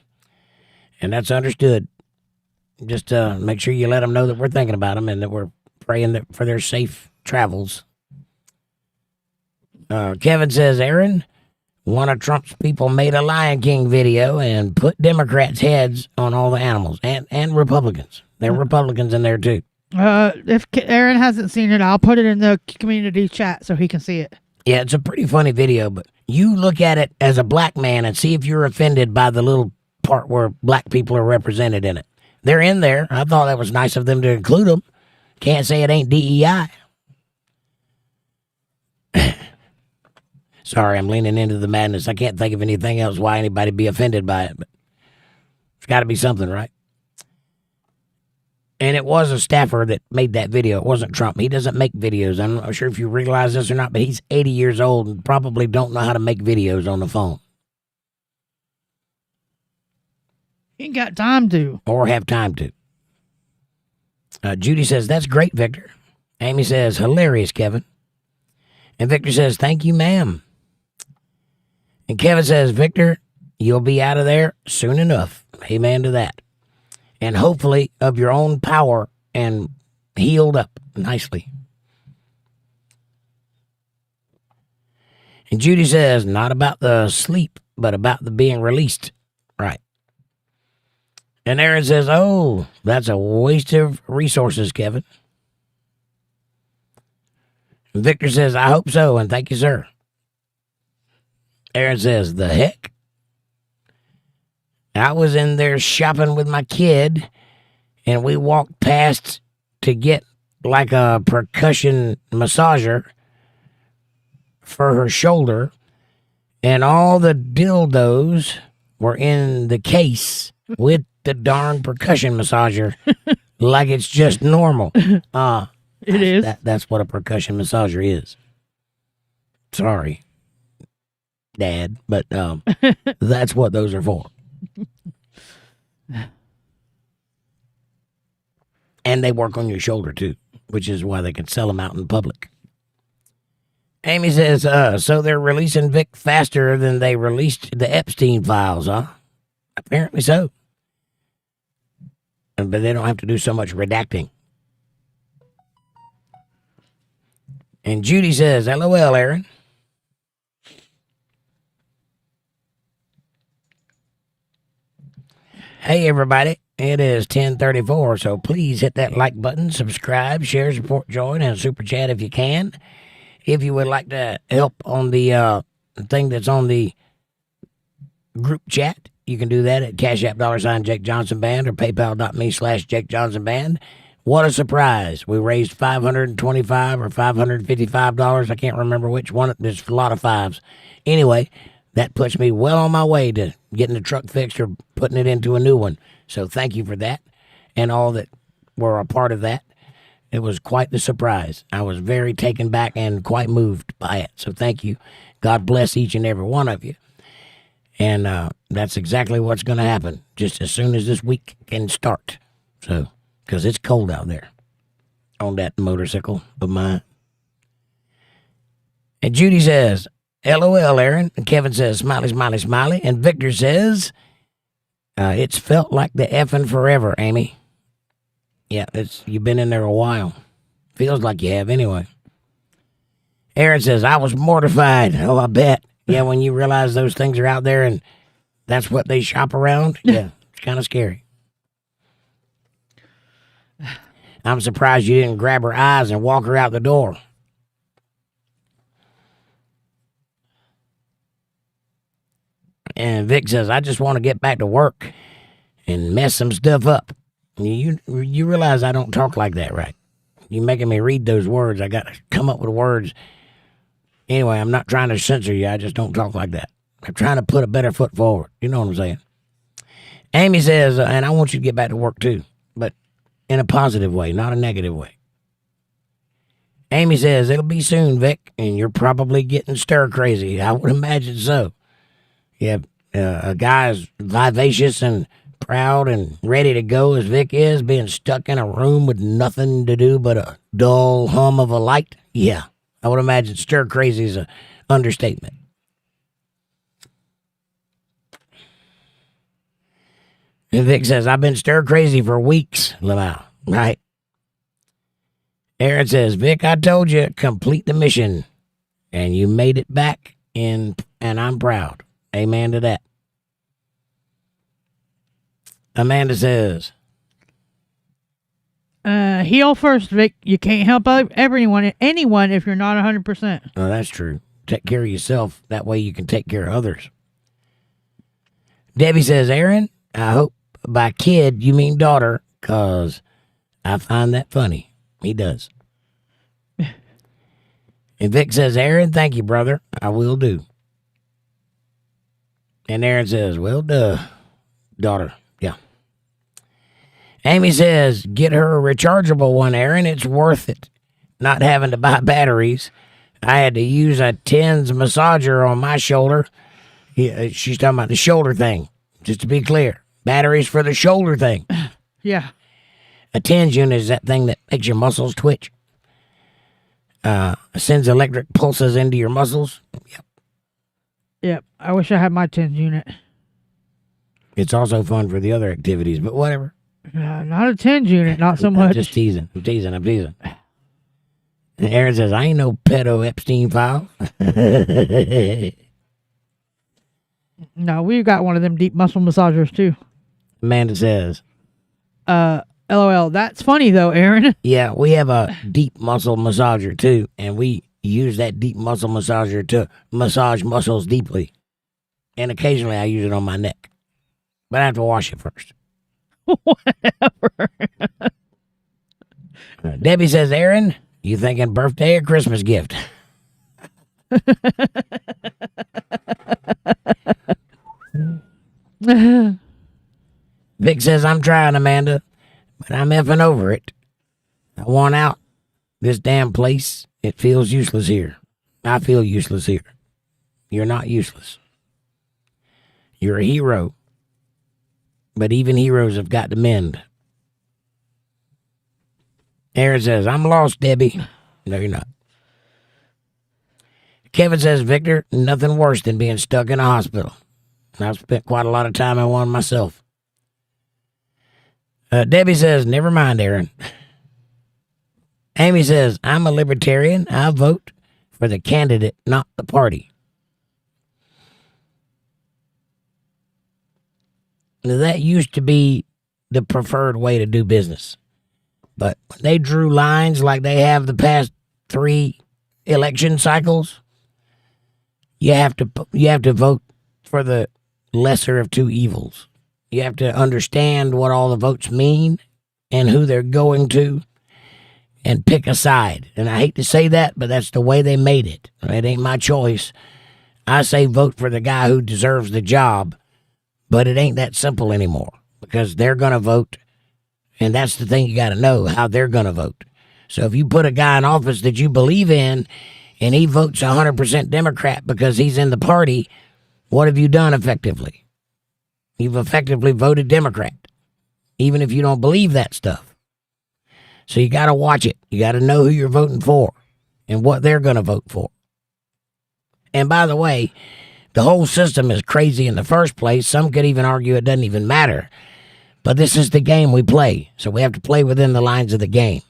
And that's understood. Just make sure you let them know that we're thinking about them and that we're praying for their safe travels. Kevin says, Aaron, one of Trump's people made a Lion King video and put Democrats' heads on all the animals and Republicans. There are Republicans in there, too. If Aaron hasn't seen it, I'll put it in the community chat so he can see it. Yeah, it's a pretty funny video, but you look at it as a black man and see if you're offended by the little part where black people are represented in it. They're in there. I thought that was nice of them to include them. Can't say it ain't DEI. Sorry, I'm leaning into the madness. I can't think of anything else why anybody be offended by it, but it's got to be something, right? And it was a staffer that made that video. It wasn't Trump. He doesn't make videos. I'm not sure if you realize this or not, but he's 80 years old and probably don't know how to make videos on the phone. He ain't got time to. Or have time to. Judy says, that's great, Victor. Amy says, hilarious, Kevin. And Victor says, thank you, ma'am. And Kevin says, Victor, you'll be out of there soon enough. Amen to that. And hopefully of your own power and healed up nicely. And Judy says, not about the sleep, but about the being released. Right. And Aaron says, oh, that's a waste of resources, Kevin. And Victor says, I hope so, and thank you, sir. Aaron says, the heck? I was in there shopping with my kid, and we walked past to get like a percussion massager for her shoulder, and all the dildos were in the case with the darn percussion massager like it's just normal. It is. That's what a percussion massager is. Sorry, Dad, but that's what those are for. And they work on your shoulder, too, which is why they can sell them out in public. Amy says, so they're releasing Vic faster than they released the Epstein files, huh? Apparently so. But they don't have to do so much redacting. And Judy says, LOL, Aaron. Hey, everybody. It is 10:34, so please hit that like button, subscribe, share, support, join, and super chat if you can. If you would like to help on the thing that's on the group chat, you can do that at CashApp $JakeJohnsonBand or PayPal.me/JakeJohnsonBand. What a surprise. We raised $525 or $555. I can't remember which one. There's a lot of fives. Anyway, that puts me well on my way to getting the truck fixed or putting it into a new one. So thank you for that and all that were a part of that. It was quite the surprise. I was very taken back and quite moved by it. So thank you. God bless each and every one of you. And that's exactly what's going to happen just as soon as this week can start. So, because it's cold out there on that motorcycle of mine. And Judy says, LOL, Aaron. And Kevin says, smiley, smiley, smiley. And Victor says, it's felt like the effing forever, Amy. Yeah, you've been in there a while. Feels like you have anyway. Aaron says, I was mortified. Oh, I bet. Yeah, when you realize those things are out there and that's what they shop around. Yeah, it's kind of scary. I'm surprised you didn't grab her eyes and walk her out the door. And Vic says, I just want to get back to work and mess some stuff up. You realize I don't talk like that, right? You're making me read those words. I got to come up with words. Anyway, I'm not trying to censor you. I just don't talk like that. I'm trying to put a better foot forward. You know what I'm saying? Amy says, and I want you to get back to work too, but in a positive way, not a negative way. Amy says, it'll be soon, Vic, and you're probably getting stir crazy. I would imagine so. Yeah, a guy as vivacious and proud and ready to go as Vic is, being stuck in a room with nothing to do but a dull hum of a light. Yeah, I would imagine stir crazy is an understatement. And Vic says, I've been stir crazy for weeks, Lamau, right? Aaron says, Vic, I told you, complete the mission. And you made it back, and I'm proud. Amen to that. Amanda says, heal first, Vic. You can't help anyone if you're not 100%. Oh, that's true. take care of yourself. That way you can take care of others. Debbie says, Aaron, I hope by kid you mean daughter, because I find that funny. He does. And Vic says, Aaron, thank you, brother. I will do. And Aaron says, well, daughter. Yeah. Amy says, get her a rechargeable one, Aaron. It's worth it. Not having to buy batteries. I had to use a TENS massager on my shoulder. She's talking about the shoulder thing. Just to be clear. Batteries for the shoulder thing. Yeah. A TENS unit is that thing that makes your muscles twitch. Sends electric pulses into your muscles. Yep. Yep. I wish I had my TENS unit. It's also fun for the other activities, but whatever. Not a TENS unit, not so much. I'm just teasing. I'm teasing. And Aaron says, I ain't no pedo Epstein file. No, we've got one of them deep muscle massagers too. Amanda says, LOL. That's funny though, Aaron. yeah, we have a deep muscle massager too, and we use that deep muscle massager to massage muscles deeply. And occasionally I use it on my neck. But I have to wash it first. Whatever. Debbie says, Aaron, you thinking birthday or Christmas gift? Vic says, I'm trying, Amanda, but I'm effing over it. I want out this damn place. It feels useless here. I feel useless here. You're not useless. You're a hero. But even heroes have got to mend. Aaron says, I'm lost, Debbie. No, you're not. Kevin says, Victor, nothing worse than being stuck in a hospital. I've spent quite a lot of time in one myself. Debbie says, never mind, Aaron. Amy says, I'm a libertarian. I vote for the candidate, not the party. Now, that used to be the preferred way to do business. But when they drew lines like they have the past 3 election cycles, you have to vote for the lesser of 2 evils. You have to understand what all the votes mean and who they're going to and pick a side. And I hate to say that, but that's the way they made it. It ain't my choice. I say vote for the guy who deserves the job, but it ain't that simple anymore because they're going to vote. And that's the thing you got to know, how they're going to vote. So if you put a guy in office that you believe in and he votes 100% Democrat because he's in the party, what have you done effectively? You've effectively voted Democrat, even if you don't believe that stuff. So you got to watch it. You got to know who you're voting for and what they're going to vote for. And by the way, the whole system is crazy in the first place. Some could even argue it doesn't even matter. But this is the game we play, so we have to play within the lines of the game.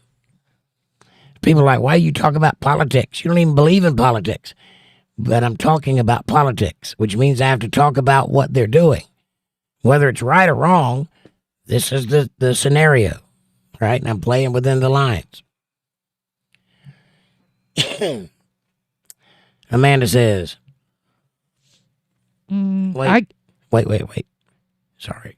People are like, why you talk about politics? You don't even believe in politics. But I'm talking about politics, which means I have to talk about what they're doing. Whether it's right or wrong, this is the scenario, right? And I'm playing within the lines. Amanda says, wait. Sorry.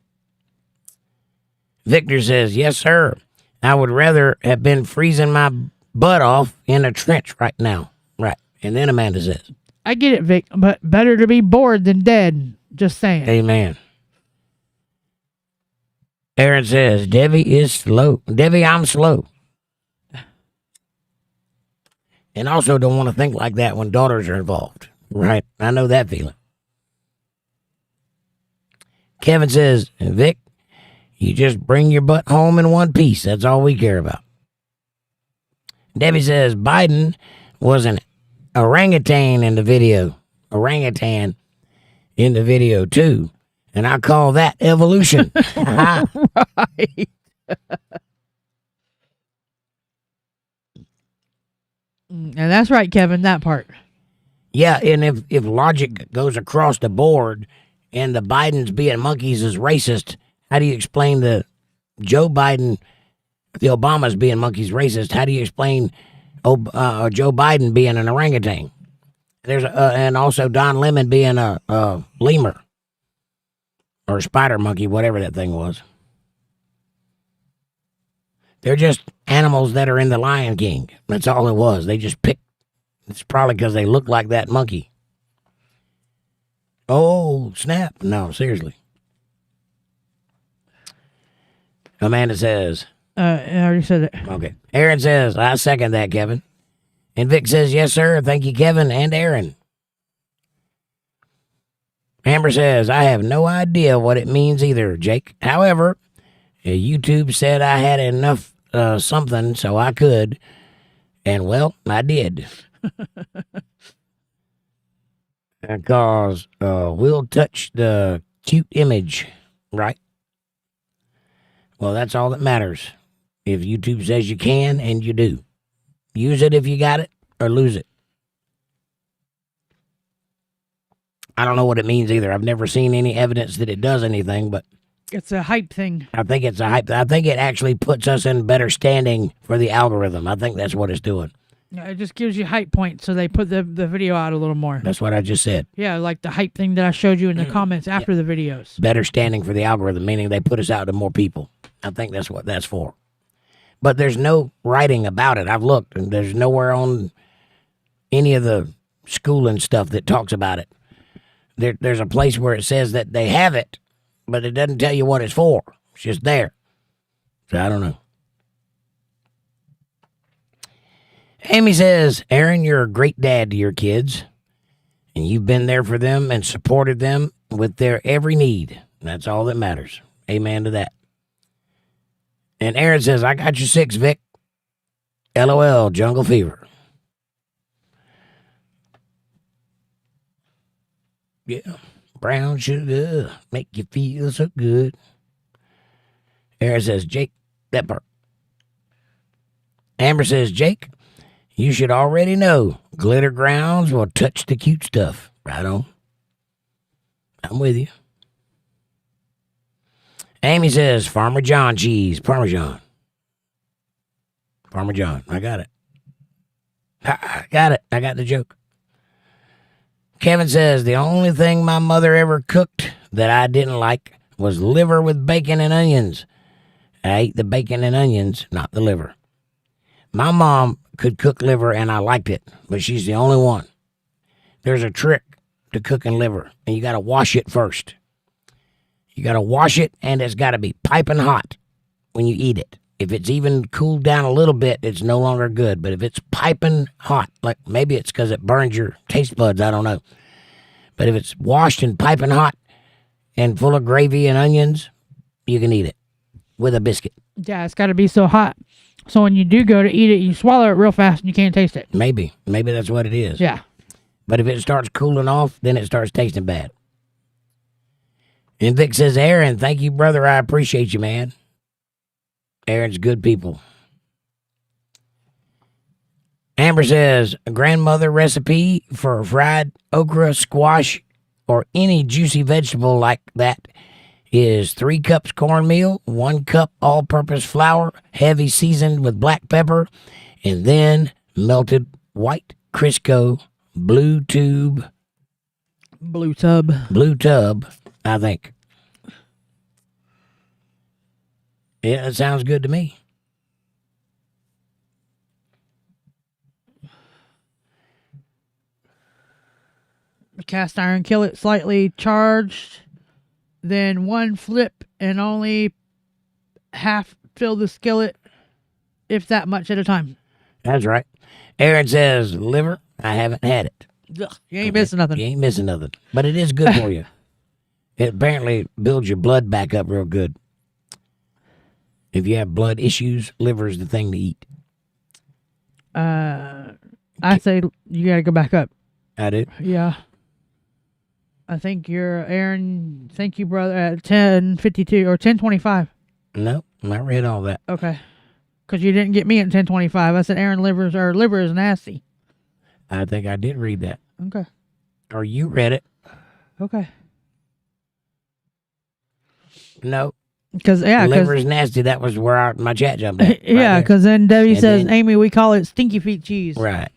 Victor says, yes, sir. I would rather have been freezing my butt off in a trench right now. Right. And then Amanda says, I get it, Vic, but better to be bored than dead. Just saying. amen. Aaron says, Debbie is slow. Debbie, I'm slow. And also don't want to think like that when daughters are involved. Right. I know that feeling. Kevin says, Vic, you just bring your butt home in one piece. That's all we care about. Debbie says, Biden was an orangutan in the video. Orangutan in the video, too. And I call that evolution. Right. And that's right, Kevin, that part. Yeah, and if logic goes across the board and the Bidens being monkeys is racist, how do you explain the Joe Biden, the Obamas being monkeys racist? How do you explain Joe Biden being an orangutan? There's and also Don Lemon being a lemur or spider monkey, whatever that thing was. They're just animals that are in the Lion King. That's all it was. They just picked. It's probably because they look like that monkey. Oh, snap. No, seriously. Amanda says. I already said it. Okay. Aaron says, I second that, Kevin. And Vic says, yes, sir. Thank you, Kevin and Aaron. Amber says, I have no idea what it means either, Jake. However, YouTube said I had enough something so I could. And, well, I did. Because we'll touch the cute image, right? Well, that's all that matters. If YouTube says you can, and you do. Use it if you got it, or lose it. I don't know what it means either. I've never seen any evidence that it does anything, but It's a hype thing. I think it's a hype. I think it actually puts us in better standing for the algorithm. I think that's what it's doing. Yeah, it just gives you hype points, so they put the video out a little more. That's what I just said. Yeah, like the hype thing that I showed you in the comments after the videos. Better standing for the algorithm, meaning they put us out to more people. I think that's what that's for. But there's no writing about it. I've looked, and there's nowhere on any of the schooling stuff that talks about it. There's a place where it says that they have it, but it doesn't tell you what it's for. It's just there. So I don't know. Amy says, Aaron, you're a great dad to your kids, and you've been there for them and supported them with their every need. That's all that matters. Amen to that. And Aaron says, I got you 6, Vic. LOL, Jungle Fever. Yeah, brown sugar make you feel so good. Aaron says, Jake, that part. Amber says, Jake, you should already know glitter grounds will touch the cute stuff. Right on. I'm with you. Amy says, Farmer John cheese, Parmesan. Farmer John, I got it. I got it. I got the joke. Kevin says, the only thing my mother ever cooked that I didn't like was liver with bacon and onions. I ate the bacon and onions, not the liver. My mom could cook liver and I liked it, but she's the only one. There's a trick to cooking liver, and you got to wash it first. You got to wash it, and it's got to be piping hot when you eat it. If it's even cooled down a little bit, it's no longer good. But if it's piping hot, like maybe it's because it burns your taste buds, I don't know. But if it's washed and piping hot and full of gravy and onions, you can eat it with a biscuit. Yeah, it's got to be so hot. So when you do go to eat it, you swallow it real fast and you can't taste it. Maybe that's what it is. Yeah. But if it starts cooling off, then it starts tasting bad. And Vic says, Aaron, thank you, brother. I appreciate you, man. Aaron's good people. Amber says, a grandmother recipe for fried okra, squash, or any juicy vegetable like that is 3 cups cornmeal, 1 cup all-purpose flour, heavy seasoned with black pepper, and then melted white Crisco blue tub, I think. Yeah, it sounds good to me. Cast iron skillet slightly charged, then 1 flip and only half fill the skillet, if that much at a time. That's right. Aaron says, liver, I haven't had it. Ugh, you ain't missing nothing. You ain't missing nothing. But it is good for you. It apparently builds your blood back up real good. If you have blood issues, liver is the thing to eat. I say you got to go back up. I do? Yeah. I think you're, Aaron, thank you, brother, at 10:52 or 10:25. No, I read all that. Okay. Because you didn't get me at 10:25. I said Aaron liver is nasty. I think I did read that. Okay. Or you read it. Okay. No. Because liver is nasty. That was where my chat jumped at. Yeah, because then Debbie And says, then- Amy, we call it stinky feet cheese. Right.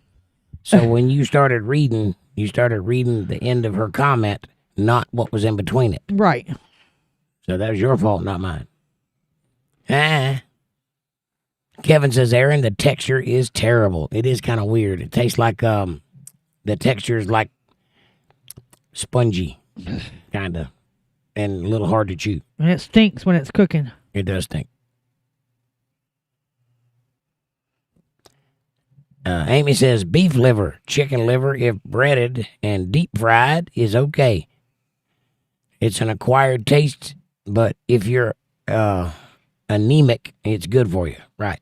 So when you started reading, You started reading the end of her comment, not what was in between it. Right. So that was your fault, not mine. Kevin says, Aaron, the texture is terrible. It is kind of weird. It tastes like, the texture is like spongy, kind of, and a little hard to chew. And it stinks when it's cooking. It does stink. Amy says, beef liver, chicken liver, if breaded and deep fried, is okay. It's an acquired taste, but if you're anemic, it's good for you. Right.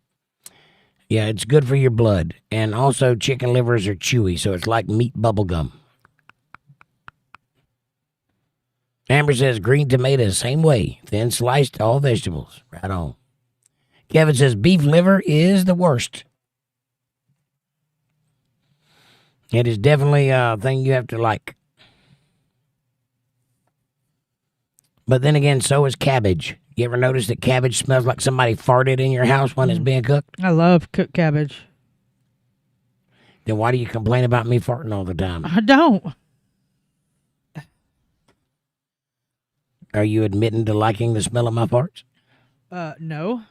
Yeah, it's good for your blood. And also, chicken livers are chewy, so it's like meat bubble gum. Amber says, green tomatoes, same way. Thin sliced, all vegetables. Right on. Kevin says, beef liver is the worst. It is definitely a thing you have to like. But then again, so is cabbage. You ever notice that cabbage smells like somebody farted in your house when it's being cooked? I love cooked cabbage. Then why do you complain about me farting all the time? I don't. Are you admitting to liking the smell of my farts? No.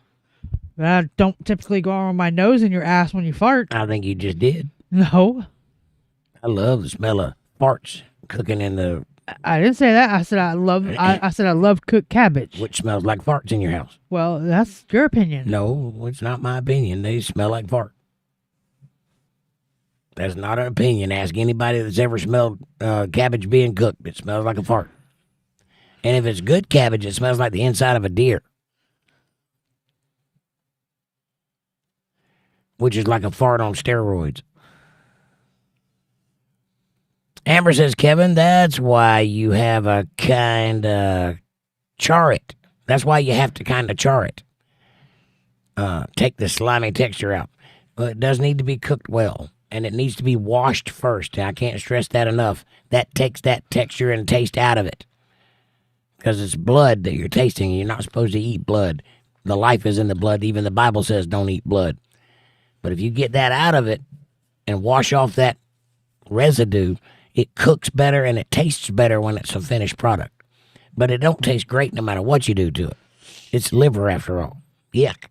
But I don't typically go on my nose in your ass when you fart. I think you just did. No. I love the smell of farts cooking in the... I didn't say that. I said I love cooked cabbage. Which smells like farts in your house. Well, that's your opinion. No, it's not my opinion. They smell like fart. That's not an opinion. Ask anybody that's ever smelled cabbage being cooked. It smells like a fart. And if it's good cabbage, it smells like the inside of a deer. Which is like a fart on steroids. Amber says, Kevin, that's why you have a kind of char it. That's why you have to kind of char it. Take the slimy texture out. Well, it does need to be cooked well. And it needs to be washed first. I can't stress that enough. That takes that texture and taste out of it. Because it's blood that you're tasting. You're not supposed to eat blood. The life is in the blood. Even the Bible says don't eat blood. But if you get that out of it and wash off that residue, it cooks better and it tastes better when it's a finished product. But it don't taste great no matter what you do to it. It's liver after all. Yuck.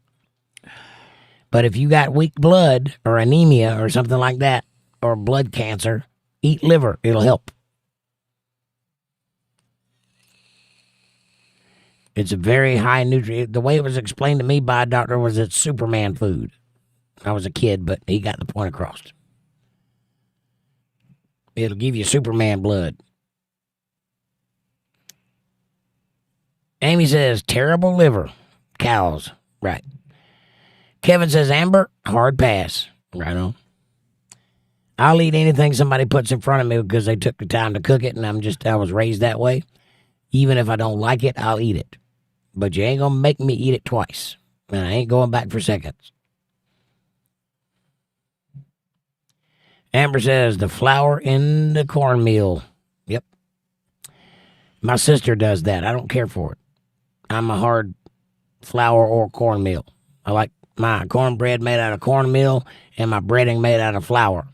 But if you got weak blood or anemia or something like that, or blood cancer, eat liver. It'll help. It's a very high nutrient. The way it was explained to me by a doctor was it's Superman food. I was a kid, but he got the point across. It'll give you Superman blood. Amy says, terrible liver. Cows. Right. Kevin says, Amber, hard pass. Right on. I'll eat anything somebody puts in front of me because they took the time to cook it, and I was raised that way. Even if I don't like it, I'll eat it. But you ain't going to make me eat it twice. And I ain't going back for seconds. Amber says, the flour in the cornmeal. Yep. My sister does that. I don't care for it. I'm a hard flour or cornmeal. I like my cornbread made out of cornmeal and my breading made out of flour.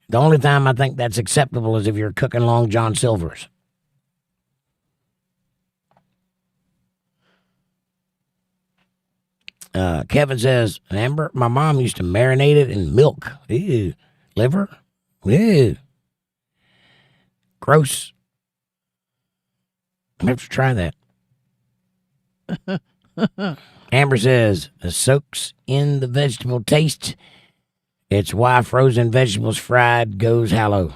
The only time I think that's acceptable is if you're cooking Long John Silver's. Kevin says, Amber, my mom used to marinate it in milk. Ew. Liver? Ew. Gross. I have to try that. Amber says, it soaks in the vegetable taste. It's why frozen vegetables fried goes hollow.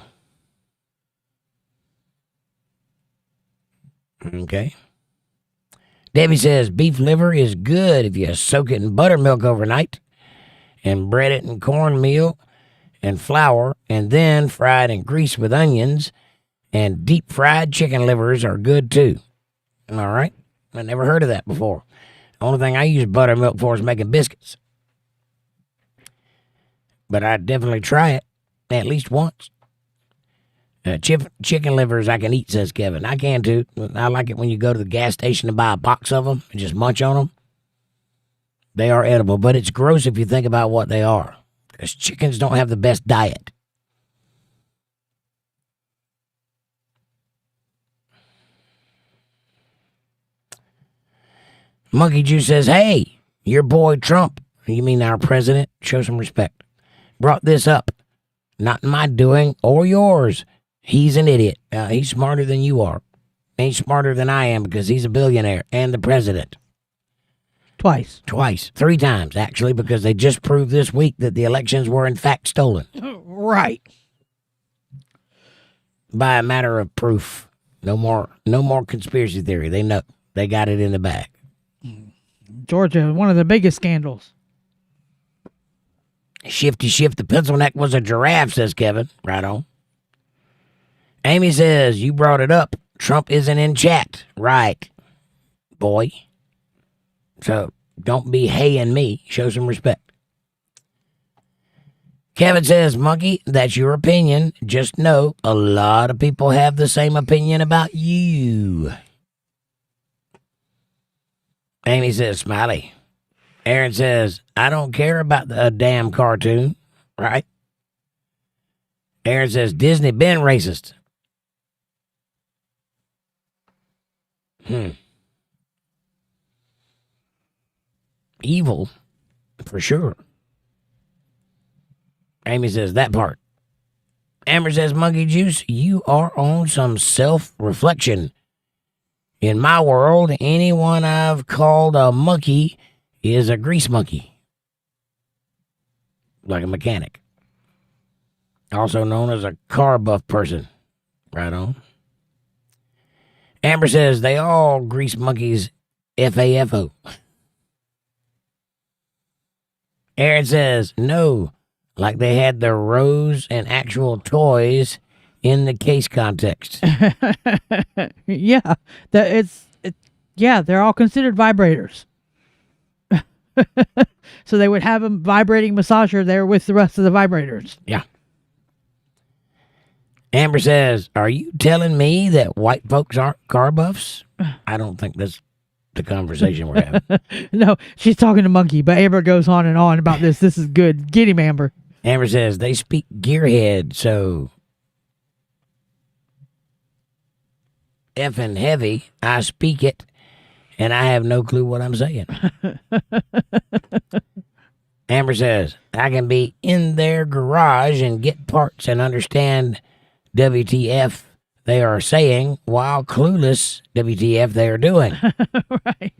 Okay. Debbie says, beef liver is good if you soak it in buttermilk overnight and bread it in cornmeal and flour, and then fried in grease with onions, and deep fried chicken livers are good too. All right? I never heard of that before. The only thing I use buttermilk for is making biscuits. But I'd definitely try it at least once. Chicken livers I can eat, says Kevin. I can too. I like it when you go to the gas station and buy a box of them and just munch on them. They are edible, but it's gross if you think about what they are. Because chickens don't have the best diet. Monkey Juice says, hey, your boy Trump, you mean our president, show some respect, brought this up. Not my doing or yours. He's an idiot. He's smarter than you are. He's smarter than I am because he's a billionaire and the president. Twice. 3 times, actually, because they just proved this week that the elections were in fact stolen. Right. By a matter of proof. No more conspiracy theory. They know. They got it in the bag. Georgia, one of the biggest scandals. Shifty shift, the pencil neck was a giraffe, says Kevin. Right on. Amy says, you brought it up. Trump isn't in chat. Right, boy. So don't be haying me. Show some respect. Kevin says, Monkey, that's your opinion. Just know a lot of people have the same opinion about you. Amy says, Smiley. Aaron says, I don't care about the damn cartoon. Right? Aaron says, Disney been racist. Evil, for sure. Amy says, that part. Amber says, Monkey Juice, you are on some self-reflection. In my world, anyone I've called a monkey is a grease monkey. Like a mechanic. Also known as a car buff person. Right on. Amber says, they all grease monkeys FAFO. Aaron says, no, like they had the rose and actual toys in the case context. Yeah, they're all considered vibrators. So they would have a vibrating massager there with the rest of the vibrators. Yeah. Amber says, are you telling me that white folks aren't car buffs? I don't think that's the conversation we're having. No, she's talking to Monkey, but Amber goes on and on about this. This is good. Get him, Amber. Amber says, they speak gearhead, so effing heavy, I speak it, and I have no clue what I'm saying. Amber says, I can be in their garage and get parts and understand WTF they are saying while clueless WTF they are doing. Right.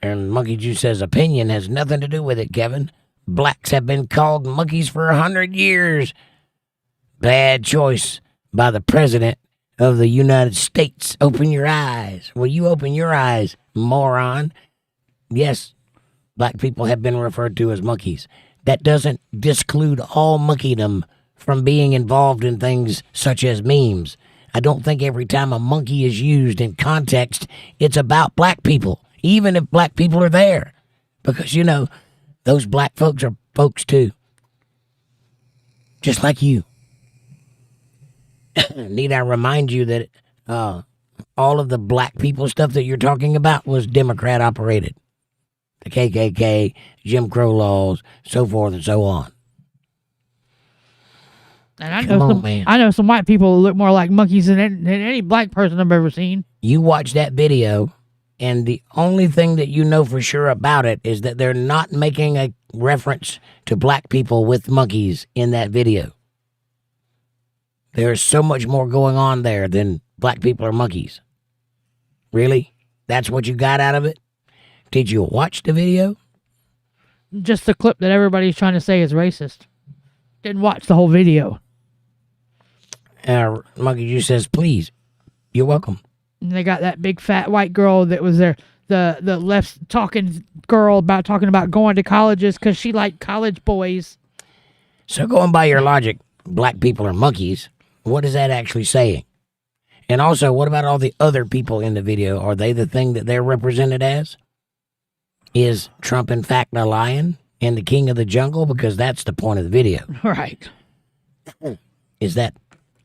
And Monkey Juice says, opinion has nothing to do with it, Kevin. Blacks have been called monkeys for 100 years. Bad choice by the president of the United States. Open your eyes. Will you open your eyes, moron? Yes, black people have been referred to as monkeys. That doesn't disclude all monkeydom from being involved in things such as memes. I don't think every time a monkey is used in context, it's about black people, even if black people are there. Because, you know, those black folks are folks too. Just like you. Need I remind you that all of the black people stuff that you're talking about was Democrat operated. The KKK, Jim Crow laws, so forth and so on. And I know some white people who look more like monkeys than any black person I've ever seen. You watch that video, and the only thing that you know for sure about it is that they're not making a reference to black people with monkeys in that video. There's so much more going on there than black people are monkeys. Really? That's what you got out of it? Did you watch the video? Just the clip that everybody's trying to say is racist. Didn't watch the whole video. Monkey Juice says, please. You're welcome. And they got that big fat white girl that was there, the left talking girl talking about going to colleges because she liked college boys. So going by your logic, black people are monkeys. What is that actually saying? And also, what about all the other people in the video? Are they the thing that they're represented as? Is Trump, in fact, a lion and the king of the jungle? Because that's the point of the video. Right. Is that...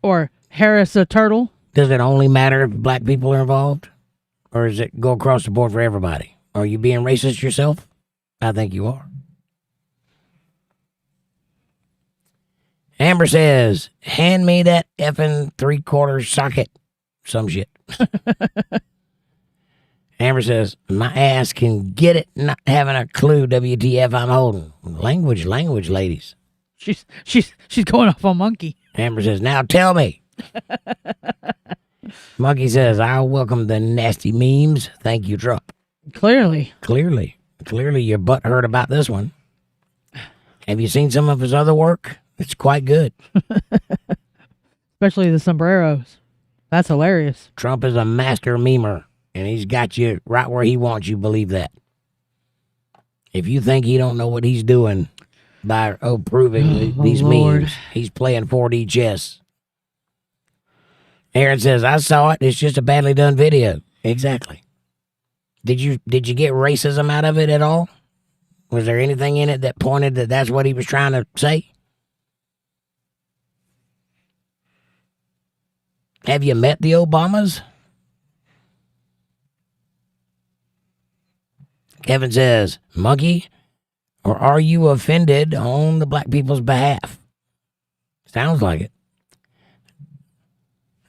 Or Harris a turtle? Does it only matter if black people are involved? Or does it go across the board for everybody? Are you being racist yourself? I think you are. Amber says, hand me that effing 3/4 socket. Some shit. Amber says, my ass can get it, not having a clue WTF I'm holding. Language, ladies. She's going off on Monkey. Amber says, now tell me. Monkey says, I'll welcome the nasty memes. Thank you, Trump. Clearly, your butt hurt about this one. Have you seen some of his other work? It's quite good. especially the sombreros. That's hilarious. Trump is a master memer, and he's got you right where he wants you. Believe that. If you think he don't know what he's doing by proving these memes, he's playing 4D chess. Aaron says, I saw it. It's just a badly done video. Exactly. Did you get racism out of it at all? Was there anything in it that pointed that that's what he was trying to say? Have you met the Obamas? Kevin says, Monkey, or are you offended on the black people's behalf? Sounds like it.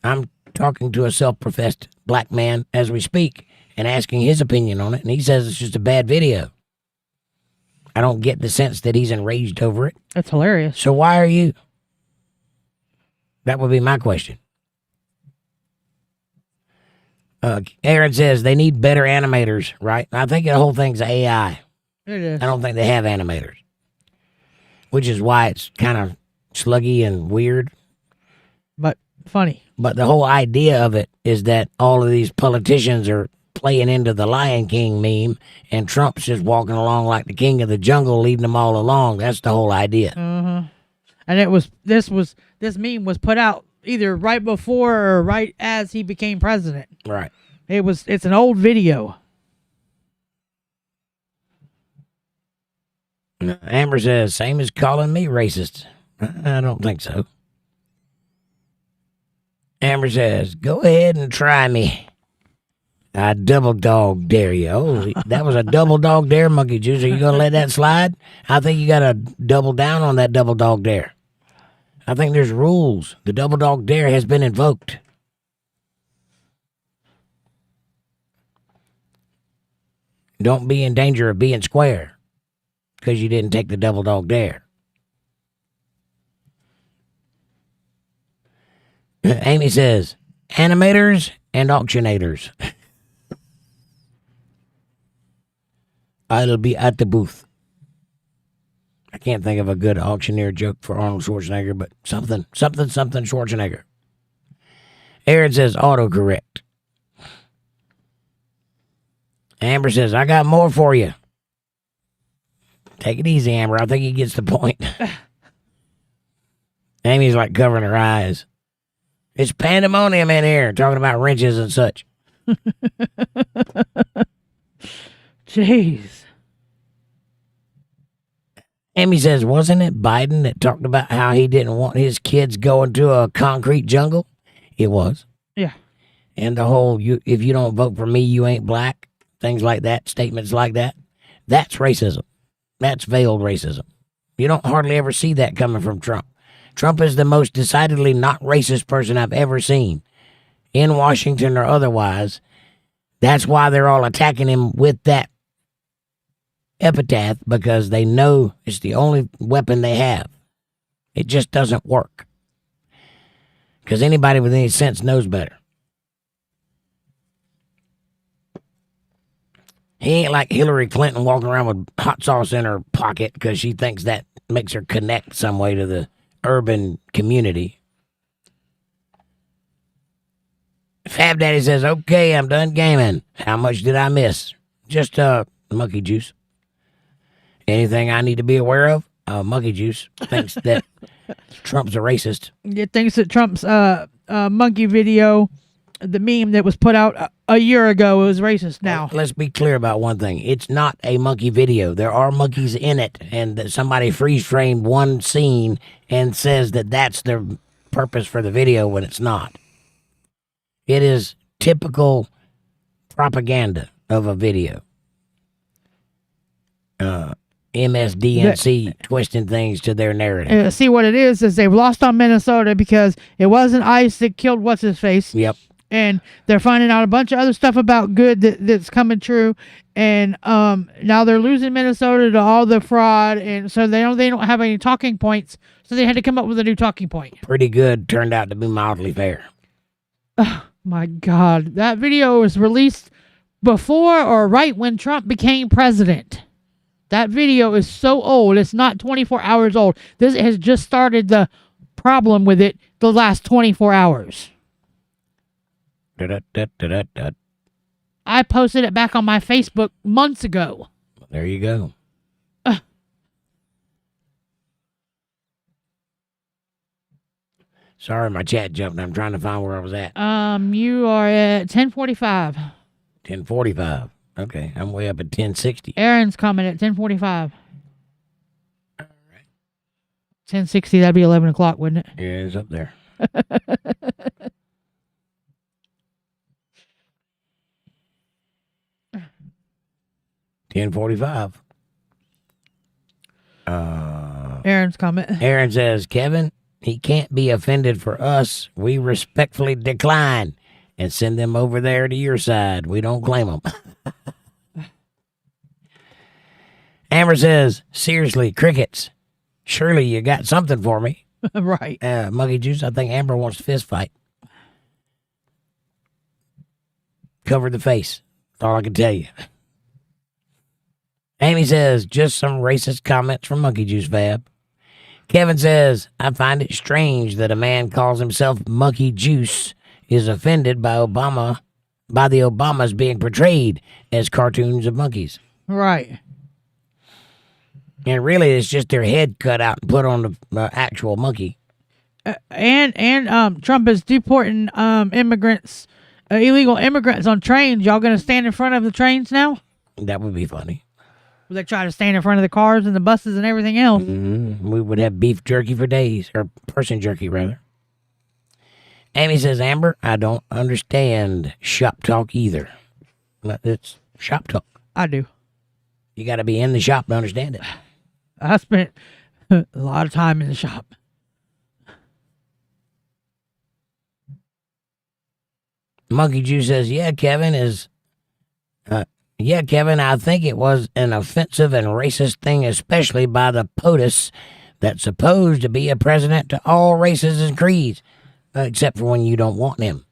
I'm talking to a self-professed black man as we speak and asking his opinion on it, and he says it's just a bad video. I don't get the sense that he's enraged over it. That's hilarious. So why are you? That would be my question. Aaron says they need better animators, right? I think the whole thing's AI. It is. I don't think they have animators, which is why it's kind of sluggy and weird. But funny. But the whole idea of it is that all of these politicians are playing into the Lion King meme, and Trump's just walking along like the king of the jungle, leading them all along. That's the whole idea. And this meme was put out either right before or right as he became president. Right. It's an old video. Amber says, same as calling me racist. I don't think so. Amber says, go ahead and try me. I double dog dare you. Oh, that was a double dog dare, Monkey Juice. Are you going to let that slide? I think you got to double down on that double dog dare. I think there's rules. The double dog dare has been invoked. Don't be in danger of being square because you didn't take the double dog dare. Amy says, animators and auctionators. I'll be at the booth. I can't think of a good auctioneer joke for Arnold Schwarzenegger, but something Schwarzenegger. Aaron says autocorrect. Amber says, I got more for you. Take it easy, Amber. I think he gets the point. Amy's like covering her eyes. It's pandemonium in here, talking about wrenches and such. Jeez. Amy says, wasn't it Biden that talked about how he didn't want his kids going to a concrete jungle? It was. Yeah. And the whole, if you don't vote for me, you ain't black, things like that, statements like that, that's racism. That's veiled racism. You don't hardly ever see that coming from Trump. Trump is the most decidedly not racist person I've ever seen, in Washington or otherwise. That's why they're all attacking him with that epithet, because they know it's the only weapon they have. It just doesn't work. Because anybody with any sense knows better. He ain't like Hillary Clinton walking around with hot sauce in her pocket because she thinks that makes her connect some way to the urban community. Fab Daddy says, okay, I'm done gaming. How much did I miss? Just Monkey Juice. Anything I need to be aware of? Monkey Juice thinks that Trump's a racist. It thinks that Trump's monkey video, the meme that was put out a year ago, is racist now. Let's be clear about one thing. It's not a monkey video. There are monkeys in it, and that somebody freeze-framed one scene and says that that's the purpose for the video when it's not. It is typical propaganda of a video. MSDNC twisting things to their narrative. See, what it is they've lost on Minnesota because it wasn't ICE that killed what's-his-face. Yep. And they're finding out a bunch of other stuff about good that's coming true. And now they're losing Minnesota to all the fraud, and so they don't have any talking points. So they had to come up with a new talking point. Pretty good. Turned out to be mildly fair. Oh, my God. That video was released before or right when Trump became president. That video is so old. It's not 24 hours old. This has just started the problem with it the last 24 hours. Da-da-da-da-da-da. I posted it back on my Facebook months ago. There you go. Sorry, my chat jumped. I'm trying to find where I was at. You are at 10:45. 10:45. Okay, I'm way up at 10:60. Aaron's coming at 10:45. All right. 10:60. That'd be 11 o'clock, wouldn't it? Yeah, it's up there. $10:45. Aaron's comment. Aaron says, Kevin, he can't be offended for us. We respectfully decline and send them over there to your side. We don't claim them. Amber says, seriously, crickets. Surely you got something for me. Right. Monkey Juice, I think Amber wants a fist fight. Cover the face. That's all I can tell you. Amy says, just some racist comments from Monkey Juice Fab. Kevin says, I find it strange that a man calls himself Monkey Juice is offended by the Obamas being portrayed as cartoons of monkeys. Right. And really, it's just their head cut out and put on the actual monkey. And Trump is deporting immigrants, illegal immigrants on trains. Y'all gonna stand in front of the trains now? That would be funny. They try to stand in front of the cars and the buses and everything else. Mm-hmm. We would have beef jerky for days, or person jerky, rather. Amy says, Amber, I don't understand shop talk either. It's shop talk. I do. You got to be in the shop to understand it. I spent a lot of time in the shop. Monkey Juice says, yeah, Kevin, I think it was an offensive and racist thing, especially by the POTUS that's supposed to be a president to all races and creeds, except for when you don't want him.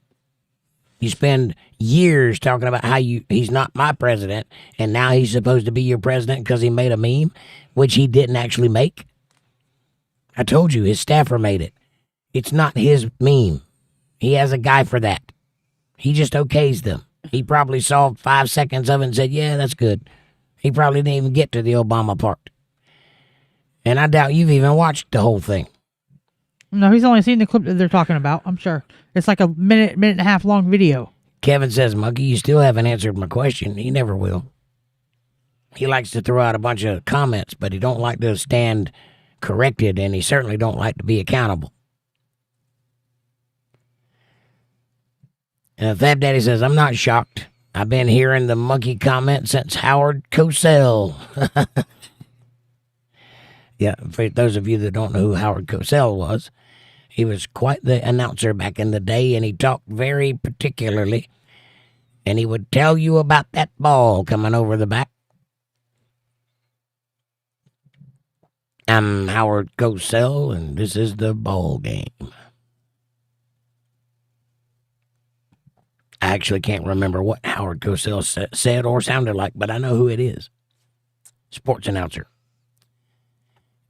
You spend years talking about how he's not my president, and now he's supposed to be your president because he made a meme, which he didn't actually make. I told you, his staffer made it. It's not his meme. He has a guy for that. He just okays them. He probably saw 5 seconds of it and said, yeah, that's good. He probably didn't even get to the Obama part. And I doubt you've even watched the whole thing. No, he's only seen the clip that they're talking about, I'm sure. It's like a minute and a half long video. Kevin says, Monkey, you still haven't answered my question. He never will. He likes to throw out a bunch of comments, but he don't like to stand corrected, and he certainly don't like to be accountable. Fab Daddy says, I'm not shocked. I've been hearing the monkey comment since Howard Cosell. Yeah, for those of you that don't know who Howard Cosell was, he was quite the announcer back in the day, and he talked very particularly, and he would tell you about that ball coming over the back. I'm Howard Cosell, and this is the ball game. I actually can't remember what Howard Cosell said or sounded like, but I know who it is. Sports announcer.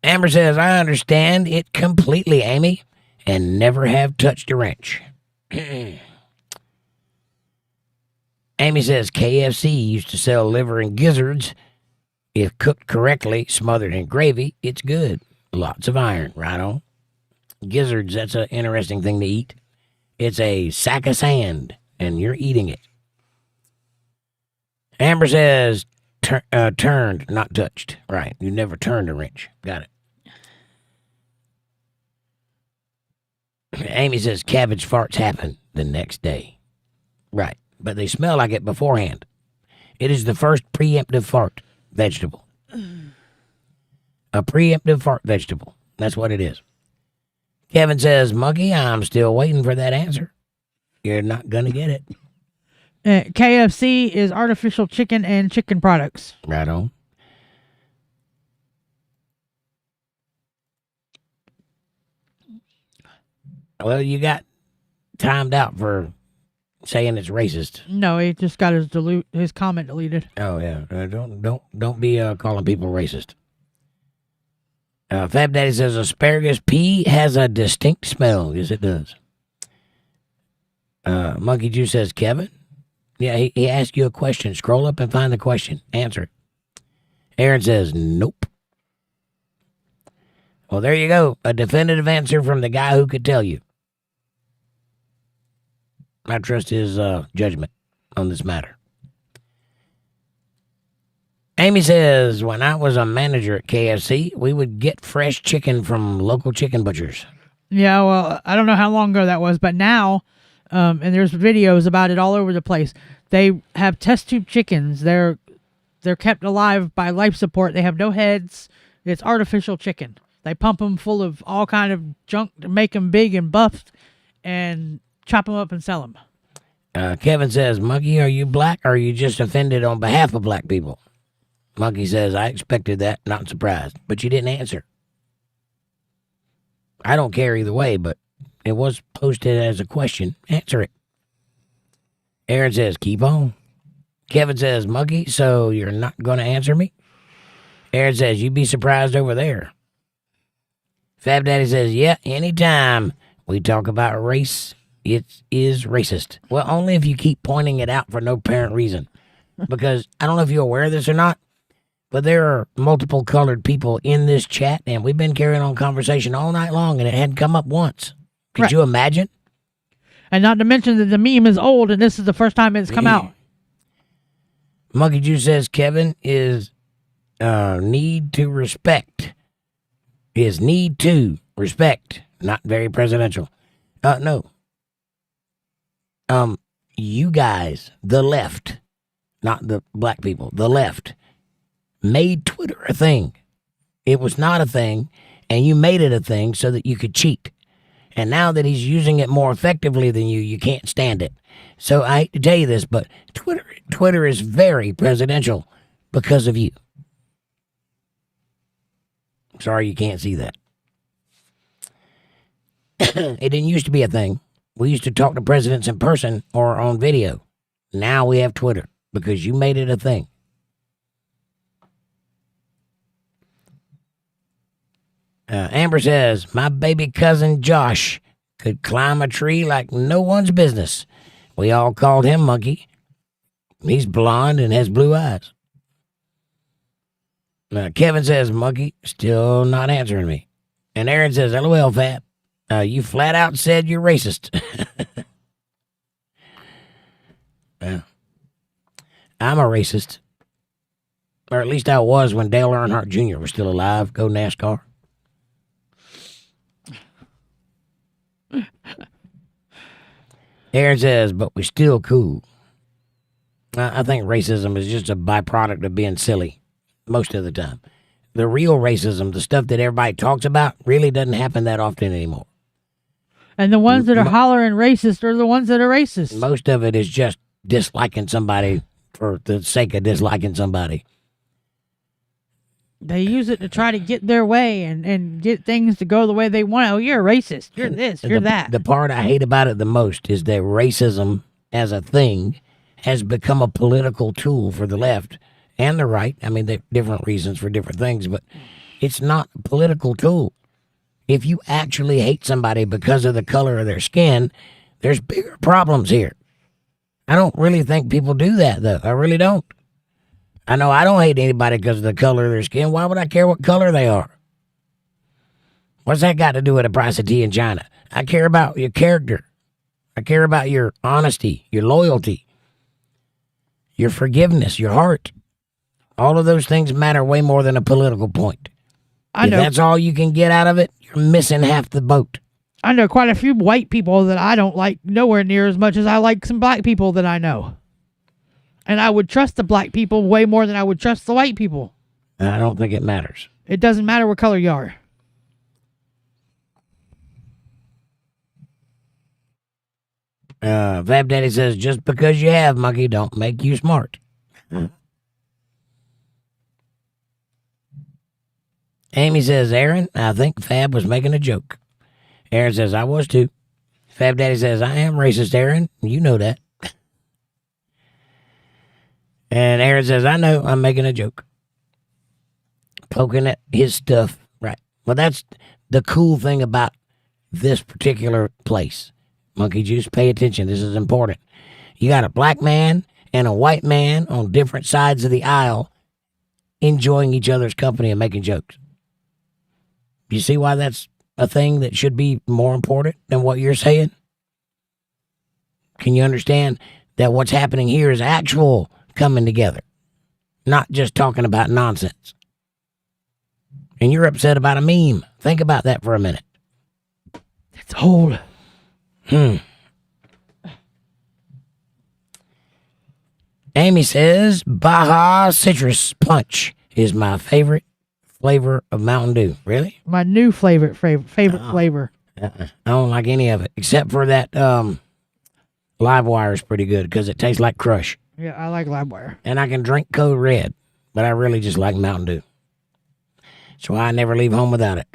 Amber says, I understand it completely, Amy, and never have touched a wrench. Amy says, KFC used to sell liver and gizzards. If cooked correctly, smothered in gravy, it's good. Lots of iron, right on. Gizzards, that's an interesting thing to eat. It's a sack of sand, and you're eating it. Amber says, turned, not touched. Right, you never turned a wrench. Got it. Amy says, cabbage farts happen the next day. Right, but they smell like it beforehand. It is the first preemptive fart vegetable. A preemptive fart vegetable. That's what it is. Kevin says, Monkey, I'm still waiting for that answer. you're not going to get it. KFC is artificial chicken and chicken products. Right on. Well, you got timed out for saying it's racist. No, he just got his comment deleted. Oh yeah, don't be calling people racist. Fab Daddy says asparagus pea has a distinct smell. Yes, it does. Monkey Juice says Kevin. Yeah, he asked you a question. Scroll up and find the question. Answer it. Aaron says nope. Well, there you go. A definitive answer from the guy who could tell you. I trust his judgment on this matter. Amy says, when I was a manager at KFC, we would get fresh chicken from local chicken butchers. Yeah, well, I don't know how long ago that was, but now, and there's videos about it all over the place. They have test tube chickens. They're kept alive by life support. They have no heads. It's artificial chicken. They pump them full of all kind of junk to make them big and buffed, and chop them up and sell them. Kevin says, Monkey, are you black or are you just offended on behalf of black people? Monkey says, I expected that, not surprised, but you didn't answer. I don't care either way, but it was posted as a question. Answer it. Aaron says, keep on. Kevin says, Monkey, so you're not going to answer me? Aaron says, you'd be surprised over there. Fab Daddy says, yeah, anytime we talk about race, it is racist. Well, only if you keep pointing it out for no apparent reason. Because I don't know if you're aware of this or not, but there are multiple colored people in this chat, and we've been carrying on conversation all night long, and it hadn't come up once. Could you imagine? And not to mention that the meme is old, and this is the first time it's come out. Monkey Juice says Kevin is need to respect. Is need to respect. Not very presidential. No. You guys, the left, not the black people, the left, made Twitter a thing. It was not a thing, and you made it a thing so that you could cheat. And now that he's using it more effectively than you, you can't stand it. So I hate to tell you this, but Twitter is very presidential because of you. Sorry you can't see that. It didn't used to be a thing. We used to talk to presidents in person or on video. Now we have Twitter because you made it a thing. Amber says, my baby cousin Josh could climb a tree like no one's business. We all called him Monkey. He's blonde and has blue eyes. Kevin says, Monkey, still not answering me. And Aaron says, LOL, Fat. You flat out said you're racist. I'm a racist. Or at least I was when Dale Earnhardt Jr. was still alive. Go NASCAR. Aaron says, but we're still cool. I think racism is just a byproduct of being silly most of the time. The real racism, the stuff that everybody talks about, really doesn't happen that often anymore. And the ones that are hollering racist are the ones that are racist. Most of it is just disliking somebody for the sake of disliking somebody. They use it to try to get their way and get things to go the way they want. Oh, you're a racist. You're this. You're that. The part I hate about it the most is that racism as a thing has become a political tool for the left and the right. I mean, there are different reasons for different things, but it's not a political tool. If you actually hate somebody because of the color of their skin, there's bigger problems here. I don't really think people do that, though. I really don't. I know I don't hate anybody because of the color of their skin. Why would I care what color they are? What's that got to do with the price of tea in China? I care about your character. I care about your honesty, your loyalty, your forgiveness, your heart. All of those things matter way more than a political point. If that's all you can get out of it, you're missing half the boat. I know quite a few white people that I don't like nowhere near as much as I like some black people that I know. And I would trust the black people way more than I would trust the white people. I don't think it matters. It doesn't matter what color you are. Fab Daddy says, just because you have, monkey, don't make you smart. Amy says, Aaron, I think Fab was making a joke. Aaron says, I was too. Fab Daddy says, I am racist, Aaron. You know that. And Aaron says, I know, I'm making a joke. Poking at his stuff. Right. Well, that's the cool thing about this particular place. Monkey Juice, pay attention. This is important. You got a black man and a white man on different sides of the aisle enjoying each other's company and making jokes. You see why that's a thing that should be more important than what you're saying? Can you understand that what's happening here is actual coming together, not just talking about nonsense? And you're upset about a meme. Think about that for a minute. It's old. Amy says, Baja Citrus Punch is my favorite flavor of Mountain Dew. Really? My new favorite flavor. I don't like any of it, except for that Live Wire is pretty good because it tastes like Crush. Yeah, I like Livewire. And I can drink Code Red, but I really just like Mountain Dew. So I never leave home without it.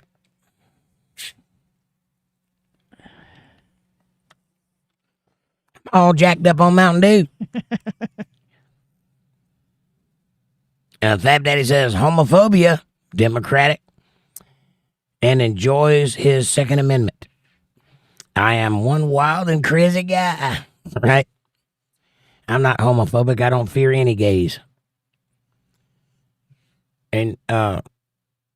All jacked up on Mountain Dew. Fab Daddy says, homophobia, Democratic, and enjoys his Second Amendment. I am one wild and crazy guy, right? I'm not homophobic. I don't fear any gays. And I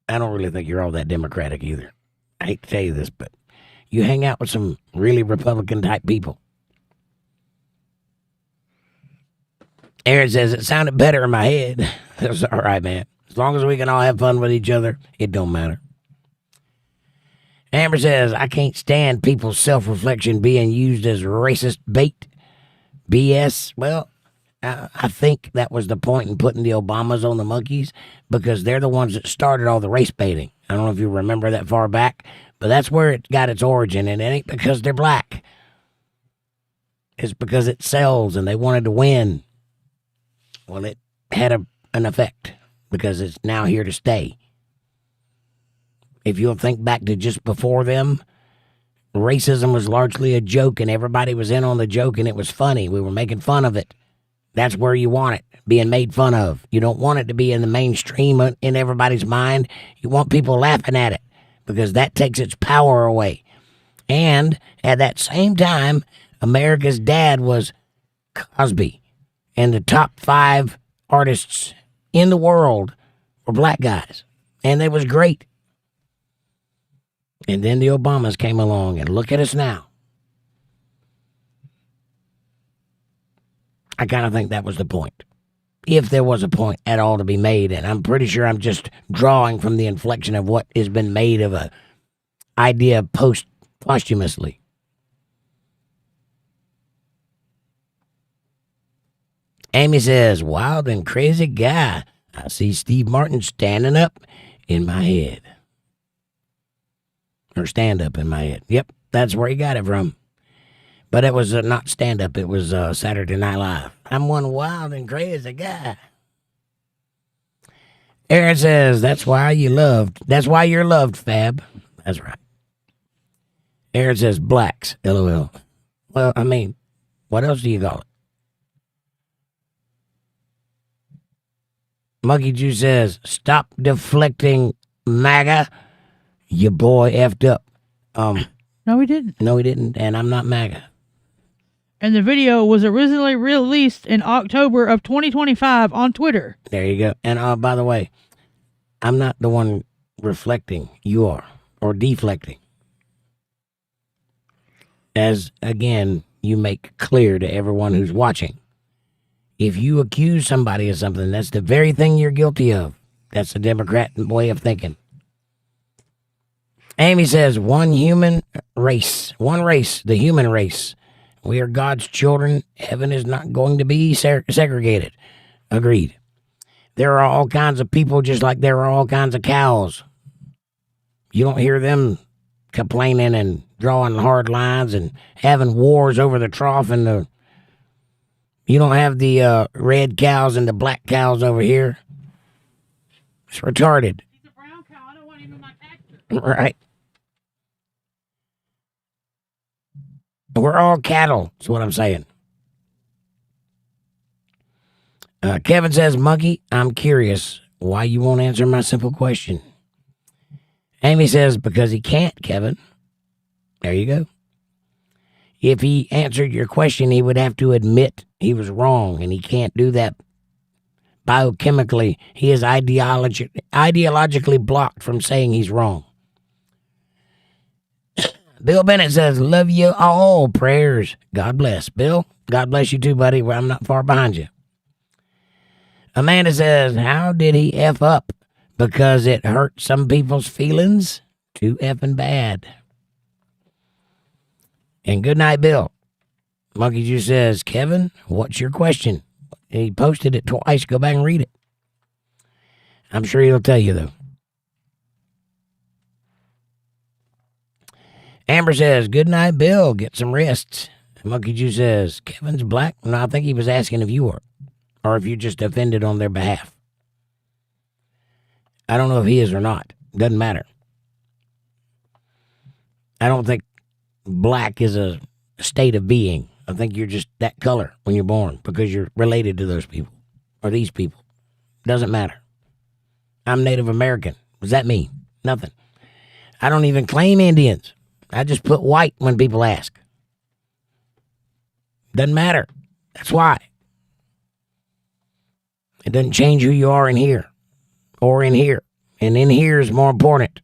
don't really think you're all that Democratic either. I hate to tell you this, but you hang out with some really Republican type people. Aaron says, it sounded better in my head. That's all right, man. As long as we can all have fun with each other, it don't matter. Amber says, I can't stand people's self-reflection being used as racist bait. BS. Well, I think that was the point in putting the Obamas on the monkeys, because they're the ones that started all the race baiting. I don't know if you remember that far back, but that's where it got its origin, and it ain't because they're black. It's because it sells and they wanted to win. Well, it had an effect because it's now here to stay. If you'll think back to just before them, racism was largely a joke and everybody was in on the joke and it was funny. We were making fun of it. That's where you want it, being made fun of. You don't want it to be in the mainstream in everybody's mind. You want people laughing at it because that takes its power away. And at that same time, America's dad was Cosby. And the top 5 artists in the world were black guys. And they was great. And then the Obamas came along, and look at us now. I kind of think that was the point. If there was a point at all to be made, and I'm pretty sure I'm just drawing from the inflection of what has been made of a idea posthumously. Amy says, wild and crazy guy. I see Steve Martin standing up in my head. Or stand up in my head. Yep, that's where he got it from. But it was not stand up, it was Saturday Night Live. I'm one wild and crazy guy. Aaron says, that's why you're loved, Fab. That's right. Aaron says, blacks, LOL. Well, I mean, what else do you call it? Monkey Juice says, stop deflecting, MAGA. Your boy effed up. No, he didn't. No, he didn't, and I'm not MAGA. And the video was originally released in October of 2025 on Twitter. There you go. And by the way, I'm not the one reflecting. You are. Or deflecting. As, again, you make clear to everyone who's watching. If you accuse somebody of something, that's the very thing you're guilty of. That's the Democrat way of thinking. Amy says, one race, the human race. We are God's children. Heaven is not going to be segregated. Agreed. There are all kinds of people just like there are all kinds of cows. You don't hear them complaining and drawing hard lines and having wars over the trough and the. You don't have the red cows and the black cows over here. It's retarded. He's a brown cow. I don't want him in my pasture. Right. We're all cattle, is what I'm saying. Kevin says, Monkey, I'm curious why you won't answer my simple question. Amy says, because he can't, Kevin. There you go. If he answered your question, he would have to admit he was wrong, and he can't do that biochemically. He is ideologically blocked from saying he's wrong. Bill Bennett says, love you all. Prayers. God bless. Bill, God bless you too, buddy. Well, I'm not far behind you. Amanda says, how did he F up? Because it hurt some people's feelings? Too effing bad. And good night, Bill. Monkey Juice says, Kevin, what's your question? He posted it twice. Go back and read it. I'm sure he'll tell you, though. Amber says, good night, Bill. Get some rest. Monkey Juice says, Kevin's black? No, I think he was asking if you were. Or if you just offended on their behalf. I don't know if he is or not. Doesn't matter. I don't think black is a state of being. I think you're just that color when you're born because you're related to those people or these people. Doesn't matter. I'm Native American. What does that mean? Nothing. I don't even claim Indians. I just put white when people ask. Doesn't matter. That's why. It doesn't change who you are in here or in here. And in here is more important.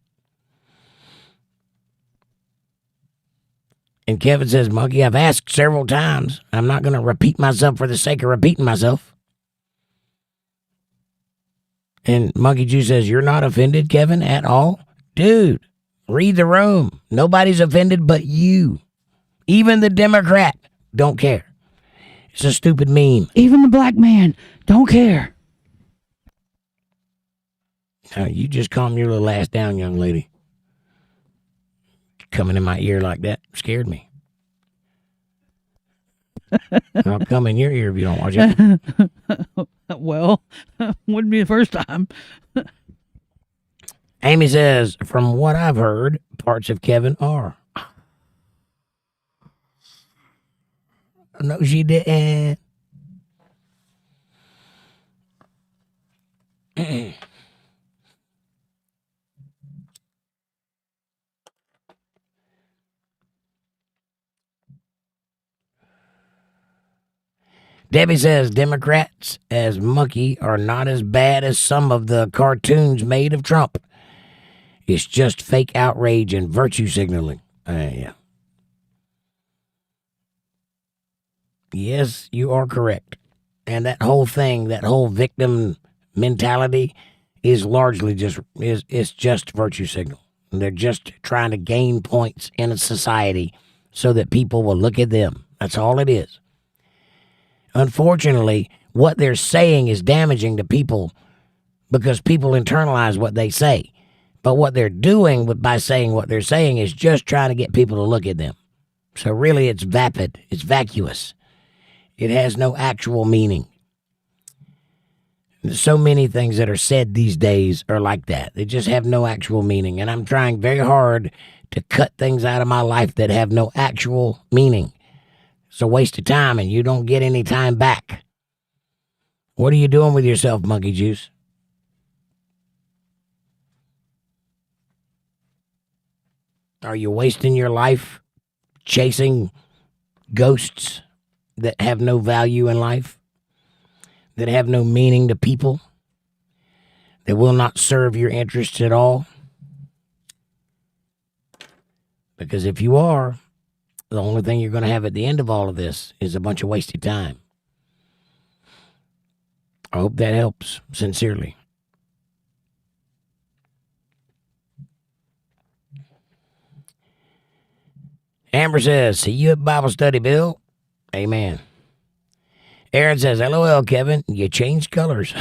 And Kevin says, Monkey, I've asked several times. I'm not going to repeat myself for the sake of repeating myself. And Monkey Juice says, you're not offended, Kevin, at all? Dude, read the room. Nobody's offended but you. Even the Democrat don't care. It's a stupid meme. Even the black man don't care. Now, you just calm your little ass down, young lady. Coming in my ear like that scared me. I'll come in your ear if you don't watch it. Well, wouldn't be the first time. Amy says, from what I've heard, parts of Kevin are. No, she didn't. Debbie says Democrats as Monkey are not as bad as some of the cartoons made of Trump. It's just fake outrage and virtue signaling. Yeah. Yes, you are correct. And that whole thing, that whole victim mentality is largely it's just virtue signal. They're just trying to gain points in a society so that people will look at them. That's all it is. Unfortunately, what they're saying is damaging to people because people internalize what they say. But what they're doing by saying what they're saying is just trying to get people to look at them. So really it's vapid. It's vacuous. It has no actual meaning. So many things that are said these days are like that. They just have no actual meaning. And I'm trying very hard to cut things out of my life that have no actual meaning. It's a waste of time, and you don't get any time back. What are you doing with yourself, Monkey Juice? Are you wasting your life chasing ghosts that have no value in life, that have no meaning to people, that will not serve your interests at all? Because if you are, the only thing you're going to have at the end of all of this is a bunch of wasted time. I hope that helps, sincerely. Amber says, see you at Bible study, Bill. Amen. Aaron says, LOL, Kevin, you changed colors.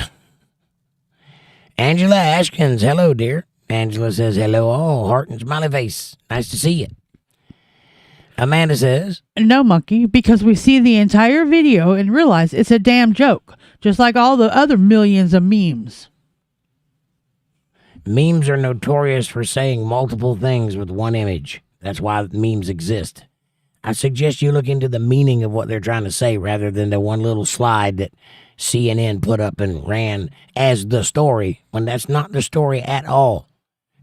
Angela Ashkins, hello, dear. Angela says, hello all, heart and smiley face. Nice to see you. Amanda says, No, Monkey, because we see the entire video and realize it's a damn joke, just like all the other millions of memes. Memes are notorious for saying multiple things with one image. That's why memes exist. I suggest you look into the meaning of what they're trying to say rather than the one little slide that CNN put up and ran as the story, when that's not the story at all.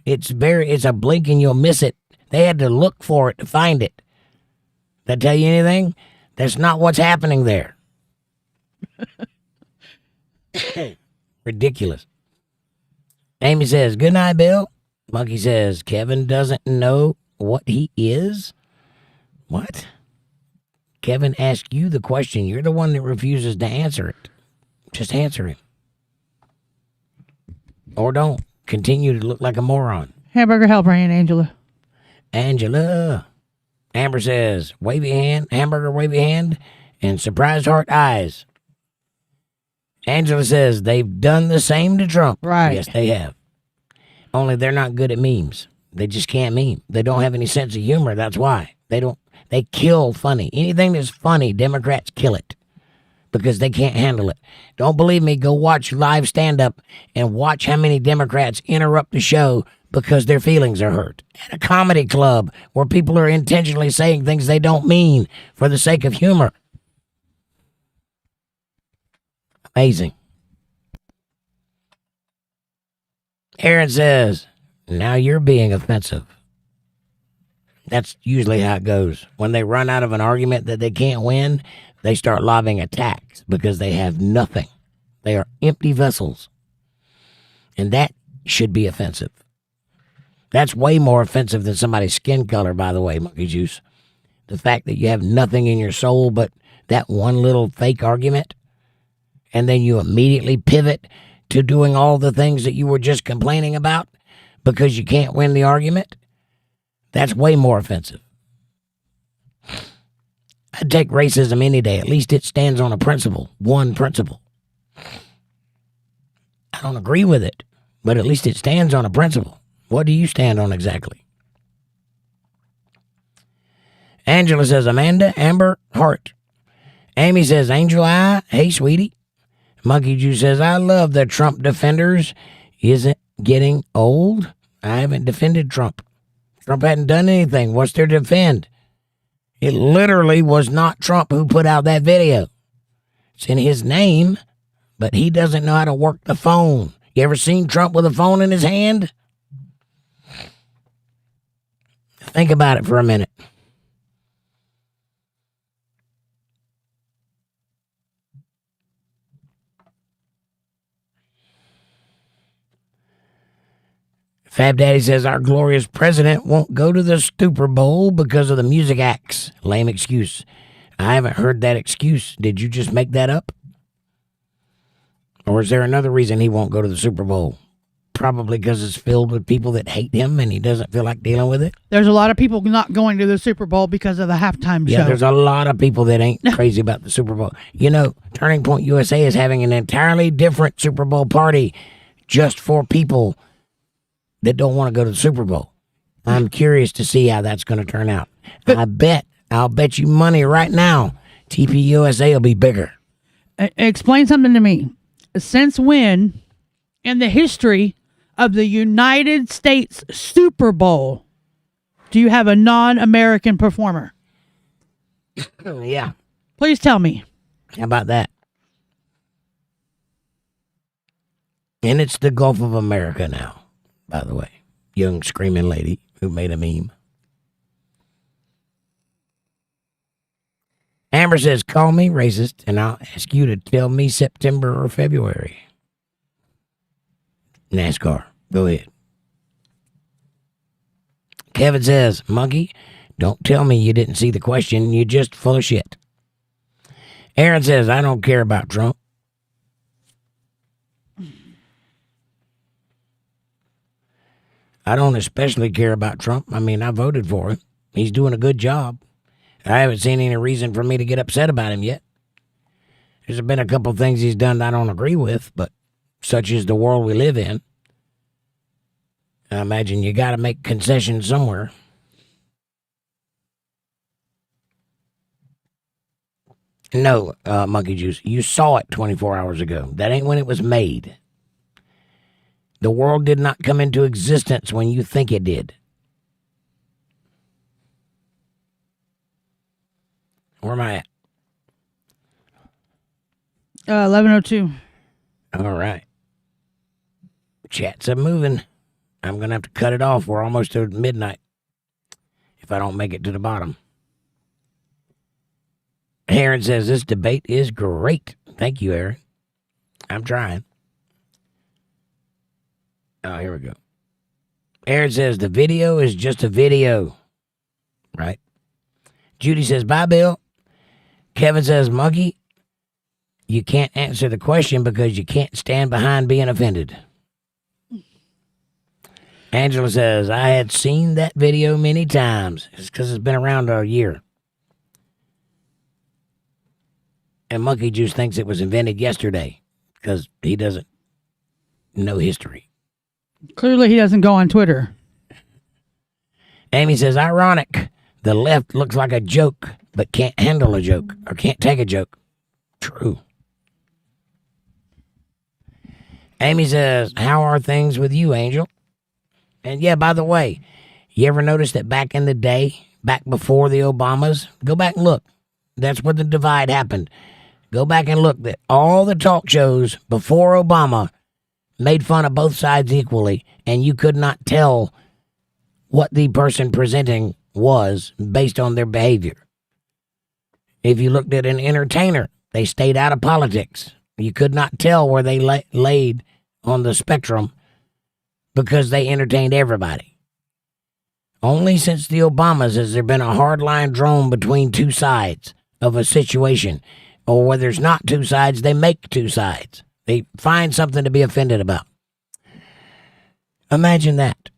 It's a blink and you'll miss it. They had to look for it to find it. That tell you anything? That's not what's happening there. Ridiculous. Amy says, good night, Bill. Monkey says, Kevin doesn't know what he is? What? Kevin asked you the question. You're the one that refuses to answer it. Just answer him. Or don't. Continue to look like a moron. Hamburger helper and Angela. Angela. Amber says, wavy hand, hamburger wavy hand, and surprised heart eyes. Angela says, they've done the same to Trump. Right. Yes, they have. Only they're not good at memes. They just can't meme. They don't have any sense of humor. That's why. They kill funny. Anything that's funny, Democrats kill it because they can't handle it. Don't believe me? Go watch live stand-up and watch how many Democrats interrupt the show because their feelings are hurt. At a comedy club where people are intentionally saying things they don't mean for the sake of humor. Amazing. Aaron says, now you're being offensive. That's usually how it goes. When they run out of an argument that they can't win, they start lobbing attacks because they have nothing. They are empty vessels. And that should be offensive. That's way more offensive than somebody's skin color, by the way, Monkey Juice. The fact that you have nothing in your soul but that one little fake argument, and then you immediately pivot to doing all the things that you were just complaining about because you can't win the argument, that's way more offensive. I'd take racism any day. At least it stands on a principle, one principle. I don't agree with it, but at least it stands on a principle. What do you stand on exactly? Angela says, Amanda, Amber, heart. Amy says, Angel Eye, hey, sweetie. Monkey Juice says, I love the Trump defenders. Is it getting old? I haven't defended Trump. Trump hadn't done anything. What's there to defend? It literally was not Trump who put out that video. It's in his name, but he doesn't know how to work the phone. You ever seen Trump with a phone in his hand? Think about it for a minute. Fab Daddy says our glorious president won't go to the Super Bowl because of the music acts. Lame excuse. I haven't heard that excuse. Did you just make that up? Or is there another reason he won't go to the Super Bowl? Probably because it's filled with people that hate him and he doesn't feel like dealing with it. There's a lot of people not going to the Super Bowl because of the halftime show. Yeah, there's a lot of people that ain't crazy about the Super Bowl. You know, Turning Point USA is having an entirely different Super Bowl party just for people that don't want to go to the Super Bowl. I'm curious to see how that's going to turn out. But I'll bet you money right now, TPUSA will be bigger. Explain something to me. Since when in the history of the United States Super Bowl do you have a non-American performer? Yeah. Please tell me. How about that? And it's the Gulf of America now, by the way. Young screaming lady who made a meme. Amber says, call me racist, and I'll ask you to tell me September or February. NASCAR. Go ahead. Kevin says, Monkey, don't tell me you didn't see the question. You're just full of shit. Aaron says, I don't care about Trump. I don't especially care about Trump. I mean, I voted for him. He's doing a good job. I haven't seen any reason for me to get upset about him yet. There's been a couple of things he's done that I don't agree with, but such is the world we live in. I imagine you got to make concessions somewhere. No, Monkey Juice, you saw it 24 hours ago. That ain't when it was made. The world did not come into existence when you think it did. Where am I at? 11:02. All right. Chat's a moving. I'm going to have to cut it off. We're almost to midnight if I don't make it to the bottom. Aaron says, this debate is great. Thank you, Aaron. I'm trying. Oh, here we go. Aaron says, the video is just a video. Right? Judy says, bye, Bill. Kevin says, Monkey, you can't answer the question because you can't stand behind being offended. Angela says, I had seen that video many times. It's because it's been around a year. And Monkey Juice thinks it was invented yesterday because he doesn't know history. Clearly, he doesn't go on Twitter. Amy says, ironic. The left looks like a joke, but can't handle a joke or can't take a joke. True. Amy says, how are things with you, Angel? And yeah, by the way, you ever notice that back in the day, back before the Obamas, go back and look. That's where the divide happened. Go back and look that all the talk shows before Obama made fun of both sides equally, and you could not tell what the person presenting was based on their behavior. If you looked at an entertainer, they stayed out of politics. You could not tell where they laid on the spectrum because they entertained everybody. Only since the Obamas has there been a hard line drawn between two sides of a situation. Or where there's not two sides, they make two sides. They find something to be offended about. Imagine that.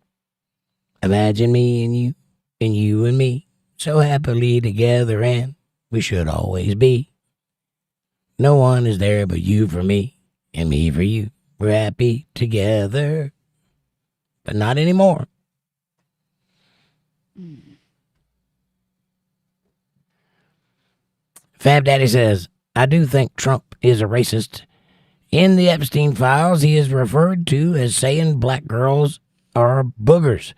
Imagine me and you and me, so happily together, and we should always be. No one is there but you for me, and me for you. We're happy together, but not anymore. Fab Daddy says, I do think Trump is a racist. In the Epstein files, he is referred to as saying black girls are boogers.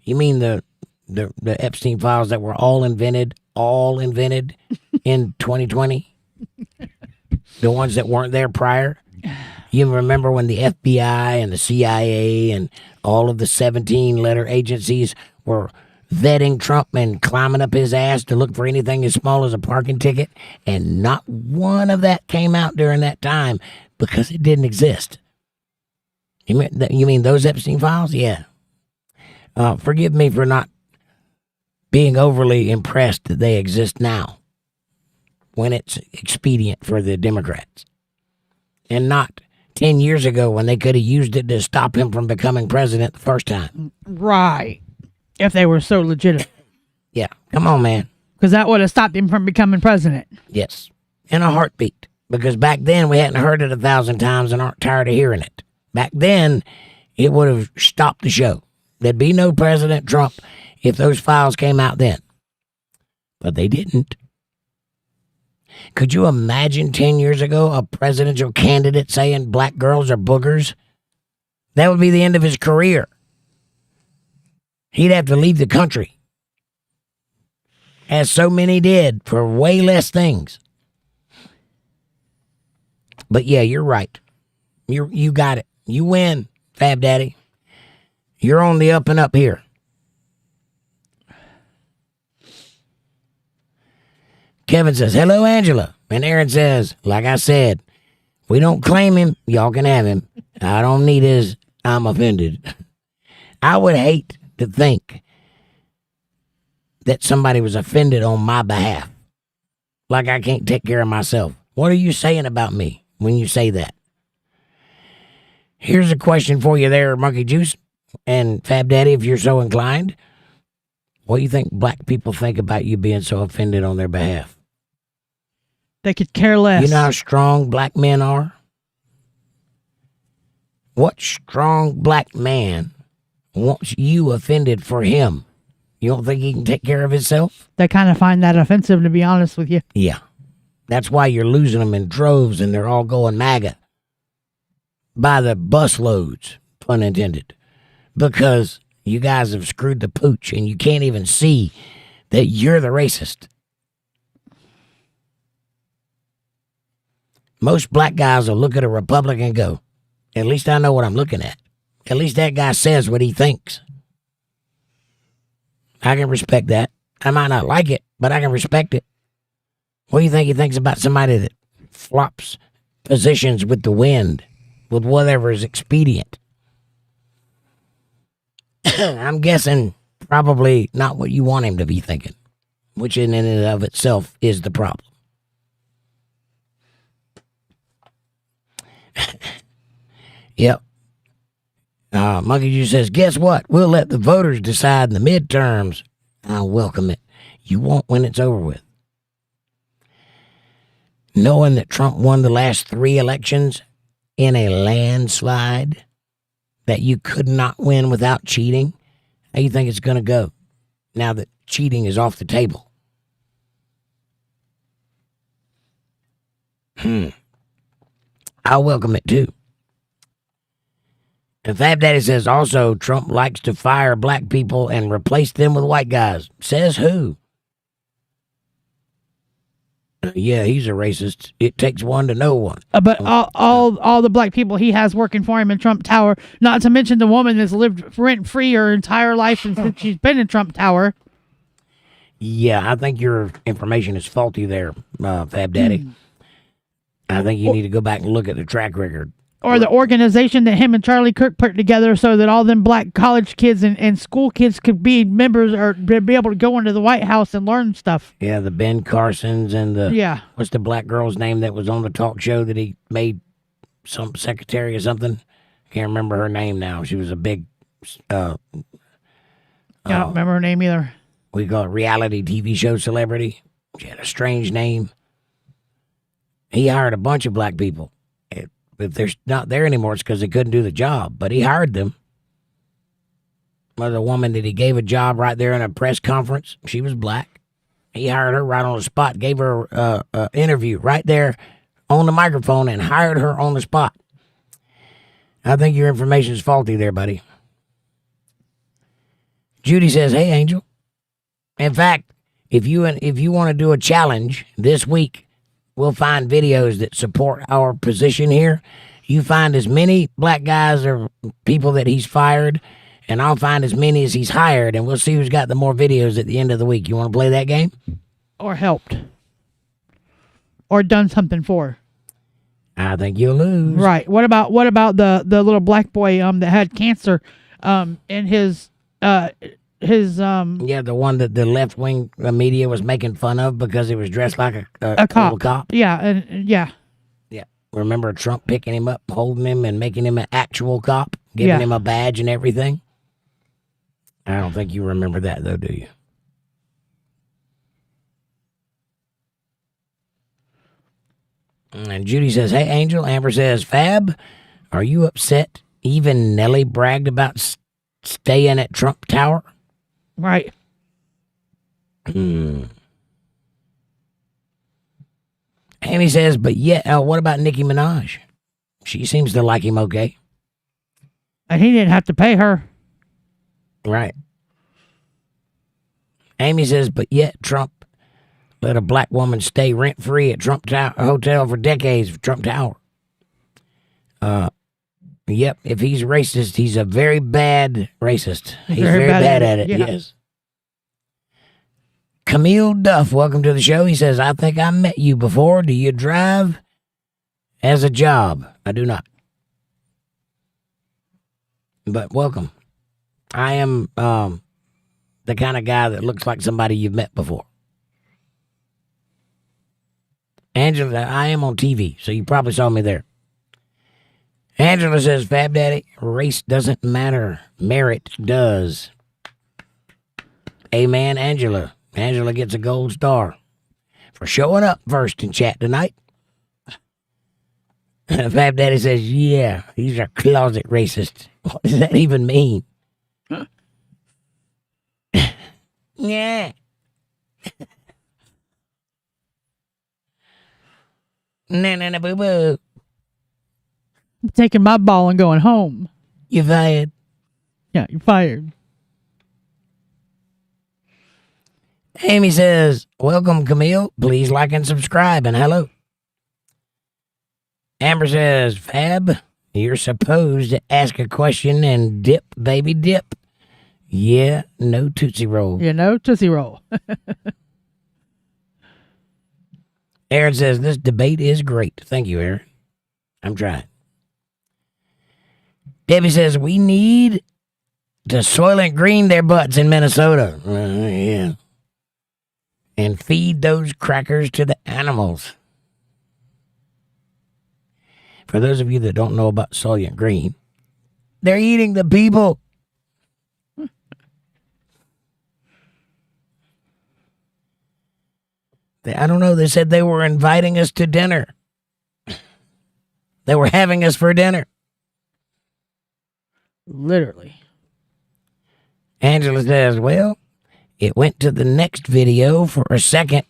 You mean the Epstein files that were all invented in 2020? The ones that weren't there prior? You remember when the FBI and the CIA and all of the 17-letter agencies were vetting Trump and climbing up his ass to look for anything as small as a parking ticket, and not one of that came out during that time because it didn't exist. You mean those Epstein files? Yeah. Forgive me for not being overly impressed that they exist now when it's expedient for the Democrats, and not 10 years ago when they could have used it to stop him from becoming president the first time. Right. If they were so legitimate. Yeah, come on, man. Because that would have stopped him from becoming president. Yes, in a heartbeat. Because back then we hadn't heard it 1,000 times and aren't tired of hearing it. Back then, it would have stopped the show. There'd be no President Trump if those files came out then. But they didn't. Could you imagine 10 years ago a presidential candidate saying black girls are boogers? That would be the end of his career. He'd have to leave the country, as so many did, for way less things. But yeah, you're right. You got it. You win, Fab Daddy. You're on the up and up here. Kevin says, hello, Angela. And Aaron says, like I said, we don't claim him. Y'all can have him. I don't need his I'm offended. I would hate to think that somebody was offended on my behalf. Like I can't take care of myself. What are you saying about me when you say that? Here's a question for you there, Monkey Juice and Fab Daddy, if you're so inclined. What do you think black people think about you being so offended on their behalf? They could care less. You know how strong black men are? What strong black man wants you offended for him. You don't think he can take care of himself? They kind of find that offensive, to be honest with you. Yeah. That's why you're losing them in droves and they're all going MAGA. By the busloads, pun intended. Because you guys have screwed the pooch and you can't even see that you're the racist. Most black guys will look at a Republican and go, at least I know what I'm looking at. At least that guy says what he thinks. I can respect that. I might not like it, but I can respect it. What do you think he thinks about somebody that flops positions with the wind, with whatever is expedient? I'm guessing probably not what you want him to be thinking, which in and of itself is the problem. Yep. Monkey Juice says, guess what? We'll let the voters decide in the midterms. I'll welcome it. You won't when it's over with. Knowing that Trump won the last 3 elections in a landslide that you could not win without cheating, how do you think it's going to go now that cheating is off the table? I'll welcome it too. And Fab Daddy says also Trump likes to fire black people and replace them with white guys. Says who? Yeah, he's a racist. It takes one to know one. But all the black people he has working for him in Trump Tower, not to mention the woman that's lived rent-free her entire life and since she's been in Trump Tower. Yeah, I think your information is faulty there, Fab Daddy. I think you need to go back and look at the track record. Or the organization that him and Charlie Kirk put together so that all them black college kids and school kids could be members or be able to go into the White House and learn stuff. Yeah, the Ben Carsons and the... Yeah. What's the black girl's name that was on the talk show that he made some secretary or something? Can't remember her name now. She was a big... I don't remember her name either. We call it reality TV show celebrity. She had a strange name. He hired a bunch of black people. If they're not there anymore, it's because they couldn't do the job. But he hired them. Well, the woman that he gave a job right there in a press conference, she was black. He hired her right on the spot, gave her an interview right there on the microphone and hired her on the spot. I think your information is faulty there, buddy. Judy says, hey, Angel. In fact, if you want to do a challenge this week, we'll find videos that support our position here. You find as many black guys or people that he's fired, and I'll find as many as he's hired, and we'll see who's got the more videos at the end of the week. You want to play that game? Or helped. Or done something for. I think you'll lose. Right. What about the little black boy that had cancer in his yeah, the one that the left wing media was making fun of because he was dressed like a cop. Yeah, and yeah. Remember Trump picking him up, holding him, and making him an actual cop, giving him a badge and everything? I don't think you remember that, though, do you? And Judy says, hey, Angel. Amber says, Fab, are you upset even Nelly bragged about staying at Trump Tower? Right. Amy says, but yeah, what about Nicki Minaj? She seems to like him okay. And he didn't have to pay her. Right. Amy says, but yet Trump let a black woman stay rent-free at Trump Tower Hotel for decades, Trump Tower. Yep, if he's racist, he's a very bad racist. He's very bad at it, yes. Camille Duff, welcome to the show. He says, I think I met you before. Do you drive as a job? I do not. But welcome. I am the kind of guy that looks like somebody you've met before. Angela, I am on TV, so you probably saw me there. Angela says, Fab Daddy, race doesn't matter. Merit does. Amen, Angela. Angela gets a gold star for showing up first in chat tonight. Fab Daddy says, yeah, he's a closet racist. What does that even mean? Yeah. Na boo boo. I'm taking my ball and going home. You fired. Yeah, you're fired. Amy says, welcome, Camille. Please like and subscribe, and hello. Amber says, Fab, you're supposed to ask a question and dip, baby, dip. Yeah, no Tootsie Roll. You know, Tootsie Roll. Aaron says, this debate is great. Thank you, Aaron. I'm trying. Debbie says, we need to Soylent Green their butts in Minnesota. Yeah. And feed those crackers to the animals. For those of you that don't know about Soylent Green, they're eating the people. I don't know. They said they were inviting us to dinner. They were having us for dinner. Literally. Angela says, well, it went to the next video for a second,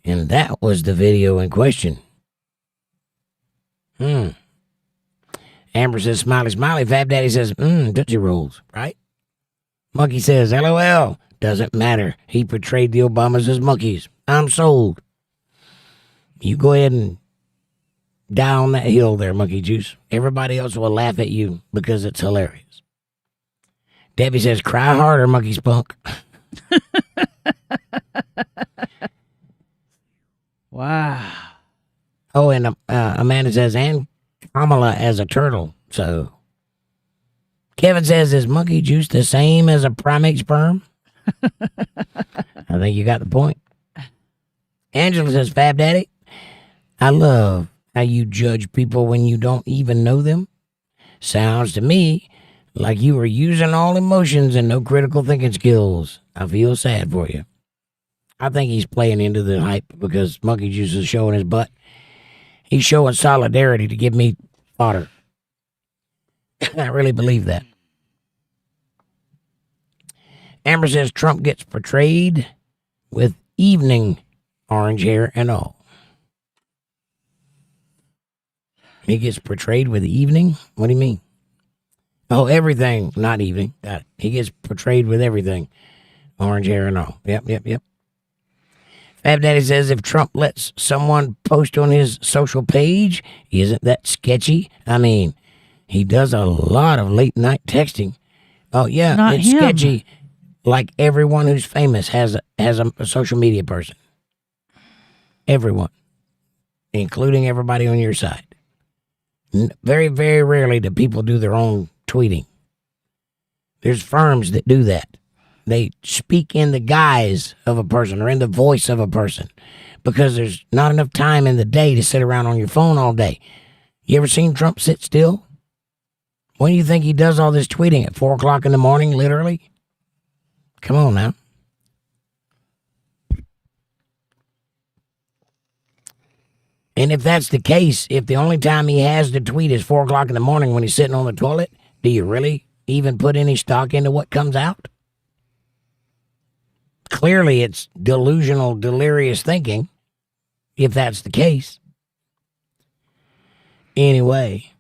and that was the video in question. Amber says, smiley, smiley. Fab Daddy says, Tootsie Rolls, right? Monkey says, LOL. Doesn't matter. He portrayed the Obamas as monkeys. I'm sold. You go ahead and die on that hill there, Monkey Juice. Everybody else will laugh at you because it's hilarious. Debbie says, cry harder, Monkey Spunk. Wow. Oh, and Amanda says, and Kamala as a turtle. So Kevin says, is Monkey Juice the same as a primate sperm? I think you got the point. Angela says, Fab Daddy, I love how you judge people when you don't even know them. Sounds to me like you were using all emotions and no critical thinking skills. I feel sad for you. I think he's playing into the hype because Monkey Juice is showing his butt. He's showing solidarity to give me fodder. I really believe that. Amber says Trump gets portrayed with evening orange hair and all. He gets portrayed with evening? What do you mean? Oh, everything, not evening. Got it. He gets portrayed with everything. Orange hair and all. Yep. Fab Daddy says if Trump lets someone post on his social page, isn't that sketchy? I mean, he does a lot of late night texting. Oh, yeah, Not it's him. sketchy. Like everyone who's famous has a social media person. Everyone. Including everybody on your side. Very, very rarely do people do their own tweeting. There's firms that do that. They speak in the guise of a person or in the voice of a person because there's not enough time in the day to sit around on your phone all day. You ever seen Trump sit still? When do you think he does all this tweeting? At 4 o'clock in the morning, literally? Come on now. And if that's the case, if the only time he has to tweet is 4 o'clock in the morning when he's sitting on the toilet, do you really even put any stock into what comes out? Clearly, it's delusional, delirious thinking, if that's the case. Anyway,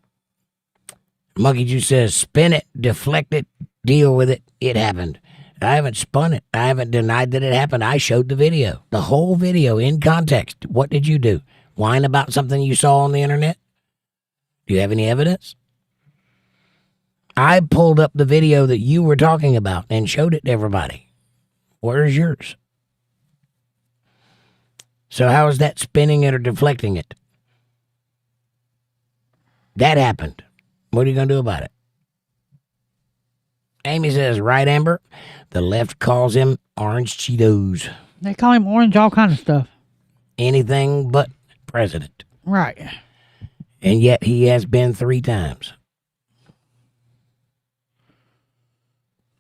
Monkey Juice says, spin it, deflect it, deal with it. It happened. I haven't spun it. I haven't denied that it happened. I showed the video, the whole video in context. What did you do? Whine about something you saw on the internet? Do you have any evidence? I pulled up the video that you were talking about and showed it to everybody. Where's yours? So how is that spinning it or deflecting it? That happened. What are you going to do about it? Amy says, right, Amber? The left calls him Orange Cheetos. They call him orange, all kind of stuff. Anything but president. Right. And yet he has been 3 times.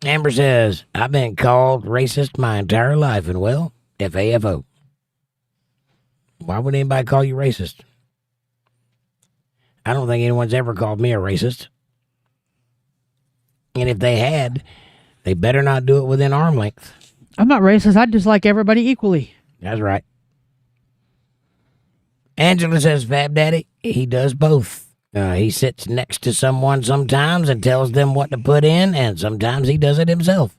Amber says, I've been called racist my entire life, and well, FAFO. Why would anybody call you racist? I don't think anyone's ever called me a racist. And if they had, They better not do it within arm length. I'm not racist. I dislike everybody equally. That's right. Angela says, Fab Daddy, he does both. He sits next to someone sometimes and tells them what to put in, and sometimes he does it himself.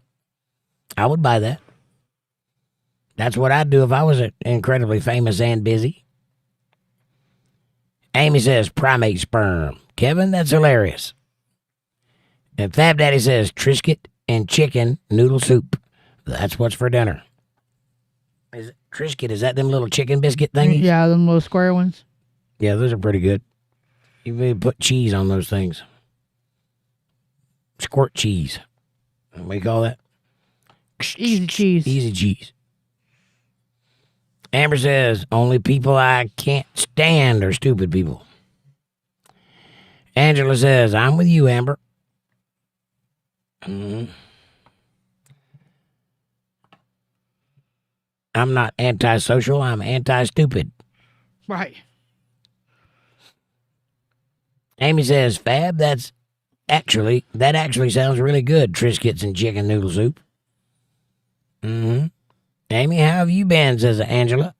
I would buy that. That's what I'd do if I was incredibly famous and busy. Amy says, primate sperm. Kevin, that's hilarious. And Fab Daddy says, Triscuit and chicken noodle soup. That's what's for dinner. Is it Triscuit? Is that them little chicken biscuit thingies? Yeah, them little square ones. Yeah, those are pretty good. You may put cheese on those things. Squirt cheese. What do you call that? Easy cheese. Easy cheese. Amber says, only people I can't stand are stupid people. Angela says, I'm with you, Amber. I'm not antisocial. I'm anti-stupid. Right. Amy says, Fab, that actually sounds really good. Triscuits and chicken noodle soup. Amy, how have you been? Says Angela.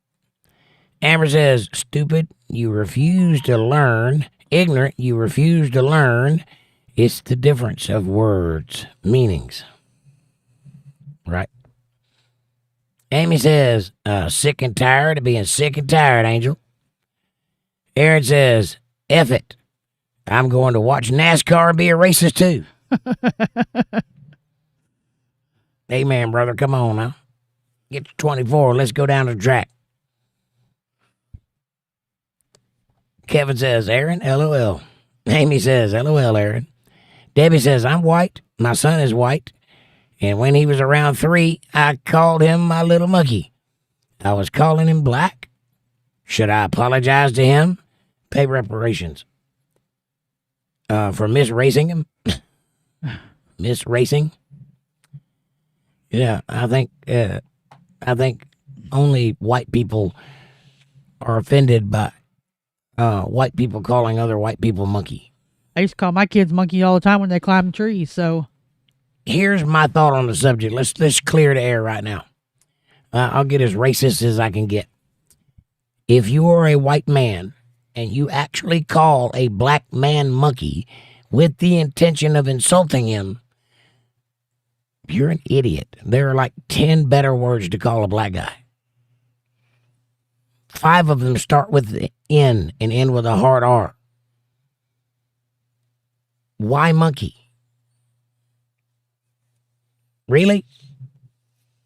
Amber says, stupid, you refuse to learn. Ignorant, you refuse to learn. It's the difference of words, meanings. Right. Amy says, sick and tired of being sick and tired, Angel. Aaron says, F it. I'm going to watch NASCAR and be a racist too. Amen, brother. Come on now. Get to 24. Let's go down to the track. Kevin says, Aaron, LOL. Amy says, LOL, Aaron. Debbie says, I'm white. My son is white. And when he was around 3, I called him my little monkey. I was calling him black. Should I apologize to him? Pay reparations. For misracing him? Misracing? Yeah, I think only white people are offended by white people calling other white people monkey. I used to call my kids monkey all the time when they climb trees, so. Here's my thought on the subject. Let's clear the air right now. I'll get as racist as I can get. If you are a white man and you actually call a black man monkey with the intention of insulting him, you're an idiot. There are like 10 better words to call a black guy. 5 of them start with the N and end with a hard R. Why monkey? Really?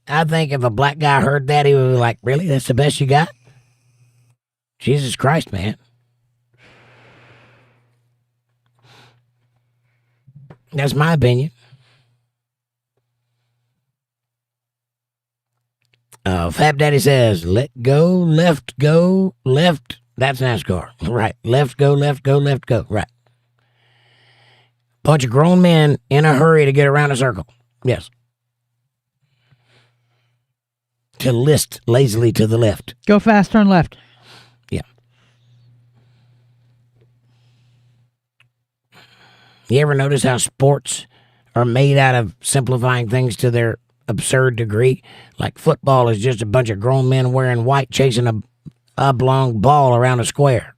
I think if a black guy heard that, he would be like, really? That's the best you got? Jesus Christ, man. That's my opinion. Fab Daddy says, let go, left, go, left. That's NASCAR. Right. Left, go, left, go, left, go. Right. Bunch of grown men in a hurry to get around a circle. Yes. To list lazily to the left. Go fast, turn left. Yeah. You ever notice how sports are made out of simplifying things to their absurd degree? Like football is just a bunch of grown men wearing white chasing a oblong ball around a square.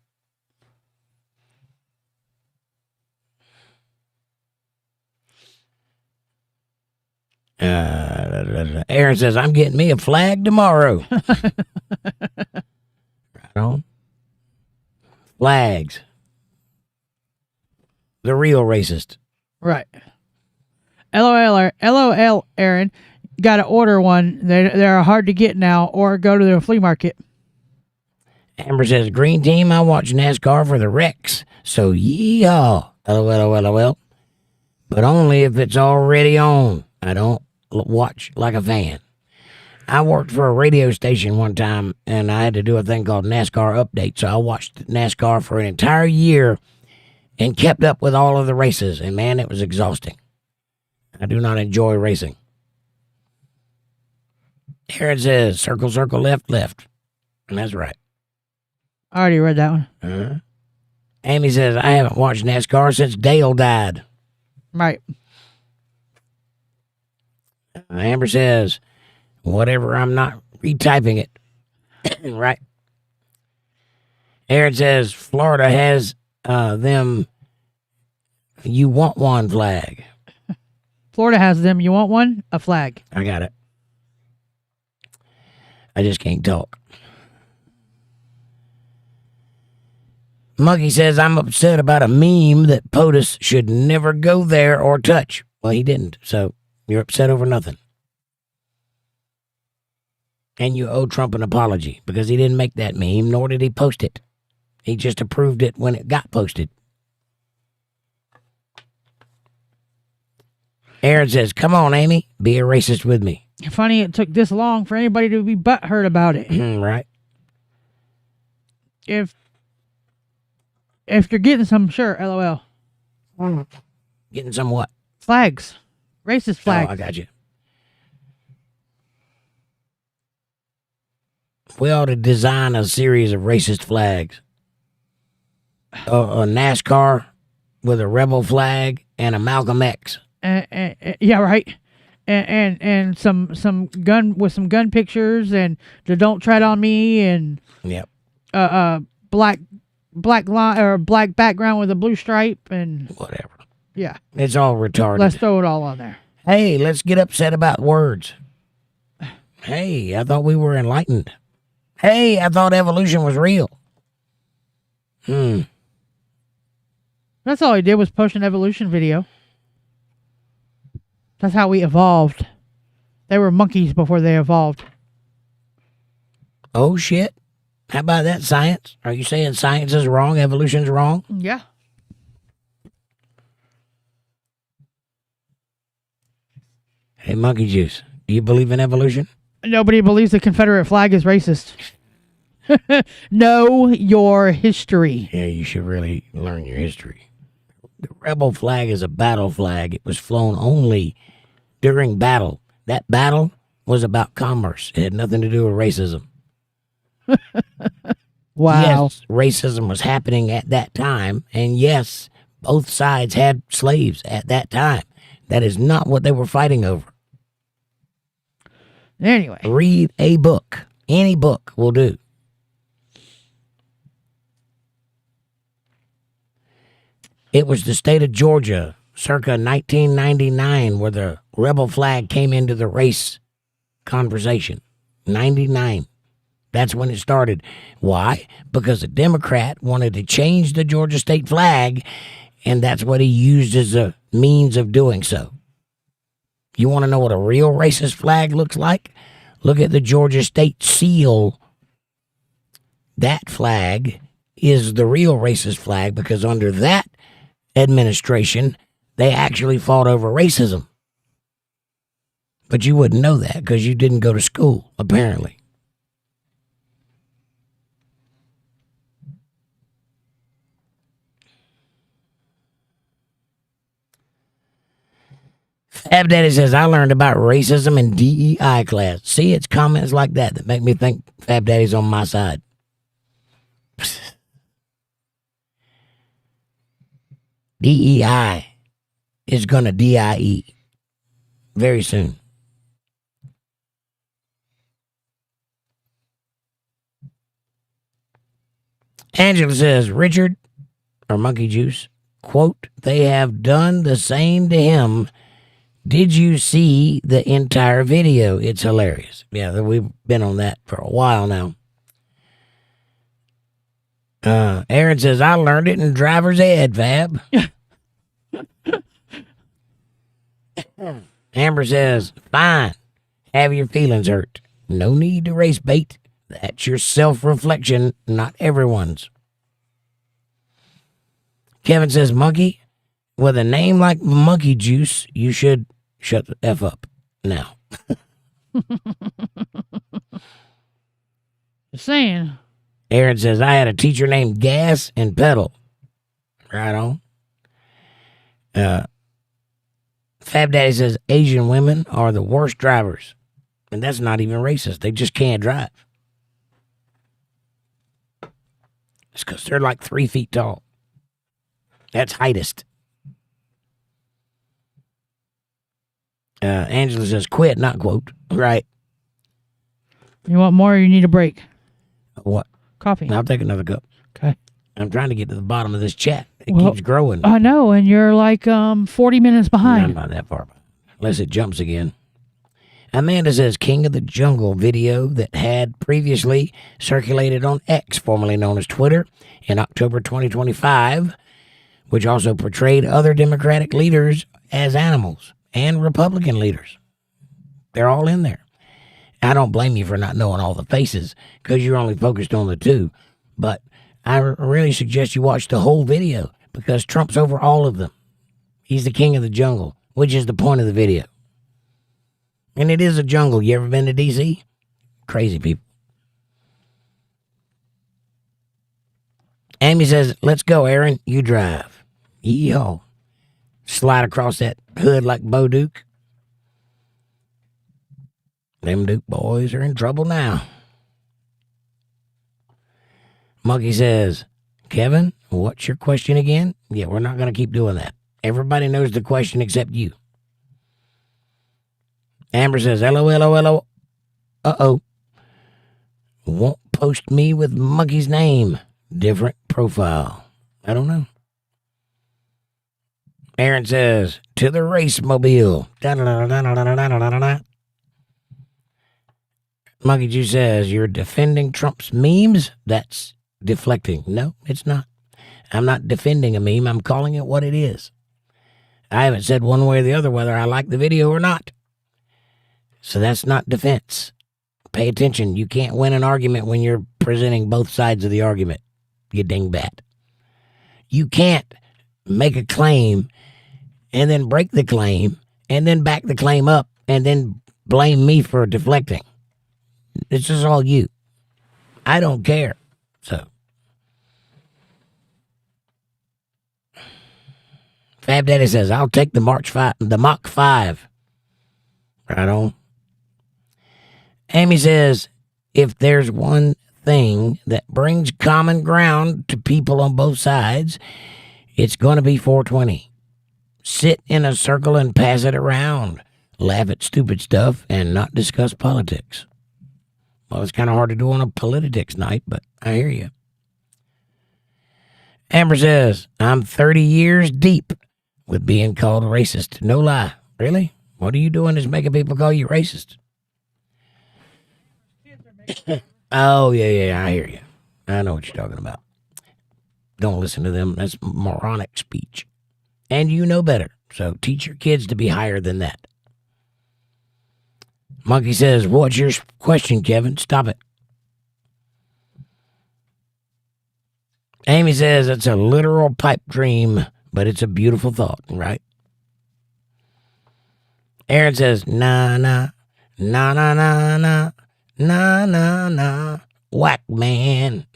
Aaron says, I'm getting me a flag tomorrow. Right on. Flags. The real racist. Right. LOL, Aaron. You got to order one. They're hard to get now, or go to the flea market. Amber says, green team, I watch NASCAR for the wrecks. So yeehaw. LOL. But only if it's already on. I don't watch like a fan. I worked for a radio station one time, and I had to do a thing called NASCAR Update. So I watched NASCAR for an entire year and kept up with all of the races. And man, it was exhausting. I do not enjoy racing. Aaron says, circle, circle, left, left. And that's right. I already read that one. Amy says, I haven't watched NASCAR since Dale died. Right. Amber says, whatever, I'm not retyping it. Right. Aaron says, Florida has them you want one flag. Florida has them. You want one? A flag. I got it. I just can't talk. Monkey says, I'm upset about a meme that POTUS should never go there or touch. Well, he didn't, so you're upset over nothing. And you owe Trump an apology because he didn't make that meme, nor did he post it. He just approved it when it got posted. Aaron says, come on, Amy, be a racist with me. Funny it took this long for anybody to be butthurt about it. Right. If you're getting some, sure, LOL. Getting some what? Flags. Racist flags. Oh, I got you. We ought to design a series of racist flags. A NASCAR with a rebel flag and a Malcolm X. Yeah, right. And some gun with some gun pictures and the "Don't Tread on Me" and yep. Black line or black background with a blue stripe and whatever. Yeah, it's all retarded. Let's throw it all on there. Hey, let's get upset about words. Hey, I thought we were enlightened. Hey, I thought evolution was real. That's all he did was post an evolution video. That's how we evolved. They were monkeys before they evolved. Oh, shit. How about that, science? Are you saying science is wrong, evolution's wrong? Yeah. Hey, Monkey Juice, do you believe in evolution? Nobody believes the Confederate flag is racist. Know your history. Yeah, you should really learn your history. The rebel flag is a battle flag. It was flown only during battle. That battle was about commerce. It had nothing to do with racism. Wow. Yes, racism was happening at that time. And yes, both sides had slaves at that time. That is not what they were fighting over. Anyway. Read a book. Any book will do. It was the state of Georgia, circa 1999, where the rebel flag came into the race conversation. 99. That's when it started. Why? Because a Democrat wanted to change the Georgia state flag, and that's what he used as a means of doing so. You want to know what a real racist flag looks like? Look at the Georgia state seal. That flag is the real racist flag because under that administration, they actually fought over racism. But you wouldn't know that because you didn't go to school, apparently. Fab Daddy says, I learned about racism in DEI class. See, it's comments like that make me think Fab Daddy's on my side. DEI is going to DIE very soon. Angela says, Richard, or Monkey Juice, quote, they have done the same to him. Did you see the entire video? It's hilarious. Yeah, we've been on that for a while now. Aaron says, I learned it in driver's ed, Fab. Amber says, fine. Have your feelings hurt. No need to race bait. That's your self-reflection, not everyone's. Kevin says, Monkey, with a name like Monkey Juice, you should shut the F up now. Just saying. Aaron says, I had a teacher named Gas and Pedal. Right on. Fab Daddy says, Asian women are the worst drivers. And that's not even racist. They just can't drive. It's because they're like 3 feet tall. That's heightest. Angela says, quit, not quote. Right. You want more or you need a break? What? Coffee. I'll take another cup. Okay. I'm trying to get to the bottom of this chat. It keeps growing. I know, and you're like 40 minutes behind. I'm not that far behind. Unless it jumps again. Amanda says, King of the Jungle video that had previously circulated on X, formerly known as Twitter, in October 2025, which also portrayed other Democratic leaders as animals and Republican leaders. They're all in there. I don't blame you for not knowing all the faces because you're only focused on the two. But I really suggest you watch the whole video because Trump's over all of them. He's the king of the jungle, which is the point of the video. And it is a jungle. You ever been to D.C.? Crazy people. Amy says, let's go, Aaron. You drive. Yeehaw. Slide across that hood like Bo Duke. Them Duke boys are in trouble now. Monkey says, Kevin, what's your question again? Yeah, we're not going to keep doing that. Everybody knows the question except you. Amber says, LOL. Uh-oh. Won't post me with Monkey's name. Different profile. I don't know. Aaron says, to the race mobile. Monkey Juice says, you're defending Trump's memes? That's deflecting. No, it's not. I'm not defending a meme. I'm calling it what it is. I haven't said one way or the other whether I like the video or not. So that's not defense. Pay attention. You can't win an argument when you're presenting both sides of the argument, you dingbat. You can't make a claim and then break the claim and then back the claim up and then blame me for deflecting. It's just all you. I don't care. So. Fab Daddy says, I'll take the Mach 5. Right on. Amy says, if there's one thing that brings common ground to people on both sides, it's going to be 420. Sit in a circle and pass it around. Laugh at stupid stuff and not discuss politics. Well, it's kind of hard to do on a Politi-tics night, but I hear you. Amber says, I'm 30 years deep with being called racist. No lie. Really? What are you doing that's making people call you racist? Oh, yeah, I hear you. I know what you're talking about. Don't listen to them. That's moronic speech. And you know better. So teach your kids to be higher than that. Monkey says, what's your question, Kevin? Stop it. Amy says, it's a literal pipe dream, but it's a beautiful thought, right? Aaron says, nah. Whack man.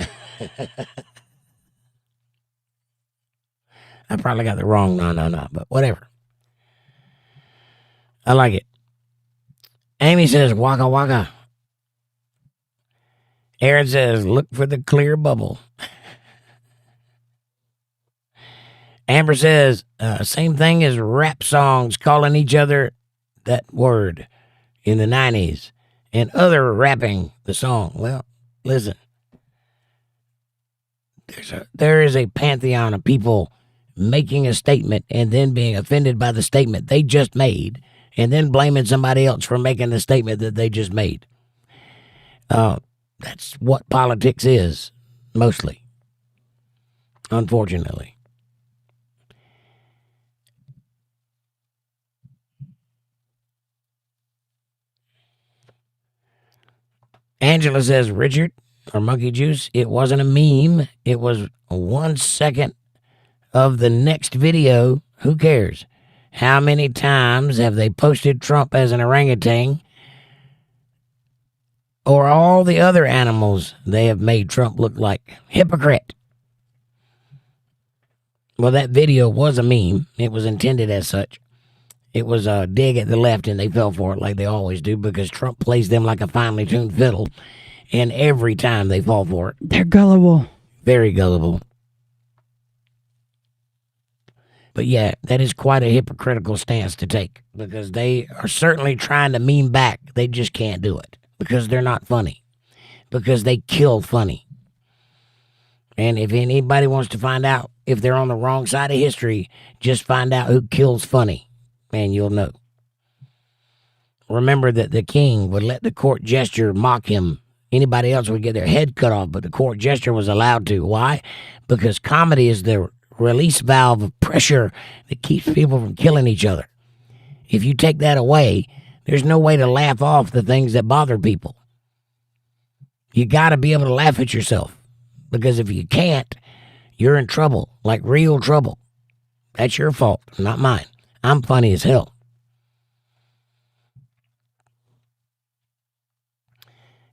I probably got the wrong nah, but whatever. I like it. Amy says, waka waka. Aaron says, look for the clear bubble. Amber says, same thing as rap songs calling each other that word in the 90s and other rapping the song. Well, listen, there is a pantheon of people making a statement and then being offended by the statement they just made and then blaming somebody else for making the statement that they just made. That's what politics is, mostly, unfortunately. Angela says, Richard, or Monkey Juice, it wasn't a meme. It was 1 second of the next video. Who cares? How many times have they posted Trump as an orangutan or all the other animals they have made Trump look like? Hypocrite. Well, that video was a meme. It was intended as such. It was a dig at the left, and they fell for it like they always do because Trump plays them like a finely tuned fiddle, and every time they fall for it. They're gullible. Very gullible. But yeah, that is quite a hypocritical stance to take because they are certainly trying to meme back. They just can't do it because they're not funny, because they kill funny. And if anybody wants to find out if they're on the wrong side of history, just find out who kills funny, and you'll know. Remember that the king would let the court jester mock him. Anybody else would get their head cut off, but the court jester was allowed to. Why? Because comedy is the release valve of pressure that keeps people from killing each other. If you take that away, there's no way to laugh off the things that bother people. You got to be able to laugh at yourself, because if you can't, you're in trouble, like real trouble. That's your fault, not mine. I'm funny as hell.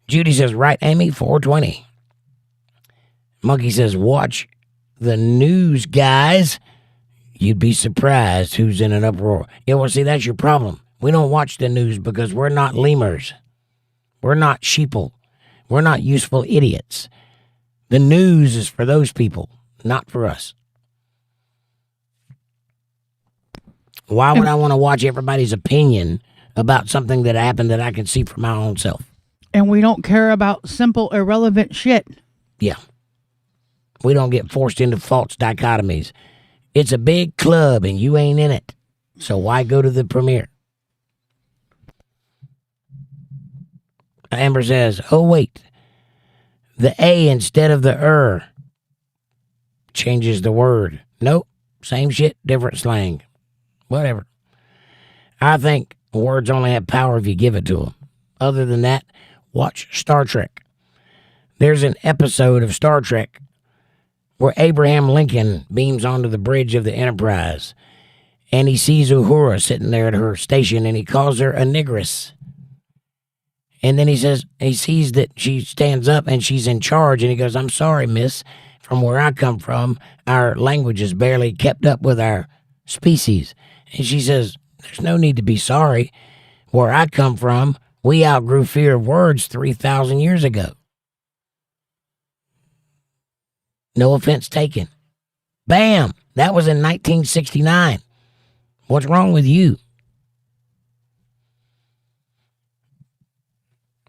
Judy says, right, Amy, 420. Monkey says, watch the news, guys. You'd be surprised who's in an uproar. Yeah, well, see, that's your problem. We don't watch the news because we're not lemurs. We're not sheeple. We're not useful idiots. The news is for those people, not for us. Why would I want to watch everybody's opinion about something that happened that I can see for my own self? And we don't care about simple, irrelevant shit. Yeah. We don't get forced into false dichotomies. It's a big club and you ain't in it. So why go to the premiere? Amber says, oh, wait. The A instead of the changes the word. Nope. Same shit, different slang. Whatever. I think words only have power if you give it to them. Other than that, watch Star Trek. There's an episode of Star Trek where Abraham Lincoln beams onto the bridge of the Enterprise, and he sees Uhura sitting there at her station, and he calls her a negress. And then he sees that she stands up and she's in charge, and he goes, I'm sorry, miss. From where I come from, our language is barely kept up with our species. And she says, there's no need to be sorry. Where I come from, we outgrew fear of words 3,000 years ago. No offense taken. Bam! That was in 1969. What's wrong with you?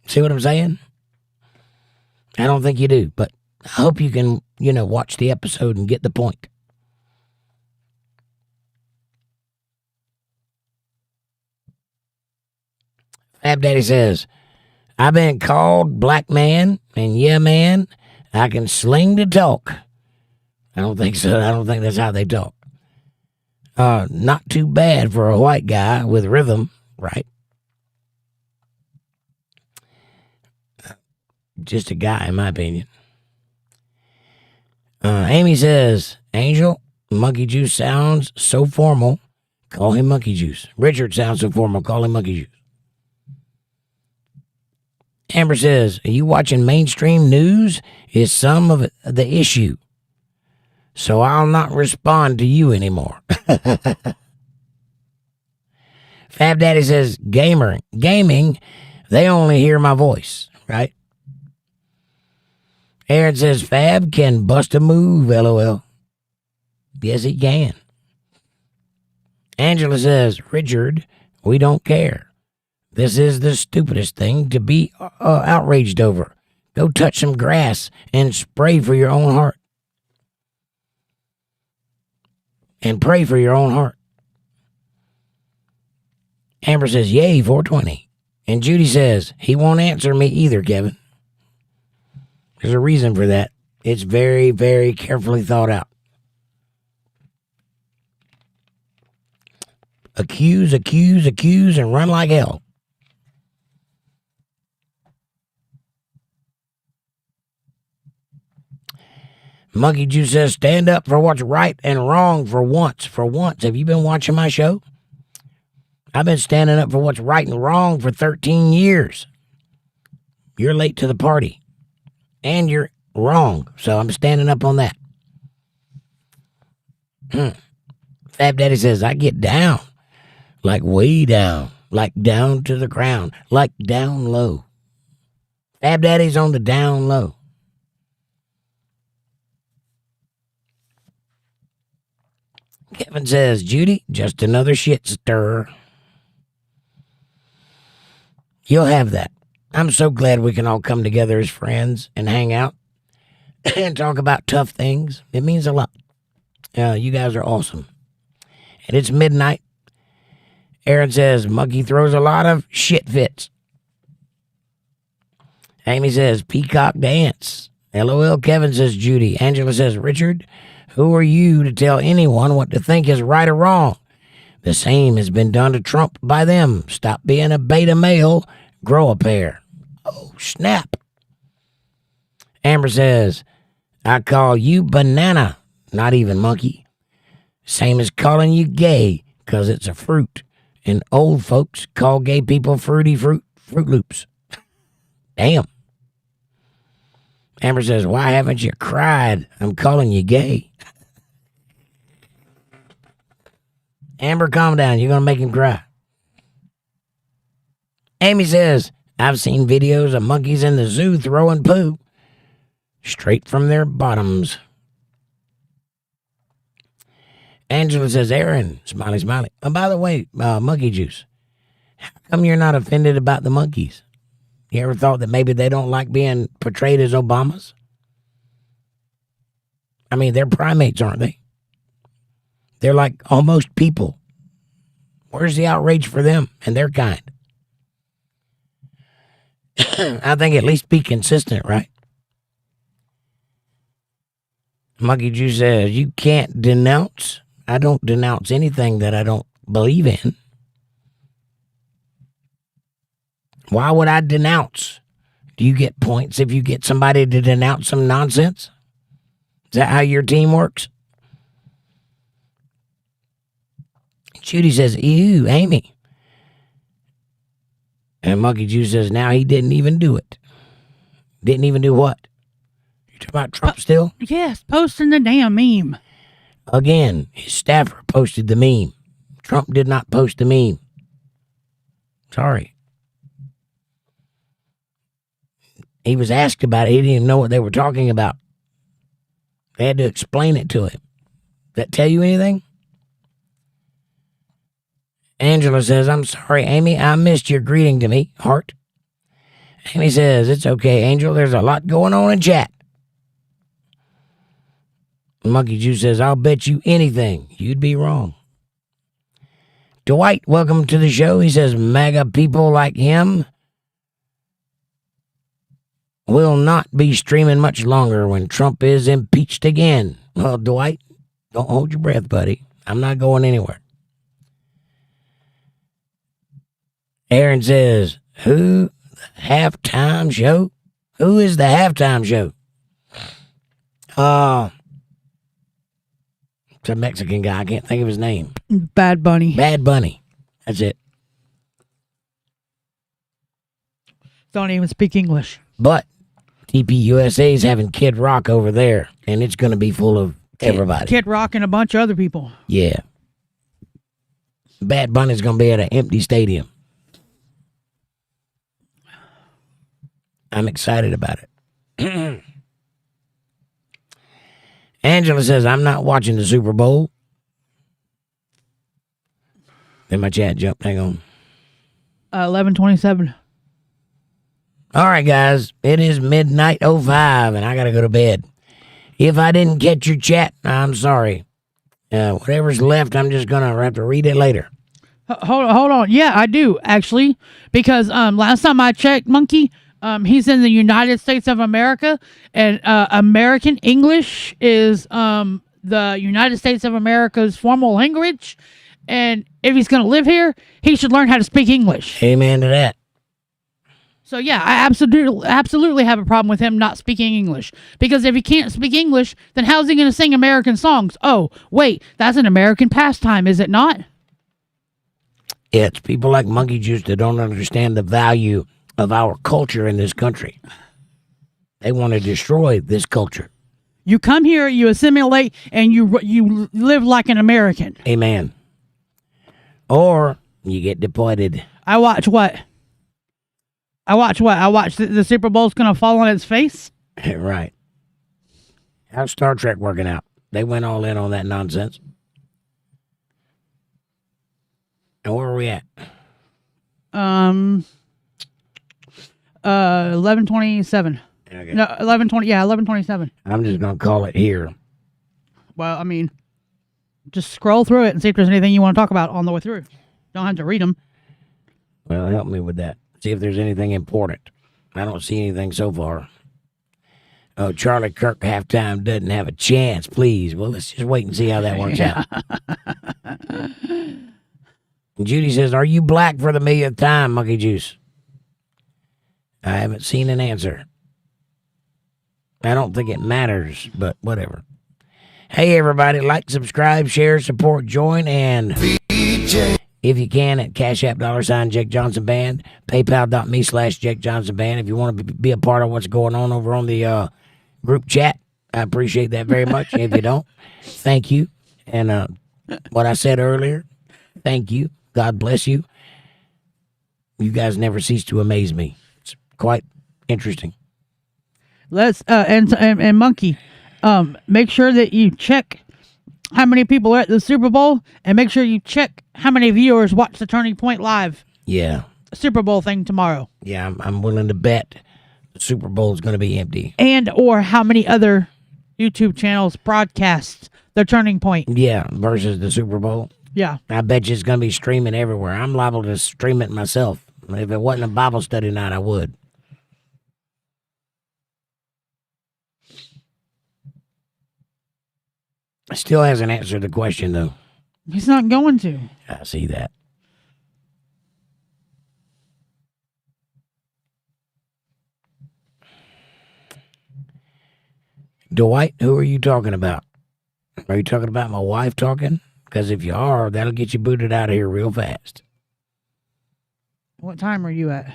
See what I'm saying? I don't think you do, but I hope you can, watch the episode and get the point. Fab Daddy says, I've been called black man, and yeah, man, I can sling the talk. I don't think so. I don't think that's how they talk. Not too bad for a white guy with rhythm, right? Just a guy, in my opinion. Amy says, Angel, Monkey Juice sounds so formal. Call him Monkey Juice. Richard sounds so formal. Call him Monkey Juice. Amber says, are you watching mainstream news? Is some of it the issue? So I'll not respond to you anymore. Fab Daddy says, gaming, they only hear my voice, right? Aaron says, Fab can bust a move, LOL. Yes, he can. Angela says, Richard, we don't care. This is the stupidest thing to be outraged over. Go touch some grass and spray for your own heart. And pray for your own heart. Amber says, yay, 420. And Judy says, he won't answer me either, Kevin. There's a reason for that. It's very, very carefully thought out. Accuse, and run like hell. Monkey Juice says, stand up for what's right and wrong for once. For once. Have you been watching my show? I've been standing up for what's right and wrong for 13 years. You're late to the party. And you're wrong. So I'm standing up on that. Fab Daddy says, I get down. Like way down. Like down to the ground. Like down low. Fab Daddy's on the down low. Kevin says, Judy, just another shit stirrer. You'll have that. I'm so glad we can all come together as friends and hang out and talk about tough things. It means a lot. You guys are awesome. And it's midnight. Aaron says, Monkey throws a lot of shit fits. Amy says, Peacock dance. LOL. Kevin says, Judy. Angela says, Richard, who are you to tell anyone what to think is right or wrong? The same has been done to Trump by them. Stop being a beta male. Grow a pair. Oh, snap. Amber says, I call you banana, not even monkey. Same as calling you gay, 'cause it's a fruit. And old folks call gay people Fruit Loops. Damn. Amber says, why haven't you cried? I'm calling you gay. Amber, calm down. You're going to make him cry. Amy says, I've seen videos of monkeys in the zoo throwing poo straight from their bottoms. Angela says, Aaron, smiley, smiley. And by the way, monkey juice, how come you're not offended about the monkeys? You ever thought that maybe they don't like being portrayed as Obamas? I mean, they're primates, aren't they? They're like almost people. Where's the outrage for them and their kind? I think at least be consistent, right? Monkey Juice says, you can't denounce. I don't denounce anything that I don't believe in. Why would I denounce? Do you get points if you get somebody to denounce some nonsense? Is that how your team works? Judy says, ew, Amy. And Monkey Juice says, now he didn't even do it. Didn't even do what? You talking about Trump still? Yes, posting the damn meme. Again, his staffer posted the meme. Trump did not post the meme. Sorry. He was asked about it. He didn't even know what they were talking about. They had to explain it to him. Does that tell you anything? Angela says, I'm sorry, Amy. I missed your greeting to me, heart. Amy says, it's okay, Angel. There's a lot going on in chat. Monkey Juice says, I'll bet you anything. You'd be wrong. Dwight, welcome to the show. He says, MAGA people like him will not be streaming much longer when Trump is impeached again. Well, Dwight, don't hold your breath, buddy. I'm not going anywhere. Aaron says, who? The halftime show? Who is the halftime show? It's a Mexican guy. I can't think of his name. Bad Bunny. Bad Bunny. That's it. Don't even speak English. But TPUSA is having Kid Rock over there, and it's going to be full of everybody. Kid Rock and a bunch of other people. Yeah. Bad Bunny's going to be at an empty stadium. I'm excited about it. Angela says, I'm not watching the Super Bowl. Then my chat jumped. Hang on. 11:27. All right, guys. It is midnight 05, and I got to go to bed. If I didn't catch your chat, I'm sorry. Whatever's left, I'm just going to have to read it later. Hold on. Yeah, I do, actually. Because last time I checked, Monkey, he's in the United States of America, and American English is the United States of America's formal language. And if he's going to live here, he should learn how to speak English. Amen to that. So, yeah, I absolutely have a problem with him not speaking English. Because if he can't speak English, then how's he going to sing American songs? Oh, wait, that's an American pastime, is it not? It's people like Monkey Juice that don't understand the value of our culture in this country. They want to destroy this culture. You come here, you assimilate, and you live like an American. Amen. Or you get deported. I watch what? I watch the Super Bowl's going to fall on its face? Right. How's Star Trek working out? They went all in on that nonsense. And where are we at? 11:27. Okay. No, 11:20. Yeah, 11:27. I'm just going to call it here. Well, I mean, just scroll through it and see if there's anything you want to talk about on the way through. Don't have to read them. Well, help me with that. See if there's anything important. I don't see anything so far. Oh, Charlie Kirk halftime doesn't have a chance, please. Well, let's just wait and see how that works out. And Judy says, are you black for the millionth time, Monkey Juice? I haven't seen an answer. I don't think it matters, but whatever. Hey, everybody, like, subscribe, share, support, join, and if you can, at CashApp $ Jake Johnson Band, PayPal.me/Jake Johnson Band. If you want to be a part of what's going on over on the group chat, I appreciate that very much. If you don't, thank you. And what I said earlier, thank you. God bless you. You guys never cease to amaze me. It's quite interesting. Let's and Monkey, make sure that you check how many people are at the Super Bowl, and make sure you check how many viewers watch the Turning Point Live. Yeah. Super Bowl thing tomorrow. Yeah, I'm willing to bet the Super Bowl is going to be empty. And or how many other YouTube channels broadcast the Turning Point. Yeah, versus the Super Bowl. Yeah. I bet you it's going to be streaming everywhere. I'm liable to stream it myself. If it wasn't a Bible study night, I would. Still hasn't answered the question, though. He's not going to. I see that. Dwight, who are you talking about? Are you talking about my wife talking? Because if you are, that'll get you booted out of here real fast. What time are you at?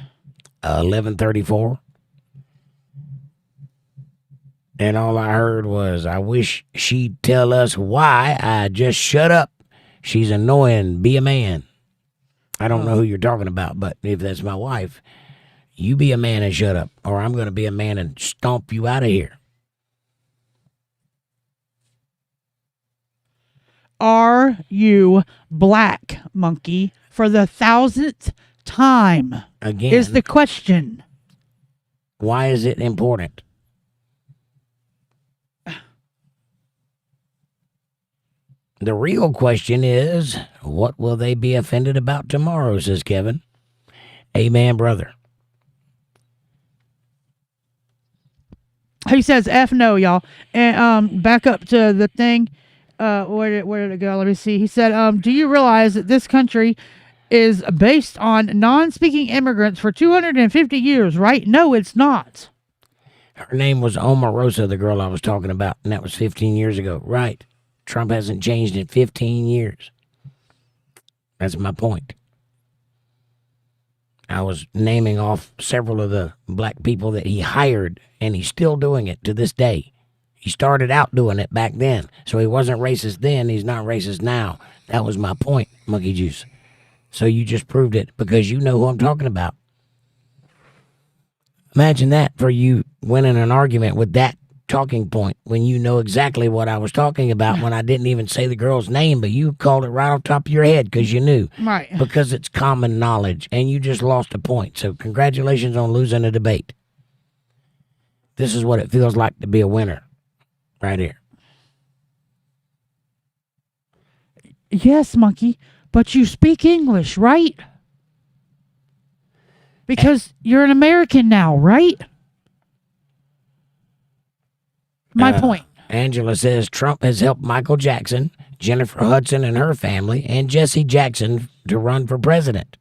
11:34. And all I heard was, I wish she'd tell us why. I just shut up. She's annoying. Be a man. I don't know who you're talking about, but if that's my wife, you be a man and shut up, or I'm going to be a man and stomp you out of here. Are you black, Monkey, for the 1,000th time? Again, Is the question. Why is it important? The real question is, what will they be offended about tomorrow, says Kevin. Amen, brother. He says F no, y'all. And back up to the thing. Where did it go? Let me see. He said, do you realize that this country is based on non-speaking immigrants for 250 years, right? No, it's not. Her name was Omarosa, the girl I was talking about, and that was 15 years ago. Right. Trump hasn't changed in 15 years. That's my point. I was naming off several of the black people that he hired, and he's still doing it to this day. He started out doing it back then, so he wasn't racist then. He's not racist now. That was my point, Monkey Juice. So you just proved it because you know who I'm talking about. Imagine that for you winning an argument with that talking point when you know exactly what I was talking about when I didn't even say the girl's name, but you called it right off the top of your head because you knew. Right. Because it's common knowledge, and you just lost a point. So congratulations on losing a debate. This is what it feels like to be a winner. Right here. Yes, Monkey, but you speak English, right? Because you're an American now, right? My point. Angela says Trump has helped Michael Jackson, Jennifer Hudson and her family, and Jesse Jackson to run for president.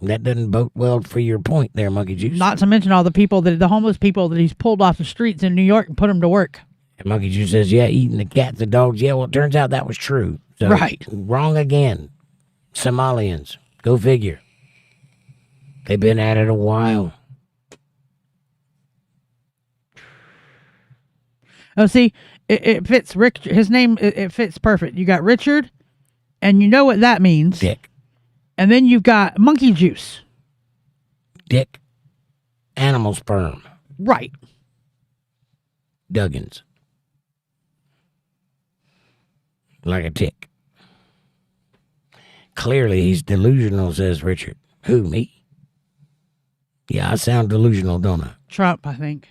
That doesn't bode well for your point there, Monkey Juice. Not to mention all the homeless people that he's pulled off the streets in New York and put them to work. And Monkey Juice says, yeah, eating the cats, the dogs. Yeah, well, it turns out that was true. So, right. Wrong again. Somalians. Go figure. They've been at it a while. Oh, see, it fits Rick. His name, it fits perfect. You got Richard, and you know what that means. Dick. And then you've got Monkey Juice. Dick. Animal sperm. Right. Duggins. Like a tick. Clearly, he's delusional, says Richard. Who, me? Yeah, I sound delusional, don't I? Trump, I think.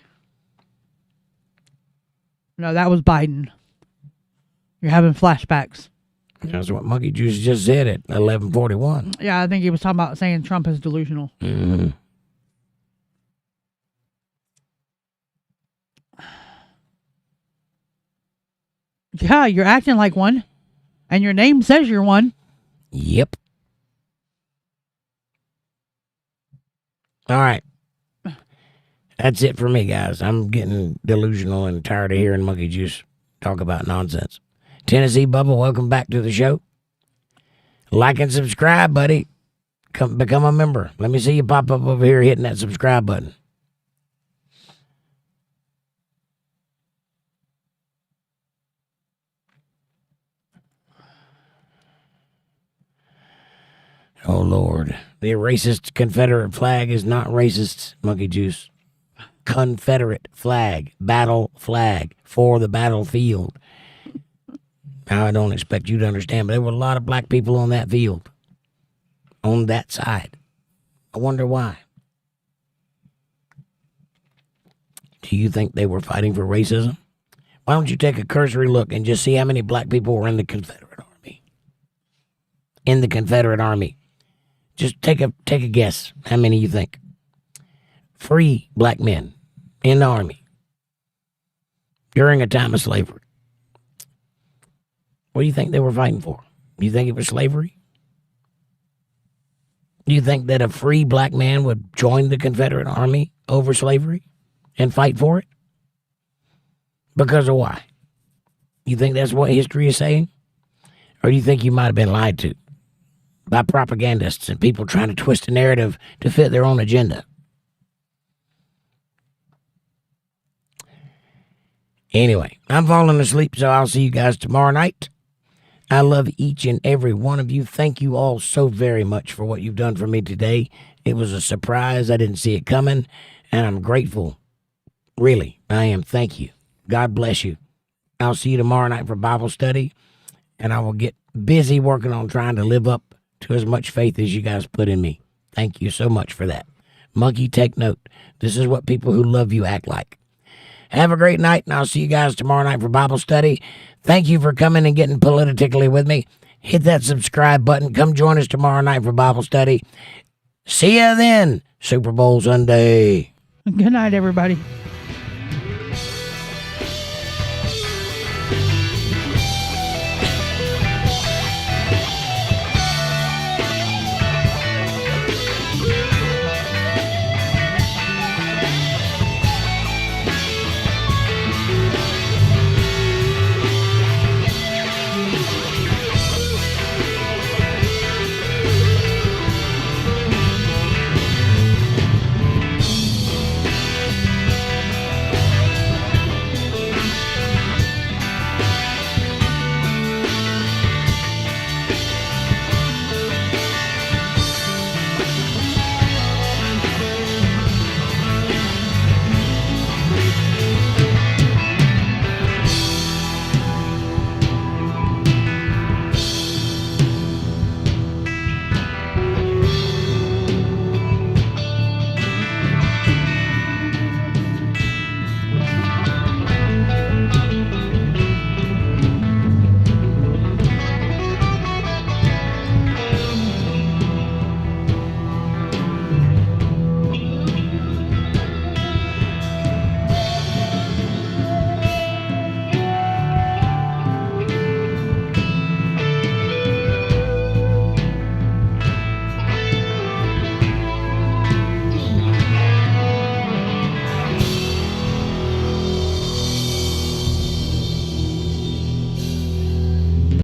No, that was Biden. You're having flashbacks. That's what Monkey Juice just said at 11:41. Yeah, I think he was talking about saying Trump is delusional. Mm-hmm. Yeah, you're acting like one. And your name says you're one. Yep. All right. That's it for me, guys. I'm getting delusional and tired of hearing Monkey Juice talk about nonsense. Tennessee Bubba, welcome back to the show. Like and subscribe, buddy. Become a member. Let me see you pop up over here hitting that subscribe button. Oh, Lord. The racist Confederate flag is not racist, Monkey Juice. Confederate flag. Battle flag for the battlefield. Now, I don't expect you to understand, but there were a lot of black people on that field. On that side. I wonder why. Do you think they were fighting for racism? Why don't you take a cursory look and just see how many black people were in the Confederate Army? In the Confederate Army. Just take a guess. How many you think? Free black men in the Army during a time of slavery. What do you think they were fighting for? Do you think it was slavery? Do you think that a free black man would join the Confederate Army over slavery and fight for it? Because of why? You think that's what history is saying? Or do you think you might have been lied to by propagandists and people trying to twist the narrative to fit their own agenda? Anyway, I'm falling asleep, so I'll see you guys tomorrow night. I love each and every one of you. Thank you all so very much for what you've done for me today. It was a surprise. I didn't see it coming, and I'm grateful. Really, I am. Thank you. God bless you. I'll see you tomorrow night for Bible study, and I will get busy working on trying to live up to as much faith as you guys put in me. Thank you so much for that. Monkey, take note. This is what people who love you act like. Have a great night, and I'll see you guys tomorrow night for Bible study. Thank you for coming and getting politically with me. Hit that subscribe button. Come join us tomorrow night for Bible study. See ya then, Super Bowl Sunday. Good night, everybody.